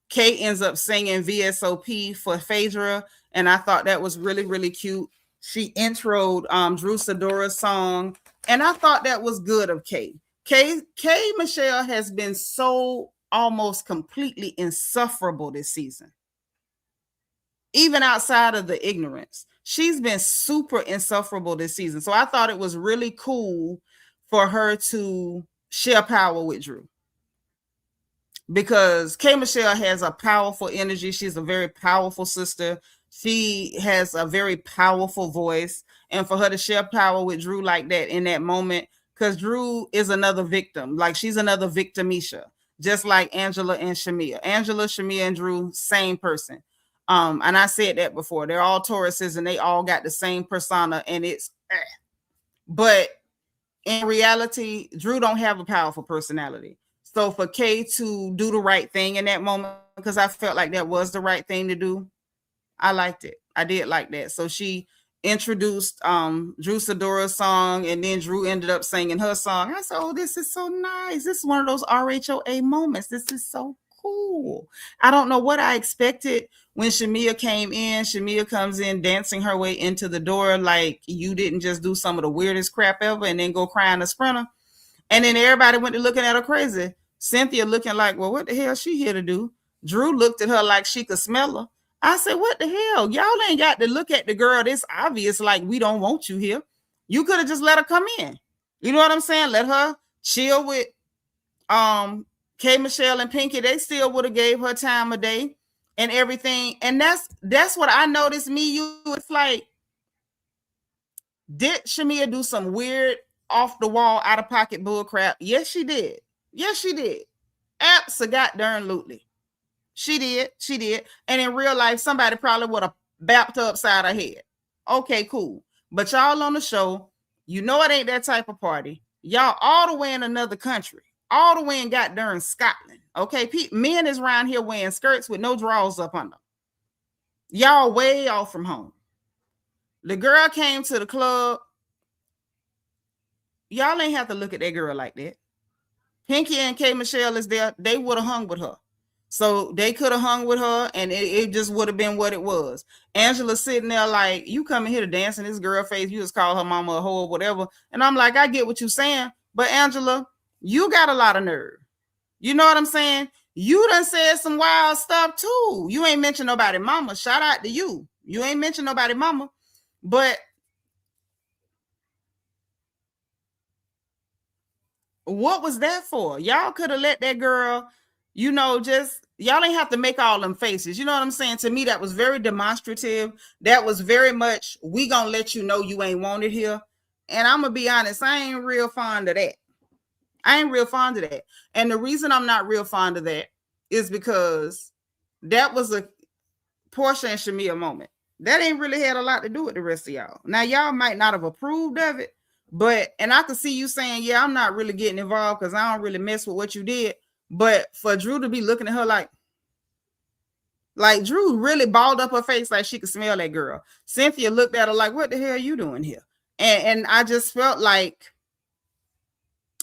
Kay ends up singing VSOP for Phaedra, and I thought that was really, really cute. She introed Drew Sidora's song, and I thought that was good of Kay. Kay Michelle has been so almost completely insufferable this season. Even outside of the ignorance, she's been super insufferable this season. So I thought it was really cool for her to share power with Drew. Because K Michelle has a powerful energy. She's a very powerful sister. She has a very powerful voice. And for her to share power with Drew like that in that moment, because Drew is another victim. Like, she's another victimisha, just like Angela and Shamia. Angela, Shamia, and Drew, same person. And I said that before. They're all Tauruses and they all got the same persona, and it's but in reality, Drew don't have a powerful personality. So for Kay to do the right thing in that moment, because I felt like that was the right thing to do, I liked it. I did like that. So she introduced Drew Sidora's song, and then Drew ended up singing her song. I said, oh, this is so nice. This is one of those RHOA moments. This is so cool. I don't know what I expected when Shamia came in. Shamia comes in dancing her way into the door like you didn't just do some of the weirdest crap ever and then go cry in a sprinter. And then everybody went to looking at her crazy. Cynthia looking like, well, what the hell she here to do? Drew looked at her like she could smell her. I said, what the hell? Y'all ain't got to look at the girl this obvious like we don't want you here. You could have just let her come in. You know what I'm saying? Let her chill with K Michelle and Pinky. They still would have gave her time of day and everything. And that's what I noticed. It's like, did Shamia do some weird off the wall, out of pocket bull crap? Yes, she did. Yes, she did. Abso-goddamn-lutely. She did. And in real life, somebody probably would have bapped her upside her head. Okay, cool. But y'all on the show, you know it ain't that type of party. Y'all all the way in another country. All the way in goddamn Scotland. Okay, men is around here wearing skirts with no drawers up under. Y'all way off from home. The girl came to the club. Y'all ain't have to look at that girl like that. Pinky and K Michelle is there. They would have hung with her. So they could have hung with her, and it just would have been what it was. Angela sitting there like, you coming here to dance in this girl face. You just call her mama a hoe or whatever. And I'm like, I get what you're saying. But Angela, you got a lot of nerve. You know what I'm saying? You done said some wild stuff too. You ain't mentioned nobody mama. Shout out to you. You ain't mentioned nobody mama. But what was that for? Y'all could have let that girl, just, y'all ain't have to make all them faces. You know what I'm saying? To me, that was very demonstrative. That was very much, we gonna let you know you ain't wanted here. And I'm gonna be honest, I ain't real fond of that. And the reason I'm not real fond of that is because that was a Porsha and Shamia moment. That ain't really had a lot to do with the rest of y'all. Now, y'all might not have approved of it, and I could see you saying, yeah, I'm not really getting involved because I don't really mess with what you did. But for Drew to be looking at her like Drew really balled up her face like she could smell that girl. Cynthia looked at her like, what the hell are you doing here? And I just felt like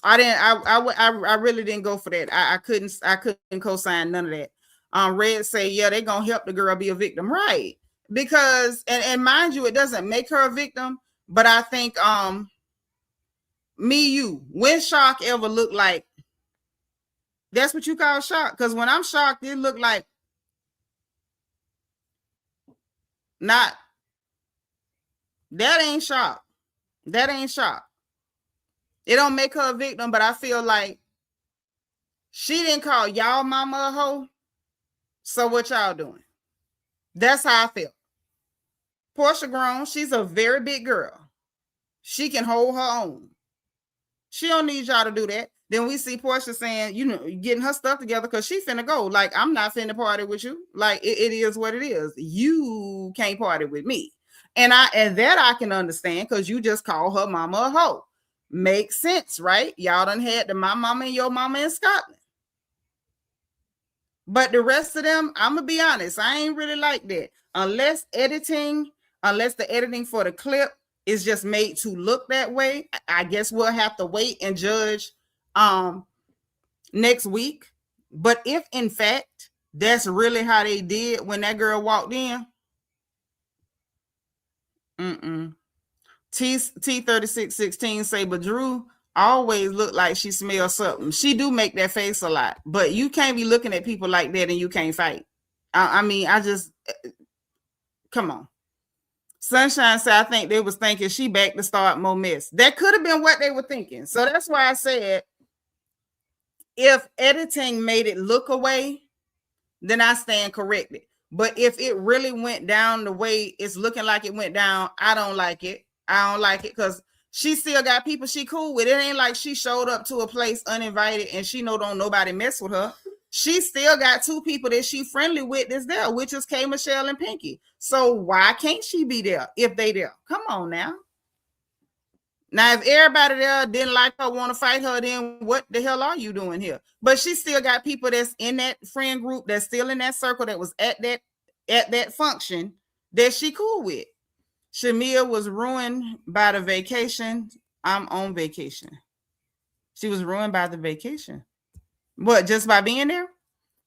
I really didn't go for that. I couldn't co-sign none of that. Red say, yeah, they're gonna help the girl be a victim, right? Because and mind you, it doesn't make her a victim, but I think when shock ever look like that's what you call shock? Because when I'm shocked, it look like not that ain't shock. That ain't shock. It don't make her a victim, but I feel like she didn't call y'all mama a hoe. So what y'all doing? That's how I feel. Porsha grown. She's a very big girl. She can hold her own. She don't need y'all to do that. Then we see Porsha saying, getting her stuff together because she finna go. Like, I'm not finna party with you. Like, it is what it is. You can't party with me. And that I can understand because you just call her mama a hoe. Makes sense, right? Y'all done had my mama and your mama in Scotland. But the rest of them, I'm going to be honest, I ain't really like that. Unless the editing for the clip is just made to look that way, I guess we'll have to wait and judge next week. But if in fact that's really how they did when that girl walked in, T3616 say, but Drew always look like she smells something. She do make that face a lot, but you can't be looking at people like that and you can't fight. I mean, come on. Sunshine said, I think they was thinking she back to start more mess. That could have been what they were thinking. So that's why I said, if editing made it look away, then I stand corrected. But if it really went down the way it's looking like it went down, I don't like it. I don't like it because she still got people she cool with. It ain't like she showed up to a place uninvited and she don't nobody mess with her. She still got two people that she friendly with that's there, which is K. Michelle and Pinky. So why can't she be there if they there? Come on now. Now, if everybody there didn't like her, want to fight her, then what the hell are you doing here? But she still got people that's in that friend group that's still in that circle that was at that function that she cool with. Shamia was ruined by the vacation. I'm on vacation. She was ruined by the vacation. What, just by being there?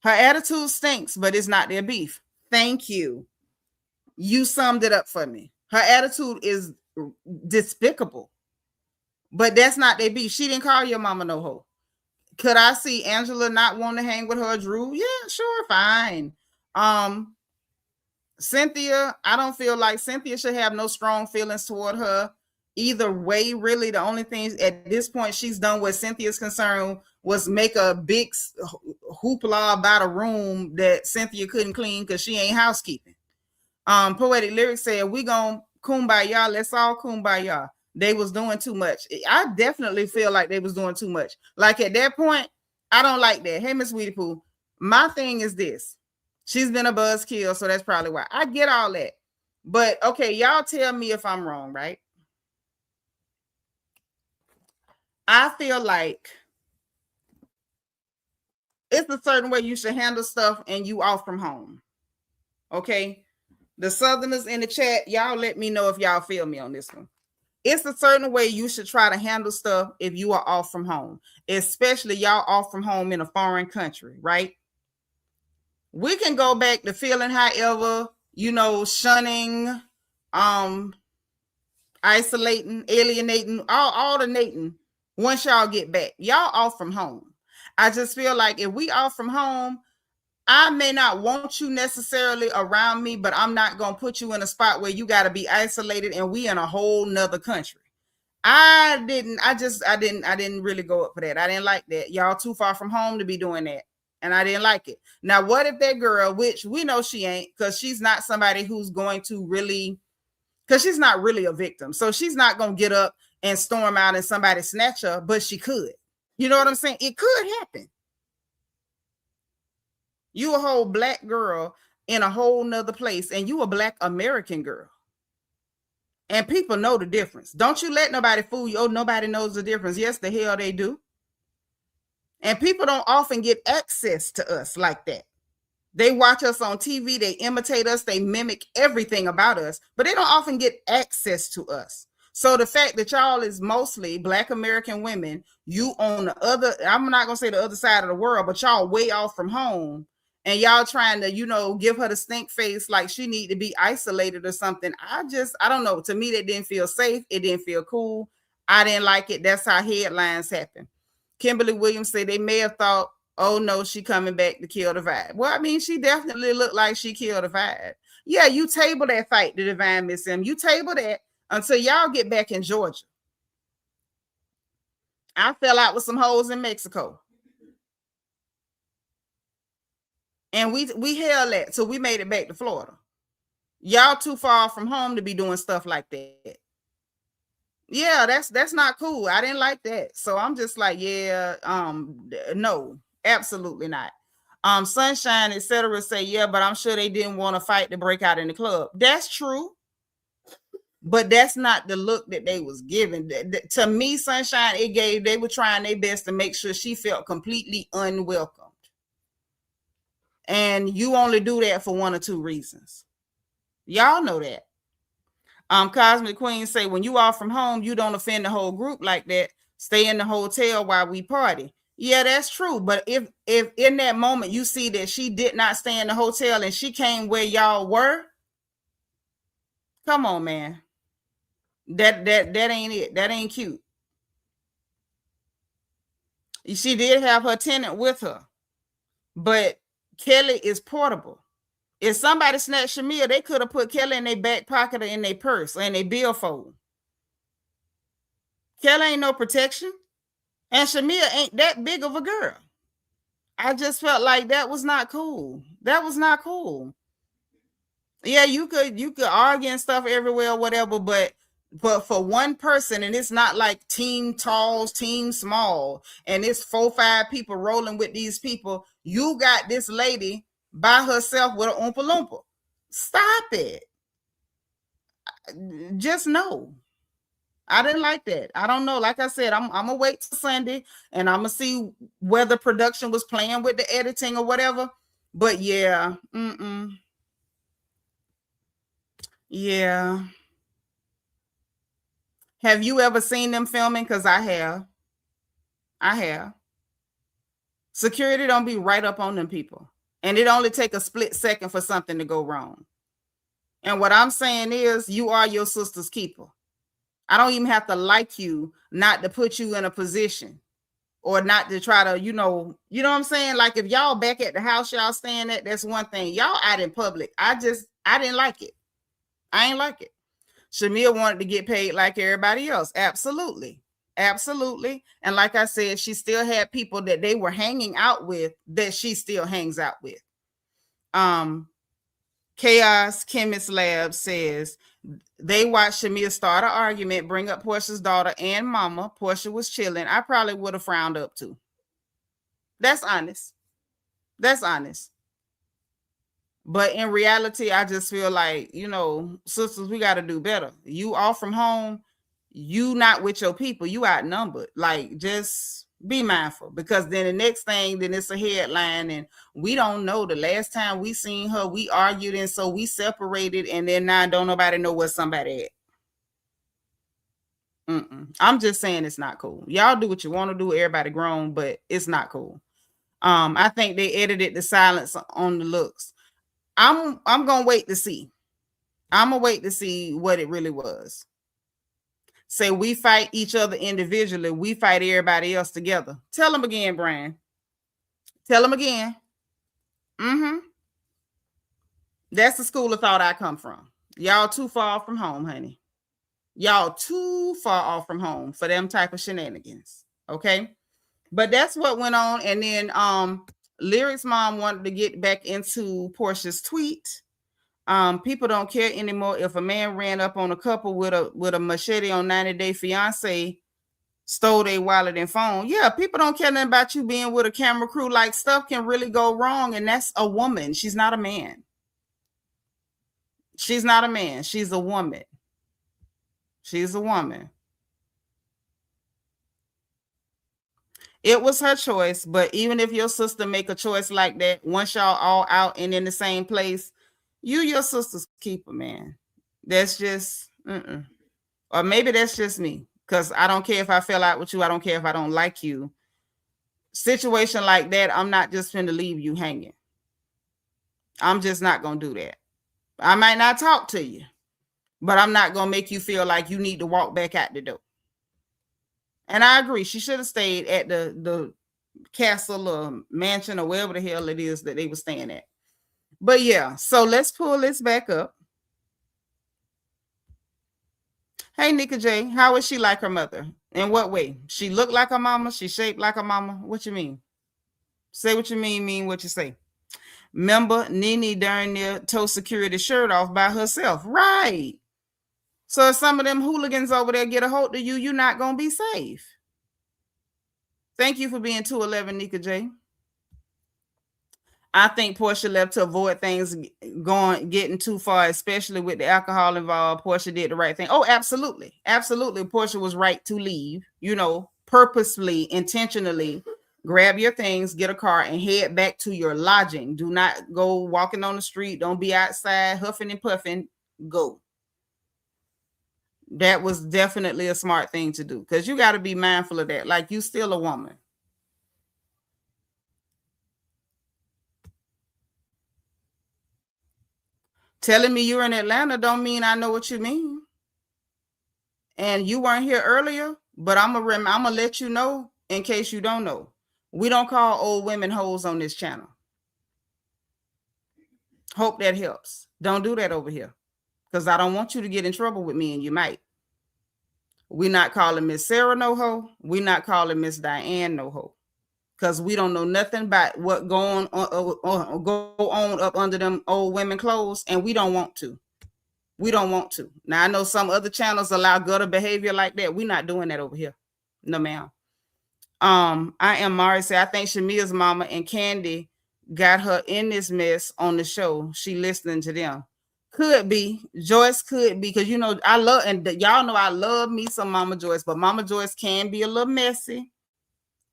Her attitude stinks, but it's not their beef. Thank you. You summed it up for me. Her attitude is despicable, but that's not their beef. She didn't call your mama no hoe. Could I see Angela not want to hang with her, Drew? Yeah, sure, fine. Cynthia, I don't feel like Cynthia should have no strong feelings toward her either way. Really, the only thing at this point she's done what Cynthia's concerned was make a big hoopla about a room that Cynthia couldn't clean because she ain't housekeeping. Poetic Lyrics said, we gonna kumbaya, let's all kumbaya. They was doing too much. I definitely feel like they was doing too much. Like at that point, I don't like that. Hey, Miss Sweetie Poo, my thing is this. She's been a buzzkill, so that's probably why. I get all that. But okay, y'all tell me if I'm wrong, right? I feel like it's a certain way you should handle stuff and you off from home. Okay? The Southerners in the chat, y'all let me know if y'all feel me on this one. It's a certain way you should try to handle stuff if you are off from home, especially y'all off from home in a foreign country, right? We can go back to feeling however, shunning, isolating, alienating, all the nating once y'all get back. Y'all off from home. I just feel like if we off from home, I may not want you necessarily around me, but I'm not going to put you in a spot where you got to be isolated and we in a whole nother country. I didn't really go up for that. I didn't like that. Y'all too far from home to be doing that. And I didn't like it. Now, what if that girl, which we know she ain't, because she's not somebody who's going to really, because she's not really a victim. So she's not going to get up and storm out and somebody snatch her, but she could. You know what I'm saying? It could happen. You a whole black girl in a whole nother place, and you a black American girl. And people know the difference. Don't you let nobody fool you. Oh, nobody knows the difference. Yes, the hell they do. And people don't often get access to us like that. They watch us on TV. They imitate us. They mimic everything about us, but they don't often get access to us. So the fact that y'all is mostly Black American women, you on the other, I'm not going to say the other side of the world, but y'all way off from home, and y'all trying to, you know, give her the stink face like she need to be isolated or something. I don't know. To me, that didn't feel safe. It didn't feel cool. I didn't like it. That's how headlines happen. Kimberly Williams said they may have thought, oh no, she coming back to kill the vibe. Well, I mean, she definitely looked like she killed the vibe. Yeah, you table that fight, the Divine Miss M. You table that until y'all get back in Georgia. I fell out with some hoes in Mexico. And we held that till we made it back to Florida. Y'all too far from home to be doing stuff like that. Yeah, that's not cool. I didn't like that. So I'm just like, yeah, no, absolutely not. Sunshine, etc. say, yeah, but I'm sure they didn't want to fight to break out in the club. That's true. But that's not the look that they was giving. To me, Sunshine, they were trying their best to make sure she felt completely unwelcomed. And you only do that for one or two reasons. Y'all know that. Cosmic Queen say, when you are from home, you don't offend the whole group like that. Stay in the hotel while we party. Yeah, that's true. But if in that moment you see that she did not stay in the hotel and she came where y'all were, come on, man. That ain't it. That ain't cute. She did have her tenant with her, but Kelly is portable. If somebody snatched Shamia, they could have put Kelly in their back pocket or in their purse or in their billfold. Kelly ain't no protection. And Shamia ain't that big of a girl. I just felt like that was not cool. That was not cool. Yeah, you could argue and stuff everywhere or whatever, but for one person, and it's not like team talls, team small, and it's 4-5 people rolling with these people. You got this lady by herself with an Oompa Loompa. Stop it. Just no. I didn't like that. I don't know. Like I said, I'm gonna wait till Sunday and I'm gonna see whether production was playing with the editing or whatever. But yeah, yeah. Have you ever seen them filming? Because I have. Security don't be right up on them people. And it only take a split second for something to go wrong. And what I'm saying is, you are your sister's keeper. I don't even have to like you not to put you in a position or not to try to, you know what I'm saying? Like if y'all back at the house y'all staying at, that's one thing. Y'all out in public. I didn't like it. I ain't like it. Shamia wanted to get paid like everybody else. Absolutely. Absolutely. And like I said, she still had people that they were hanging out with that she still hangs out with. Chaos Chemist Lab says they watched Shamia start an argument, bring up Porsha's daughter and mama. Porsha was chilling. I probably would have frowned up too. That's honest. That's honest. But in reality, I just feel like, sisters, we got to do better. You off from home, you not with your people, you outnumbered. Like, just be mindful, because then the next thing, then it's a headline and we don't know. The last time we seen her, we argued, and so we separated, and then now don't nobody know where somebody at. I'm just saying it's not cool. Y'all do what you want to do. Everybody grown, but it's not cool. I think they edited the silence on the looks. I'm gonna wait to see. I'm gonna wait to see what it really was. Say we fight each other individually, we fight everybody else together. Tell them again, Brian. Tell them again. That's the school of thought I come from. Y'all too far from home, honey. Y'all too far off from home for them type of shenanigans. Okay. But that's what went on. And then Lyric's mom wanted to get back into Porsha's tweet. People don't care anymore if a man ran up on a couple with a machete on 90 Day Fiance, stole their wallet and phone. Yeah, people don't care nothing about you being with a camera crew. Like, stuff can really go wrong, and that's a woman. She's not a man. She's not a man. She's a woman. She's a woman. It was her choice, but even if your sister make a choice like that, once y'all all out and in the same place, you your sister's keeper, man. That's just Or maybe that's just me, because I don't care if I fell out with you. I don't care if I don't like you. Situation like that, I'm not just finna leave you hanging. I'm just not going to do that. I might not talk to you, but I'm not going to make you feel like you need to walk back out the door. And I agree. She should have stayed at the castle or mansion or wherever the hell it is that they were staying at. But yeah, so let's pull this back up. Hey, Nika J, how is she like her mother? In what way? She looked like her mama? She shaped like her mama? What you mean? Say what you mean what you say. Remember, Nene darn near tore Security's shirt off by herself. Right. So if some of them hooligans over there get a hold of you, you're not going to be safe. Thank you for being 211, Nika J. I think Porsha left to avoid things getting too far, especially with the alcohol involved. Porsha did the right thing. Oh, absolutely. Absolutely. Porsha was right to leave, purposefully, intentionally. Grab your things, get a car, and head back to your lodging. Do not go walking on the street. Don't be outside huffing and puffing. Go. That was definitely a smart thing to do, because you got to be mindful of that. Like, you still a woman. Telling me you're in Atlanta don't mean I know what you mean. And you weren't here earlier, but I'm gonna let you know in case you don't know. We don't call old women hoes on this channel. Hope that helps. Don't do that over here, because I don't want you to get in trouble with me, and you might. We're not calling Miss Sarah no hoe. We're not calling Miss Diane no hoe, because we don't know nothing about what go on up under them old women clothes, and we don't want to. We don't want to. Now, I know some other channels allow gutter behavior like that. We're not doing that over here. No, ma'am. I am Mari. I think Shamia's mama and Candy got her in this mess on the show. She listening to them. Could be. Joyce could be, because I love, and y'all know I love me some Mama Joyce, but Mama Joyce can be a little messy.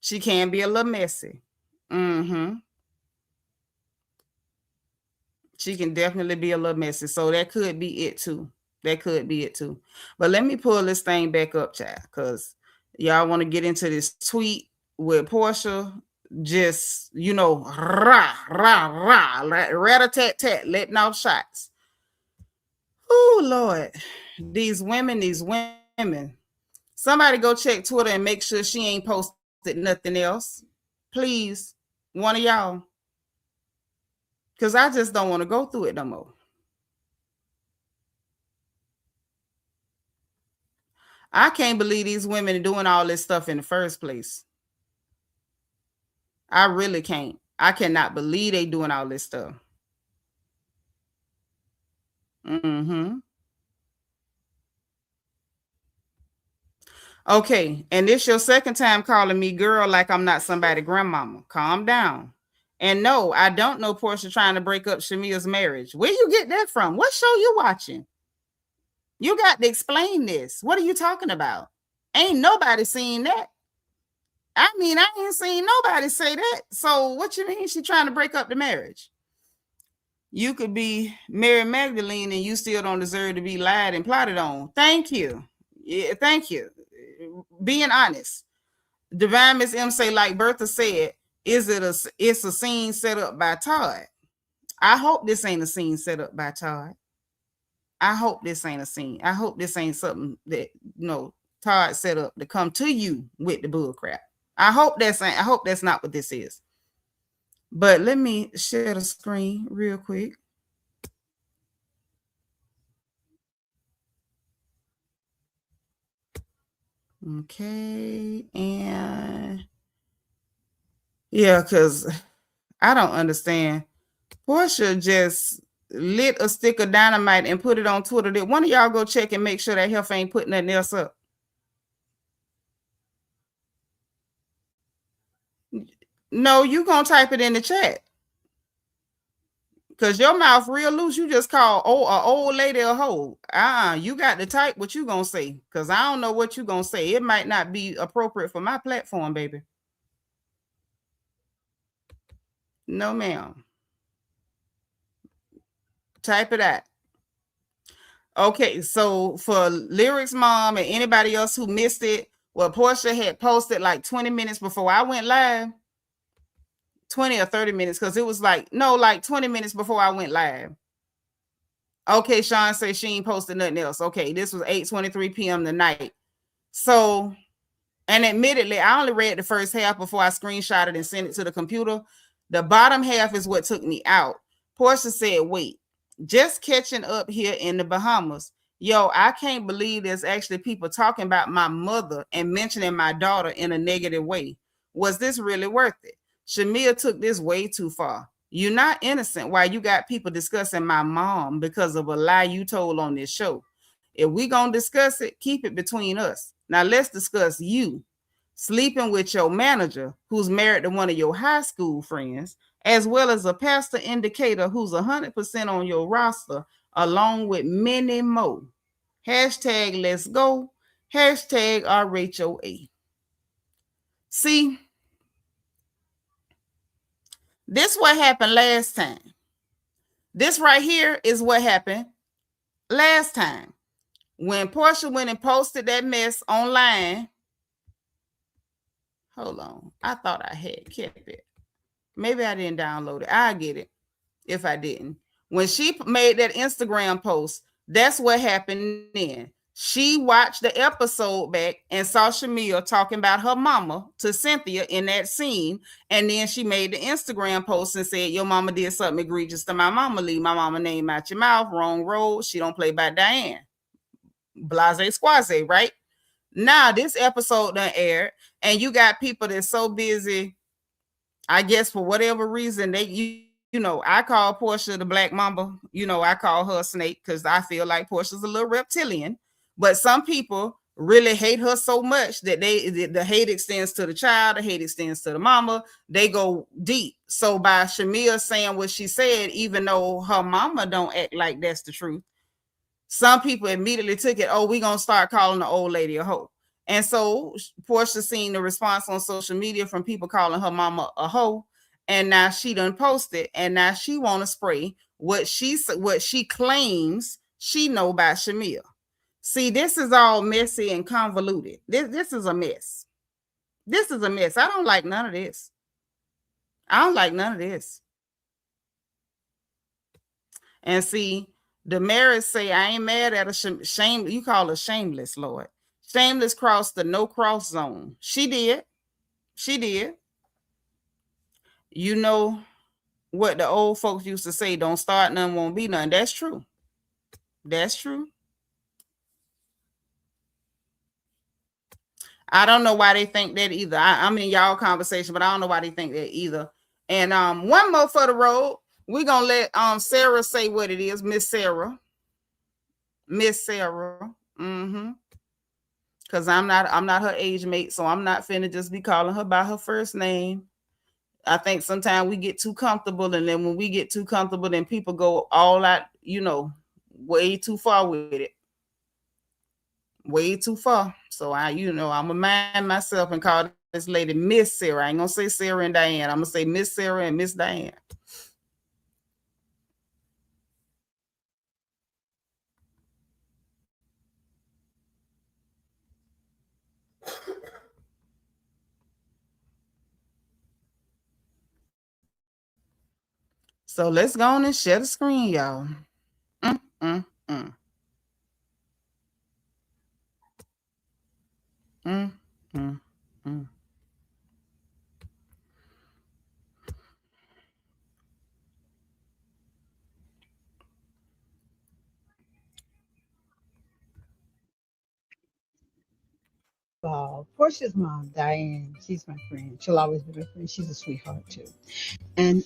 She can be a little messy. She can definitely be a little messy. So that could be it too. That could be it too. But let me pull this thing back up, child, because y'all want to get into this tweet with Porsha. Just, rah, rah, rah, rat-a-tat-tat, letting off shots. Oh, Lord. These women. Somebody go check Twitter and make sure she ain't posted nothing else. Please, one of y'all. Because I just don't want to go through it no more. I can't believe these women are doing all this stuff in the first place. I really can't. I cannot believe they doing all this stuff. Okay, and this your second time calling me girl like I'm not somebody's grandmama. Calm down. And no, I don't know Porsha trying to break up Shamia's marriage. Where you get that from? What show you watching? You got to explain this. What are you talking about? Ain't nobody seen that. I mean, I ain't seen nobody say that. So what you mean she trying to break up the marriage? You could be Mary Magdalene and you still don't deserve to be lied and plotted on. Thank you. Yeah, thank you. Being honest. Divine Miss M say, like Bertha said, it's a scene set up by Todd. I hope this ain't a scene set up by Todd. I hope this ain't a scene. I hope this ain't something that Todd set up to come to you with the bull crap. I hope that's not what this is. But let me share the screen real quick. Okay, and yeah, because I don't understand. Porsha just lit a stick of dynamite and put it on Twitter. Did one of y'all go check and make sure that heifer ain't putting nothing else up? No, you gonna type it in the chat. Because your mouth real loose. You just call an old lady a hoe. You got to type what you gonna say. Because I don't know what you gonna say. It might not be appropriate for my platform, baby. No, ma'am. Type it out. Okay, so for Lyric's mom and anybody else who missed it, well, Porsha had posted like 20 minutes before I went live. 20 or 30 minutes, because it was like 20 minutes before I went live. Okay, Sean says she ain't posted nothing else. Okay, this was 8:23 p.m. tonight. So, and admittedly, I only read the first half before I screenshotted and sent it to the computer. The bottom half is what took me out. Porsha said, wait, just catching up here in the Bahamas. Yo, I can't believe there's actually people talking about my mother and mentioning my daughter in a negative way. Was this really worth it? Shamia took this way too far. You're not innocent while you got people discussing my mom because of a lie you told on this show. If we gonna discuss it, keep it between us. Now let's discuss you sleeping with your manager who's married to one of your high school friends, as well as a pastor indicator who's 100% on your roster, along with many more. Hashtag let's go. Hashtag RHOA. See, this what happened last time. This right here is what happened last time. When Porsha went and posted that mess online. Hold on. I thought I had kept it. Maybe I didn't download it. I'll get it if I didn't. When she made that Instagram post, that's what happened then. She watched the episode back and saw Shamia talking about her mama to Cynthia in that scene. And then she made the Instagram post and said, your mama did something egregious to my mama. Leave my mama name out your mouth. Wrong road. She don't play by Diane. Blase squaze, right? Now this episode done aired and you got people that's so busy, I guess for whatever reason, you know, I call Porsha the Black Mamba. You know, I call her a snake because I feel like Portia's a little reptilian. But some people really hate her so much that the hate extends to the child, the hate extends to the mama. They go deep. So by Shamia saying what she said, even though her mama don't act like that's the truth, some people immediately took it, oh, we're going to start calling the old lady a hoe. And so Porsha seen the response on social media from people calling her mama a hoe. And now she done posted, and now she want to spray what she claims she know about Shamia. See, this is all messy and convoluted. This is a mess. This is a mess. I don't like none of this. I don't like none of this. And see, the Damaris say, I ain't mad at a shame. You call her shameless, Lord. Shameless crossed the no cross zone. She did. She did. You know what the old folks used to say, don't start none, won't be none. That's true. That's true. I don't know why they think that either. I'm in y'all conversation, but I don't know why they think that either. And one more for the road. We're gonna let Sarah say what it is, Miss Sarah. Miss Sarah. Mm-hmm. Because I'm not her age mate, so I'm not finna just be calling her by her first name. I think sometimes we get too comfortable, and then when we get too comfortable, then people go all out, you know, way too far with it. Way too far. So I'm gonna mind myself and call this lady Miss Sarah. I ain't gonna say Sarah and Diane. I'm gonna say Miss Sarah and Miss Diane. So let's go on and share the screen, y'all. Porsha's mom, Diane, she's my friend. She'll always be my friend. She's a sweetheart too. And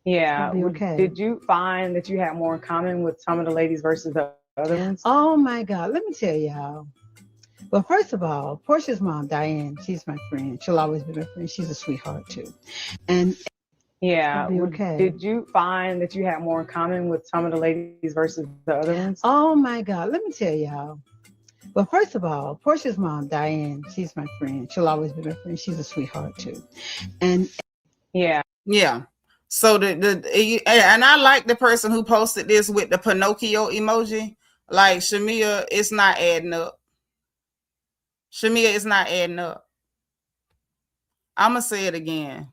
yeah, okay. Did you find that you had more in common with some of the ladies versus the other ones? Oh my God, let me tell y'all. Well, first of all, Porsha's mom, Diane, she's my friend. She'll always be my friend. She's a sweetheart too. And yeah, okay. Did you find that you had more in common with some of the ladies versus the other ones? Oh my God, let me tell y'all. Well, first of all, Porsha's mom, Diane, she's my friend. She'll always be my friend. She's a sweetheart too. And yeah. So and I like the person who posted this with the Pinocchio emoji. Like Shamia, it's not adding up. Shamia, it's not adding up. I'm going to say it again.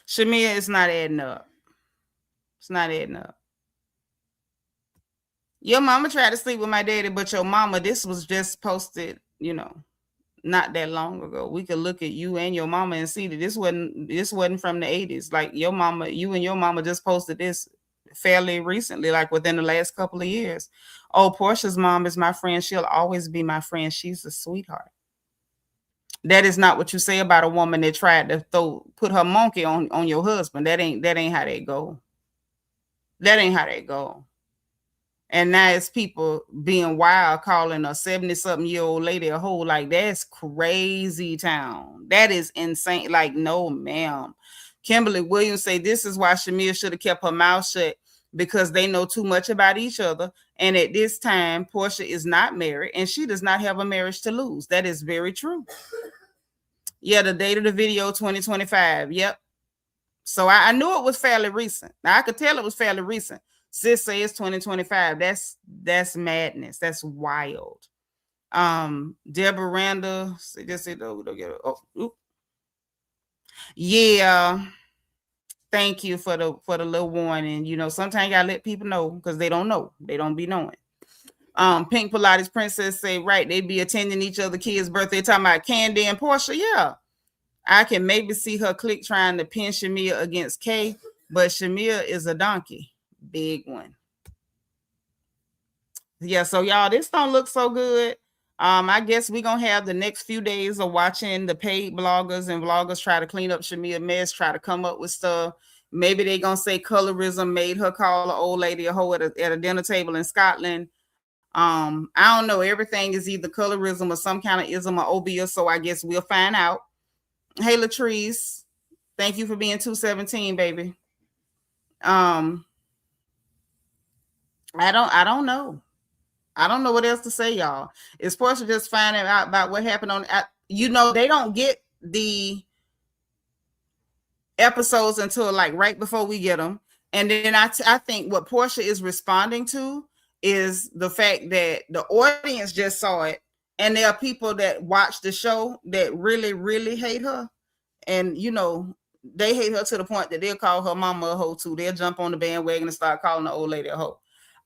Shamia, it's not adding up. It's not adding up. Your mama tried to sleep with my daddy, but your mama, this was just posted, not that long ago. We could look at you and your mama and see that this wasn't from the 80s. Like you and your mama just posted this fairly recently, like within the last couple of years. Oh, Porsha's mom is my friend. She'll always be my friend. She's a sweetheart. That is not what you say about a woman that tried to put her monkey on your husband. That ain't how they go. That ain't how they go. And now it's people being wild, calling a 70-something-year-old lady a hoe. Like, that's crazy town. That is insane. Like, no, ma'am. Kimberly Williams say this is why Shamia should have kept her mouth shut, because they know too much about each other. And at this time, Porsha is not married and she does not have a marriage to lose. That is very true. Yeah, the date of the video, 2025. Yep. So I knew it was fairly recent. Now, I could tell it was fairly recent. Sis says 2025. That's madness. That's wild. Deborah Randall. Yeah. Thank you for the little warning. Sometimes you gotta let people know because they don't know. They don't be knowing. Pink Pilates Princess say, right, they be attending each other kids' birthday, talking about Candy and Porsha. Yeah. I can maybe see her clique trying to pin Shamia against Kay, but Shamia is a donkey. Big one. Yeah, so y'all, this don't look so good. I guess we're gonna have the next few days of watching the paid bloggers and vloggers try to clean up Shamia's mess, try to come up with stuff. Maybe they gonna say colorism made her call an old lady a hoe at a dinner table in Scotland. I don't know. Everything is either colorism or some kind of ism or obia, so I guess we'll find out. Hey, Latrice, thank you for being 217, baby. I don't know. I don't know what else to say, y'all. Is Porsha just finding out about what happened on? They don't get the episodes until like right before we get them, and then I think what Porsha is responding to is the fact that the audience just saw it, and there are people that watch the show that really, really hate her, and they hate her to the point that they'll call her mama a hoe too. They'll jump on the bandwagon and start calling the old lady a hoe.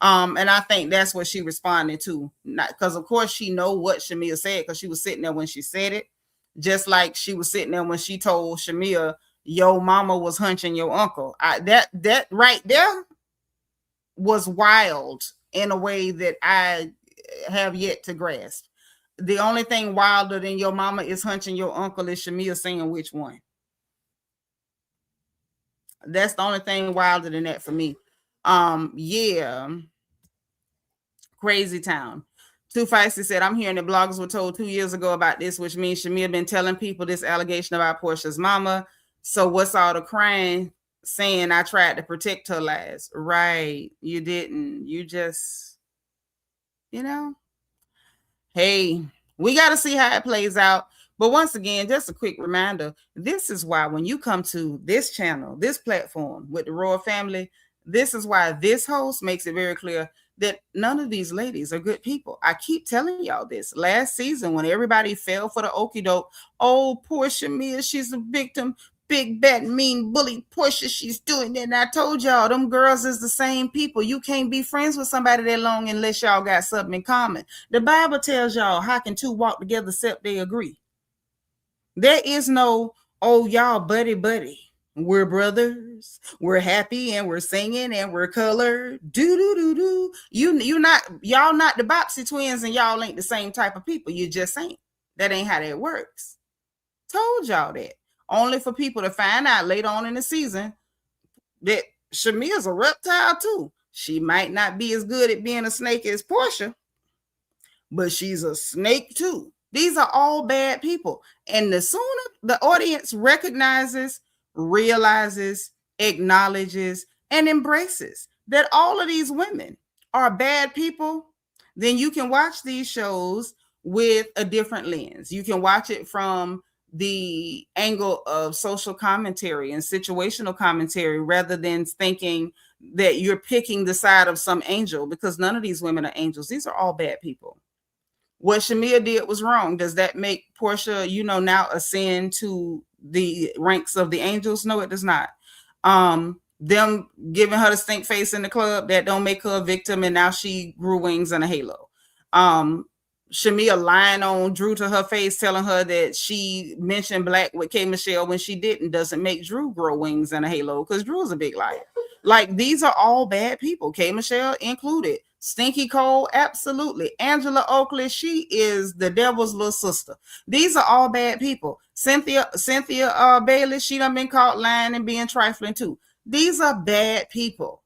And I think that's what she responded to. Not because, of course, she know what Shamia said because she was sitting there when she said it, just like she was sitting there when she told Shamia, "Your mama was hunching your uncle." That right there was wild in a way that I have yet to grasp. The only thing wilder than your mama is hunching your uncle is Shamia saying which one. That's the only thing wilder than that for me. Yeah. Crazy town. Too Feisty said, I'm hearing that bloggers were told 2 years ago about this, which means Shamia been telling people this allegation about Porsha's mama. So what's all the crying saying I tried to protect her lies? Right. You didn't. You just, hey, we got to see how it plays out. But once again, just a quick reminder, this is why when you come to this channel, this platform with the RHOA family, this is why this host makes it very clear that none of these ladies are good people. I keep telling y'all this. Last season, when everybody fell for the okie doke, oh, poor Shamia, she's a victim, big, bad, mean, bully Porsha, she's doing that. And I told y'all, them girls is the same people. You can't be friends with somebody that long unless y'all got something in common. The Bible tells y'all, how can two walk together except they agree? There is no, oh, y'all buddy. We're brothers. We're happy and we're singing and we're colored. Do. Y'all not the Bopsy twins and y'all ain't the same type of people. You just ain't. That ain't how that works. Told y'all that. Only for people to find out later on in the season that Shamia's a reptile too. She might not be as good at being a snake as Porsha, but she's a snake too. These are all bad people. And the sooner the audience recognizes, realizes, acknowledges, and embraces that all of these women are bad people, then you can watch these shows with a different lens. You can watch it from the angle of social commentary and situational commentary rather than thinking that you're picking the side of some angel, because none of these women are angels. These are all bad people. What Shamia did was wrong. Does that make Porsha, now ascend to the ranks of the angels? No, it does not. Them giving her the stink face in the club, that don't make her a victim, and now she grew wings and a halo. Shamia lying on Drew to her face, telling her that she mentioned black with K. Michelle when she didn't, doesn't make Drew grow wings and a halo, because Drew's a big liar. Like, these are all bad people, K. Michelle included. Stinky Cole, absolutely. Angela Oakley, she is the devil's little sister. These are all bad people. Cynthia Bailey, she done been caught lying and being trifling too. These are bad people.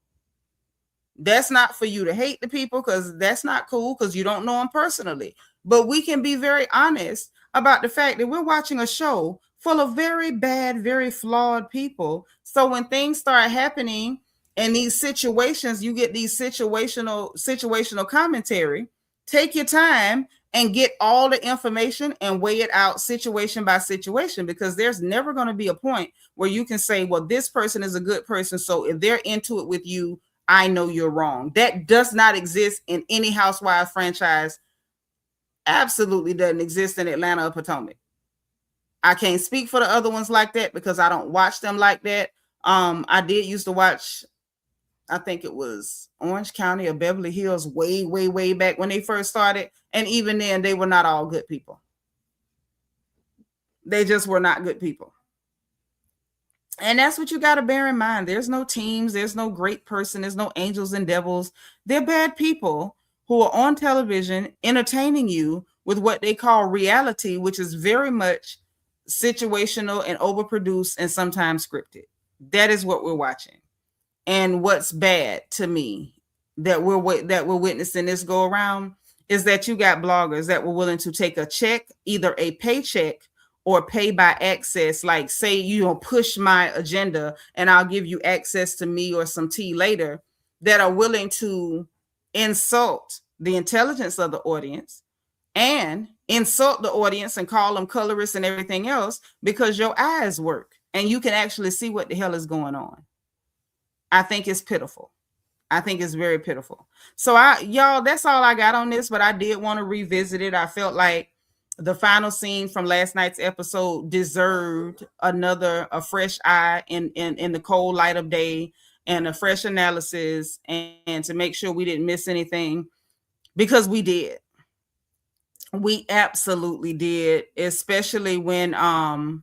That's not for you to hate the people, because that's not cool, because you don't know them personally. But we can be very honest about the fact that we're watching a show full of very bad, very flawed people. So when things start happening in these situations, you get these situational commentary. Take your time and get all the information and weigh it out situation by situation, because there's never going to be a point where you can say, well, this person is a good person, so if they're into it with you, I know you're wrong. That does not exist in any Housewives franchise. Absolutely doesn't exist in Atlanta or Potomac. I can't speak for the other ones like that, because I don't watch them like that. I did used to watch, I think it was Orange County or Beverly Hills way, way, way back when they first started. And even then, they were not all good people. They just were not good people. And that's what you got to bear in mind. There's no teams. There's no great person. There's no angels and devils. They're bad people who are on television entertaining you with what they call reality, which is very much situational and overproduced and sometimes scripted. That is what we're watching. And what's bad to me that we're witnessing this go around is that you got bloggers that were willing to take a check, either a paycheck or pay by access, like say, push my agenda and I'll give you access to me or some tea later, that are willing to insult the intelligence of the audience and insult the audience and call them colorists and everything else, because your eyes work and you can actually see what the hell is going on. I think it's pitiful. I think it's very pitiful. So y'all, that's all I got on this, but I did want to revisit it. I felt like the final scene from last night's episode deserved a fresh eye in the cold light of day, and a fresh analysis, and to make sure we didn't miss anything, because we did. We absolutely did, especially when I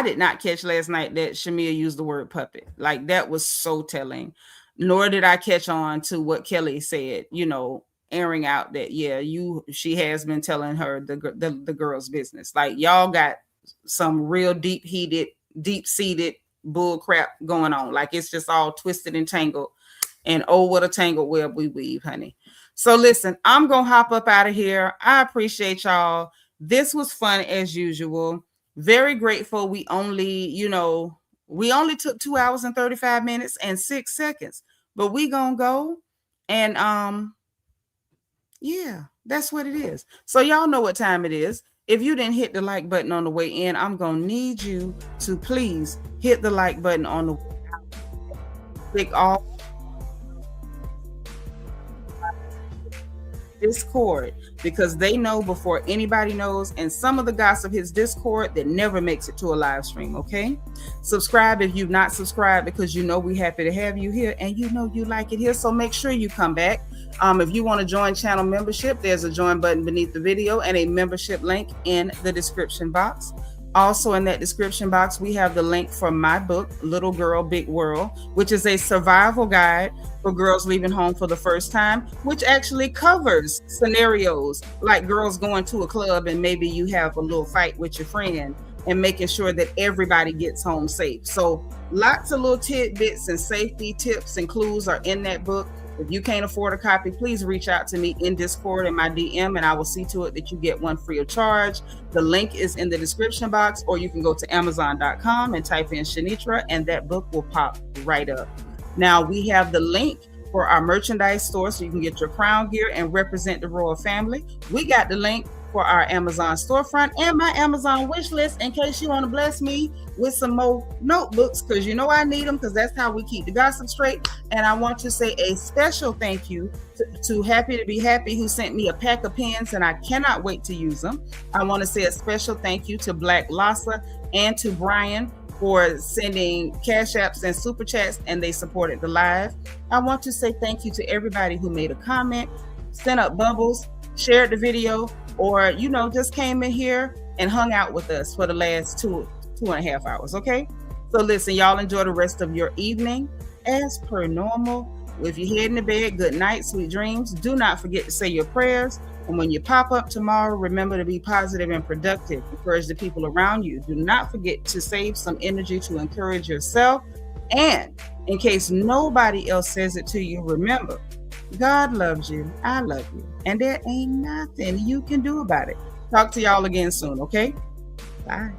did not catch last night that Shamia used the word puppet. Like, that was so telling. Nor did I catch on to what Kelly said, airing out that, she has been telling her the girl's business. Like, y'all got some real deep-seated bull crap going on. Like, it's just all twisted and tangled, and oh, what a tangled web we weave, honey. So listen, I'm gonna hop up out of here. I appreciate y'all. This was fun as usual. Very grateful. We only took 2 hours and 35 minutes and 6 seconds, but we gonna go and that's what it is. So y'all know what time it is. If you didn't hit the like button on the way in, I'm gonna need you to please hit the like button on the way out. Click all Discord, because they know before anybody knows, and some of the gossip hits Discord that never makes it to a live stream. Okay, subscribe if you've not subscribed, because we're happy to have you here, and you like it here, so make sure you come back. If you want to join channel membership, there's a join button beneath the video and a membership link in the description box. Also in that description box, we have the link for my book, Little Girl, Big World, which is a survival guide for girls leaving home for the first time, which actually covers scenarios like girls going to a club and maybe you have a little fight with your friend, and making sure that everybody gets home safe. So lots of little tidbits and safety tips and clues are in that book. If you can't afford a copy, please reach out to me in Discord in my DM, and I will see to it that you get one free of charge. The link is in the description box, or you can go to Amazon.com and type in Seanitra, and that book will pop right up. Now, we have the link for our merchandise store, so you can get your crown gear and represent the royal family. We got the link for our Amazon storefront and my Amazon wish list in case you want to bless me with some more notebooks, because you know I need them, because that's how we keep the gossip straight. And I want to say a special thank you to Happy to Be Happy, who sent me a pack of pens, and I cannot wait to use them. I want to say a special thank you to Black Lassa and to Brian for sending cash apps and super chats, and they supported the live. I want to say thank you to everybody who made a comment, sent up bubbles, shared the video, or just came in here and hung out with us for the last two and a half hours. Okay, so listen, y'all, enjoy the rest of your evening as per normal. If you're heading to bed, good night, sweet dreams. Do not forget to say your prayers. And when you pop up tomorrow, remember to be positive and productive. Encourage the people around you. Do not forget to save some energy to encourage yourself. And in case nobody else says it to you, remember, God loves you. I love you. And there ain't nothing you can do about it. Talk to y'all again soon, okay? Bye.